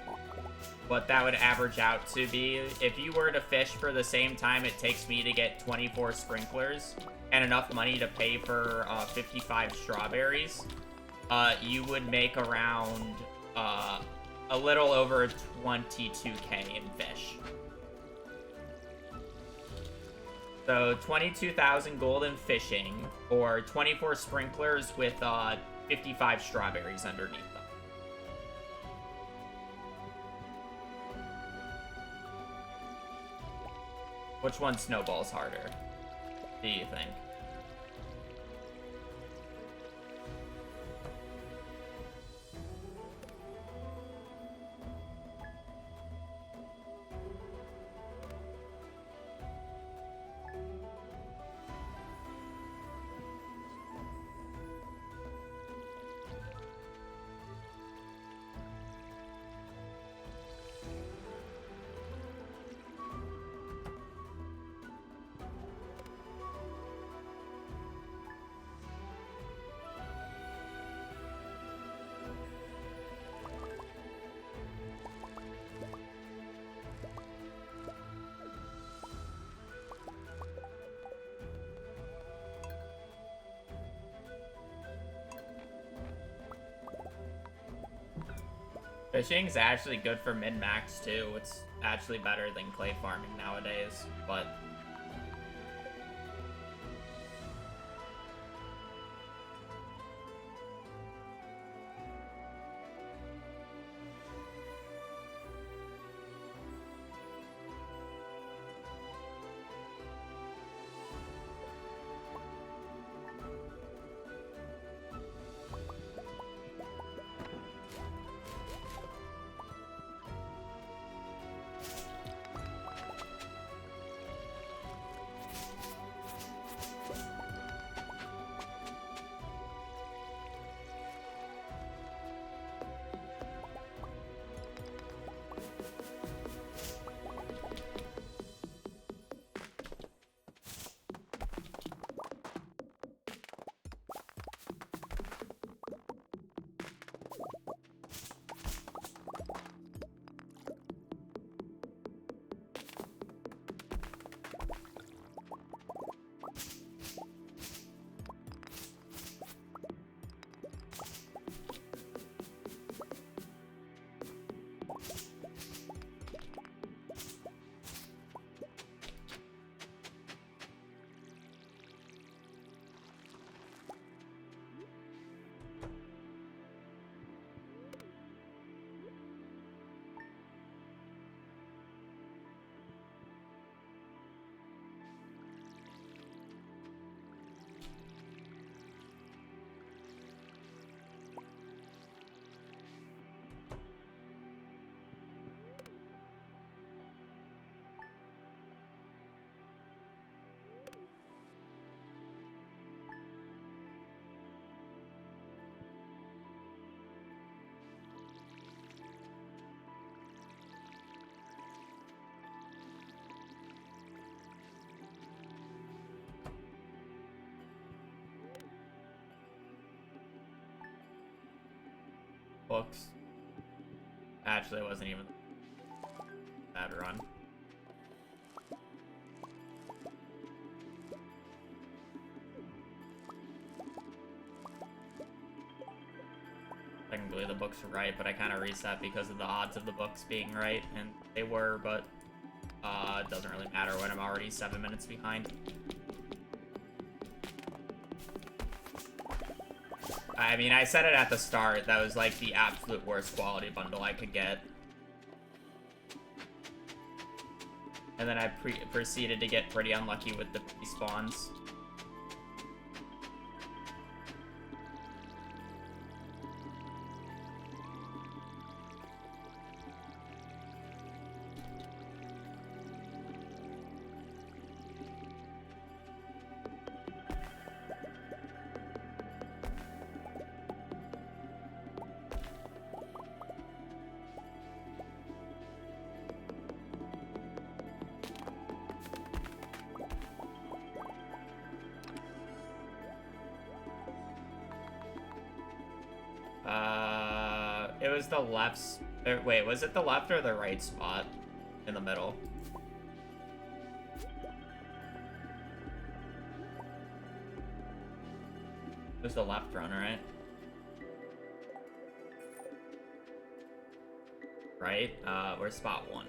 what that would average out to be, if you were to fish for the same time it takes me to get 24 sprinklers and enough money to pay for 55 strawberries, you would make around a little over 22k in fish. So 22,000 gold in fishing, or 24 sprinklers with 55 strawberries underneath them. Which one snowballs harder, do you think? Fishing's actually good for min-max too. It's actually better than clay farming nowadays, but books. Actually, it wasn't even a bad run. Technically, the books were right, but I kind of reset because of the odds of the books being right, and they were, but it doesn't really matter when I'm already 7 minutes behind. I mean, I said it at the start. That was like the absolute worst quality bundle I could get. And then I proceeded to get pretty unlucky with the spawns. It was the left... Wait, was it the left or the right spot? In the middle. It was the left run, right? Right? Where's spot 1?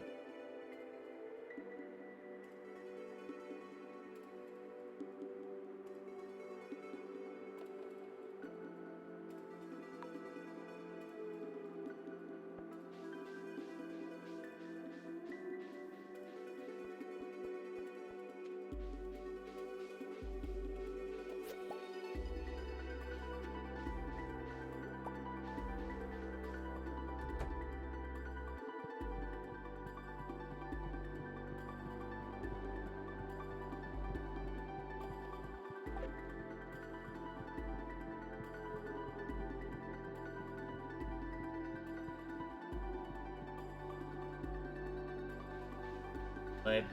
Played.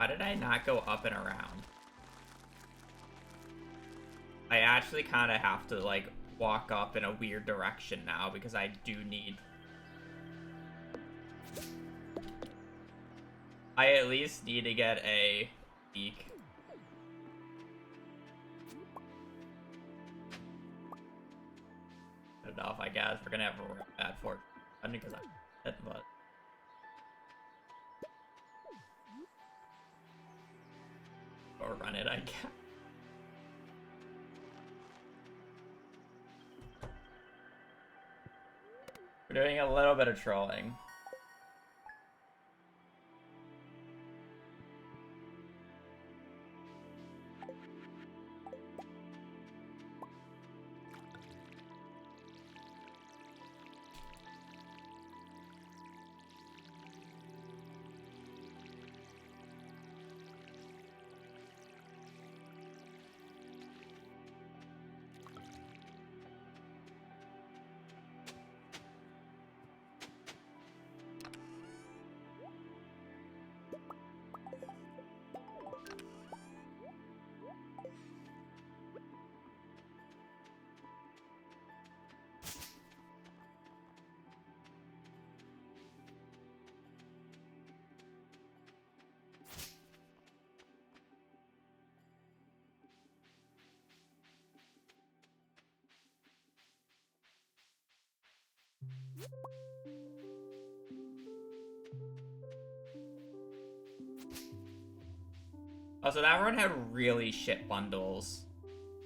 How did I not go up and around? I actually kind of have to, like, walk up in a weird direction now because I do need... I at least need to get a peek. Enough, I guess. We're gonna have a bad fortune. I think because I did, but... Or run it, I guess. We're doing a little bit of trolling. Oh, so that run had really shit bundles.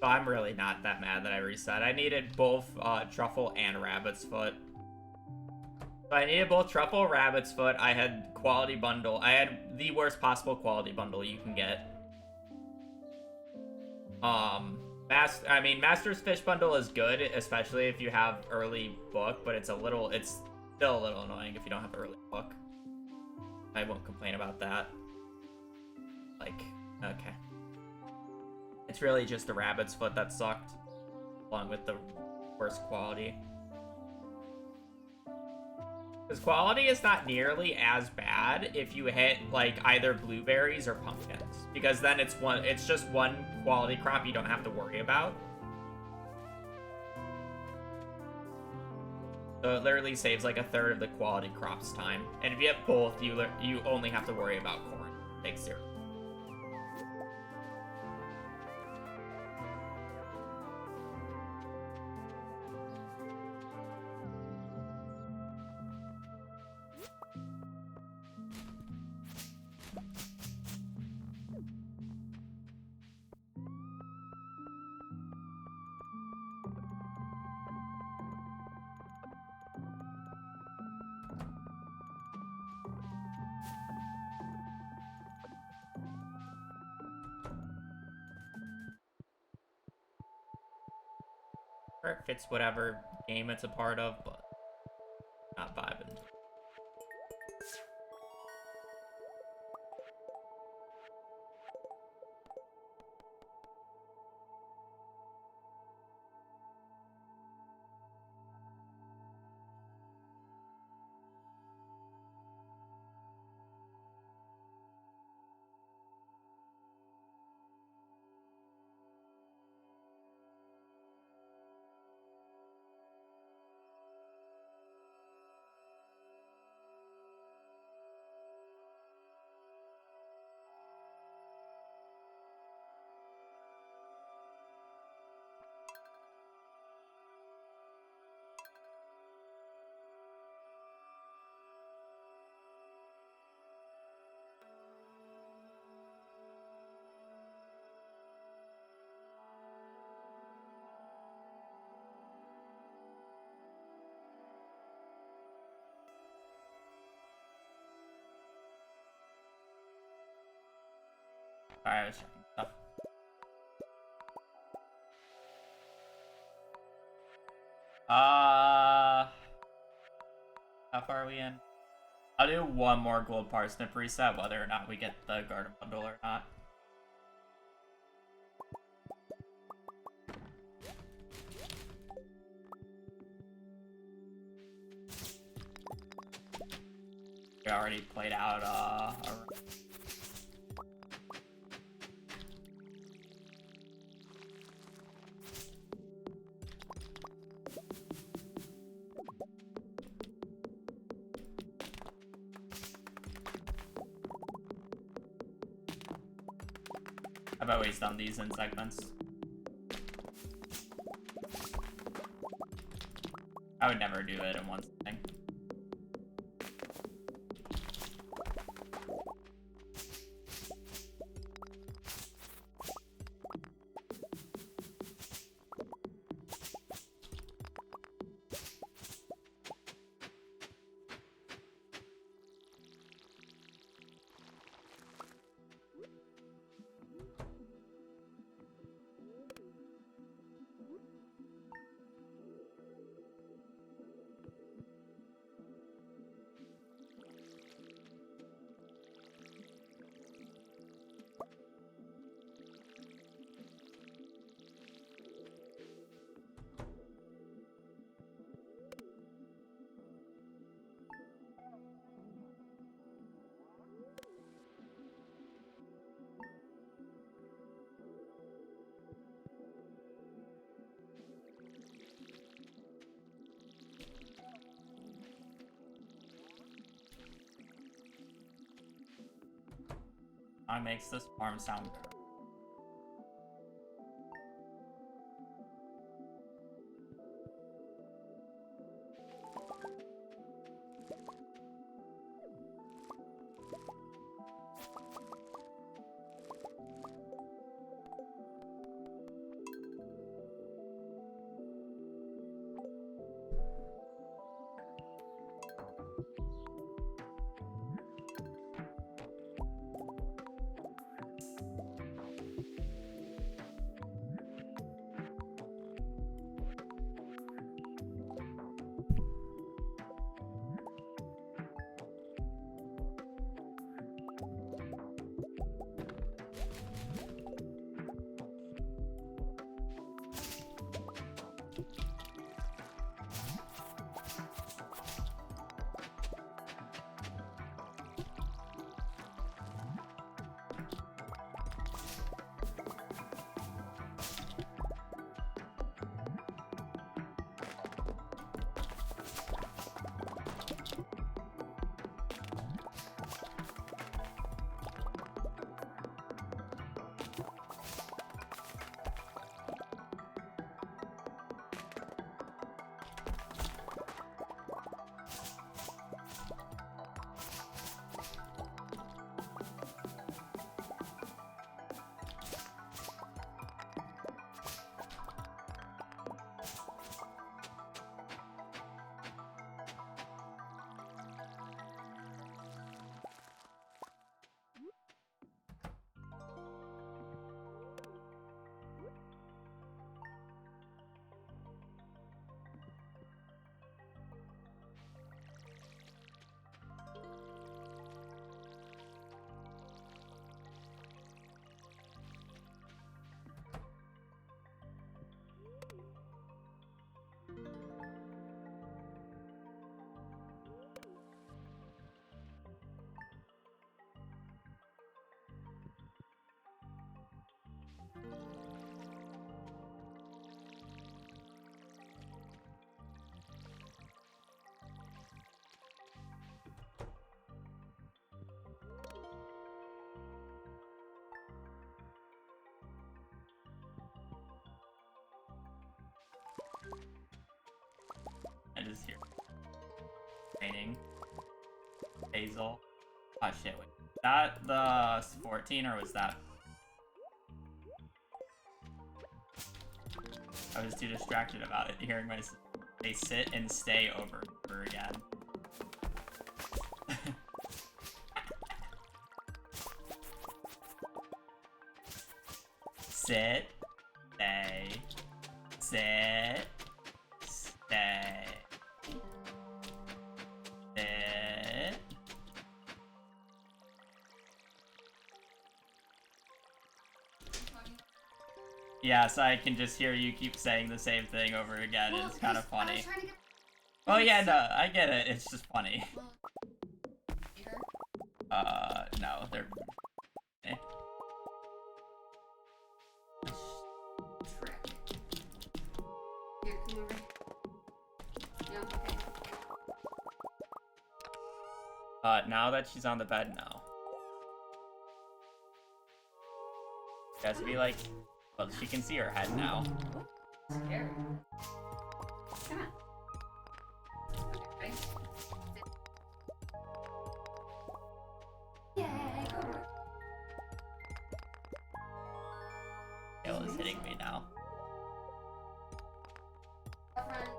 So I'm really not that mad that I reset. I needed both Truffle and Rabbit's Foot. So I needed both Truffle, Rabbit's Foot. I had quality bundle. I had the worst possible quality bundle you can get. Master's Fish bundle is good, especially if you have early book, but it's still a little annoying if you don't have early book. I won't complain about that. Like, okay. It's really just the Rabbit's Foot that sucked, along with the worst quality. Because quality is not nearly as bad if you hit, like, either blueberries or pumpkins. Because then it's just one quality crop you don't have to worry about. So it literally saves, like, a third of the quality crop's time. And if you have both, you only have to worry about corn. It takes 0. Or it fits whatever game it's a part of, but not vibing. Sorry, I was checking stuff. How far are we in? I'll do one more gold parsnip reset, whether or not we get the garden bundle or not. We already played out a I've always done these in segments. I would never do it in one sitting. That makes this farm sound good. I just hear raining. Basil. Oh shit, wait. Was that the 14 or was that? I was too distracted about it, hearing my they sit and stay over and over again. Sit, stay, sit, stay, sit. Yeah, so I can just hear you keep saying the same thing over again. Well, it's kind of funny. Oh yeah, no, I get it. It's just funny. No, they're. Eh. Here, come over. No, okay. Now that she's on the bed now. has to be like, well, she can see her head now. Scary. Come on. Okay, ready? Yay, go. Tail is hitting me now. Up front.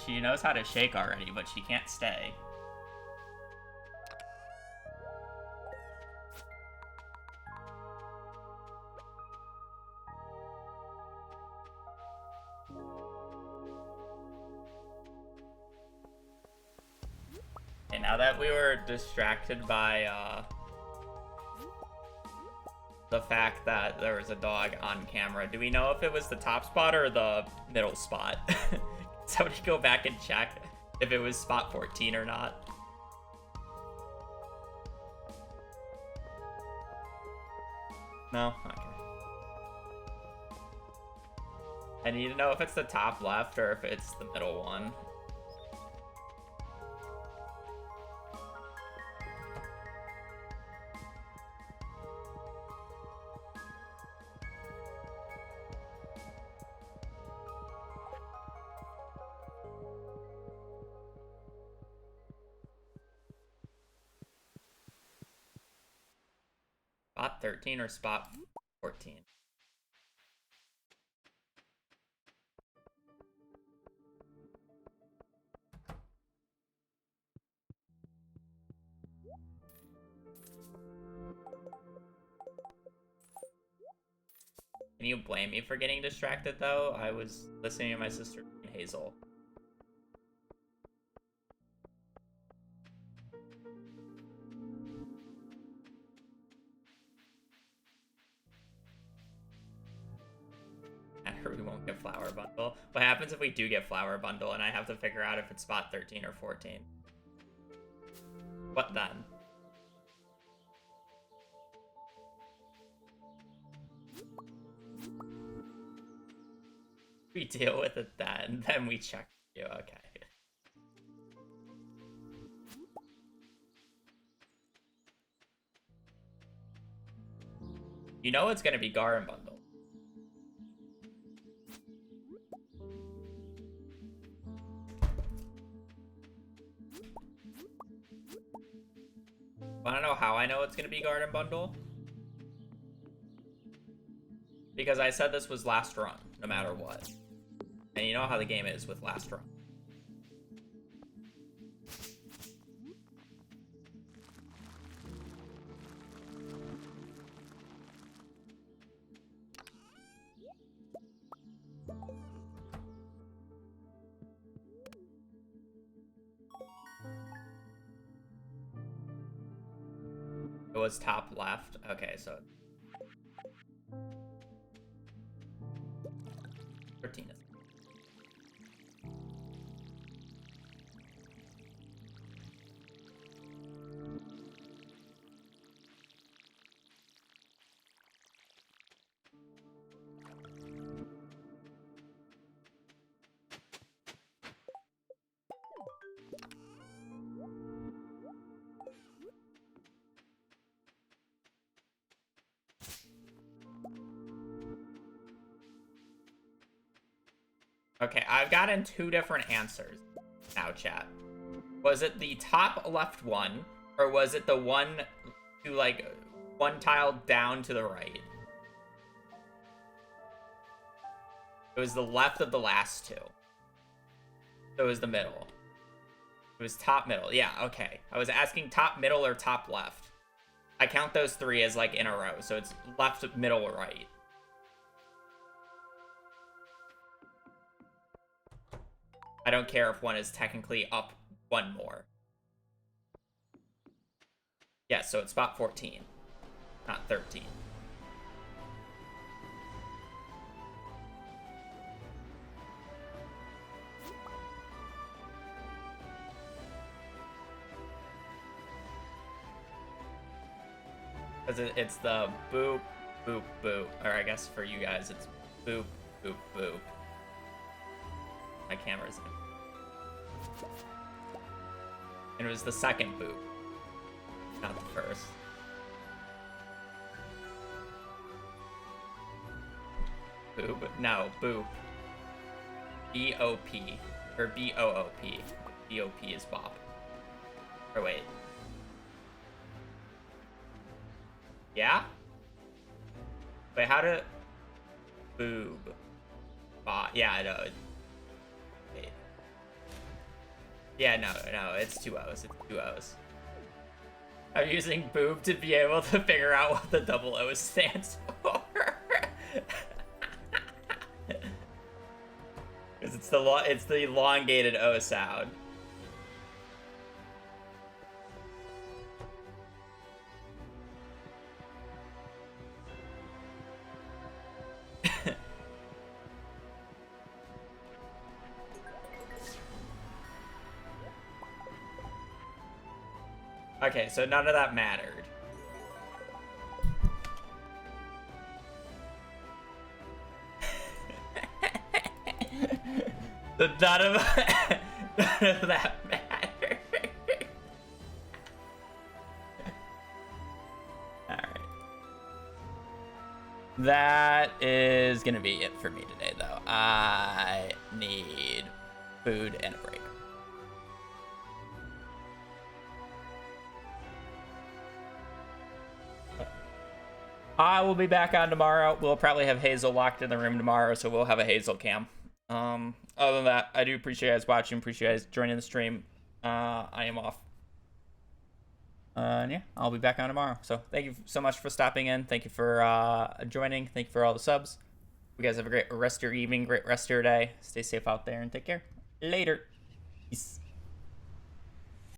She knows how to shake already, but she can't stay. Okay, now that we were distracted by the fact that there was a dog on camera, do we know if it was the top spot or the middle spot? Somebody go back and check if it was spot 14 or not. No? Okay. I need to know if it's the top left or if it's the middle one. Spot 13 or spot 14? Can you blame me for getting distracted, though? I was listening to my sister and Hazel. We won't get flower bundle. What happens if we do get flower bundle and I have to figure out if it's spot 13 or 14? What then? We deal with it then, then we check you. Okay. You know it's gonna be Garen bundle. Wanna know how I know it's gonna be Garden Bundle? Because I said this was last run, no matter what. And you know how the game is with last run. It was top left. Okay, so 13 is. Okay, I've gotten two different answers now, chat. Was it the top left one, or was it the one to, like, one tile down to the right? It was the left of the last two. So it was the middle. It was top, middle. Yeah, okay. I was asking top, middle, or top left. I count those three as, like, in a row, so it's left, middle, right. I don't care if one is technically up one more. Yeah, so it's spot 14, not 13. Because it's the boop, boop, boop. Or I guess for you guys, it's boop, boop, boop. My camera's in. And it was the second boop, not the first. Boob? No, boop. B-O-P. Or B-O-O-P. B-O-P is bop. Or wait. Yeah? Wait, how to... Boob. Bop. Yeah, I know. Wait. Yeah, no, it's 2 O's. It's 2 O's. I'm using boob to be able to figure out what the double O stands for. Because it's the elongated O sound. Okay, so none of that mattered. So none of that mattered. Alright. That is gonna be it for me today, though. I need food and a break. I will be back on tomorrow. We'll probably have Hazel locked in the room tomorrow, so we'll have a Hazel cam. Other than that, I do appreciate you guys watching, appreciate you guys joining the stream. I am off. And yeah, I'll be back on tomorrow. So thank you so much for stopping in. Thank you for joining. Thank you for all the subs. You guys have a great rest of your evening, great rest of your day. Stay safe out there and take care. Later. Peace.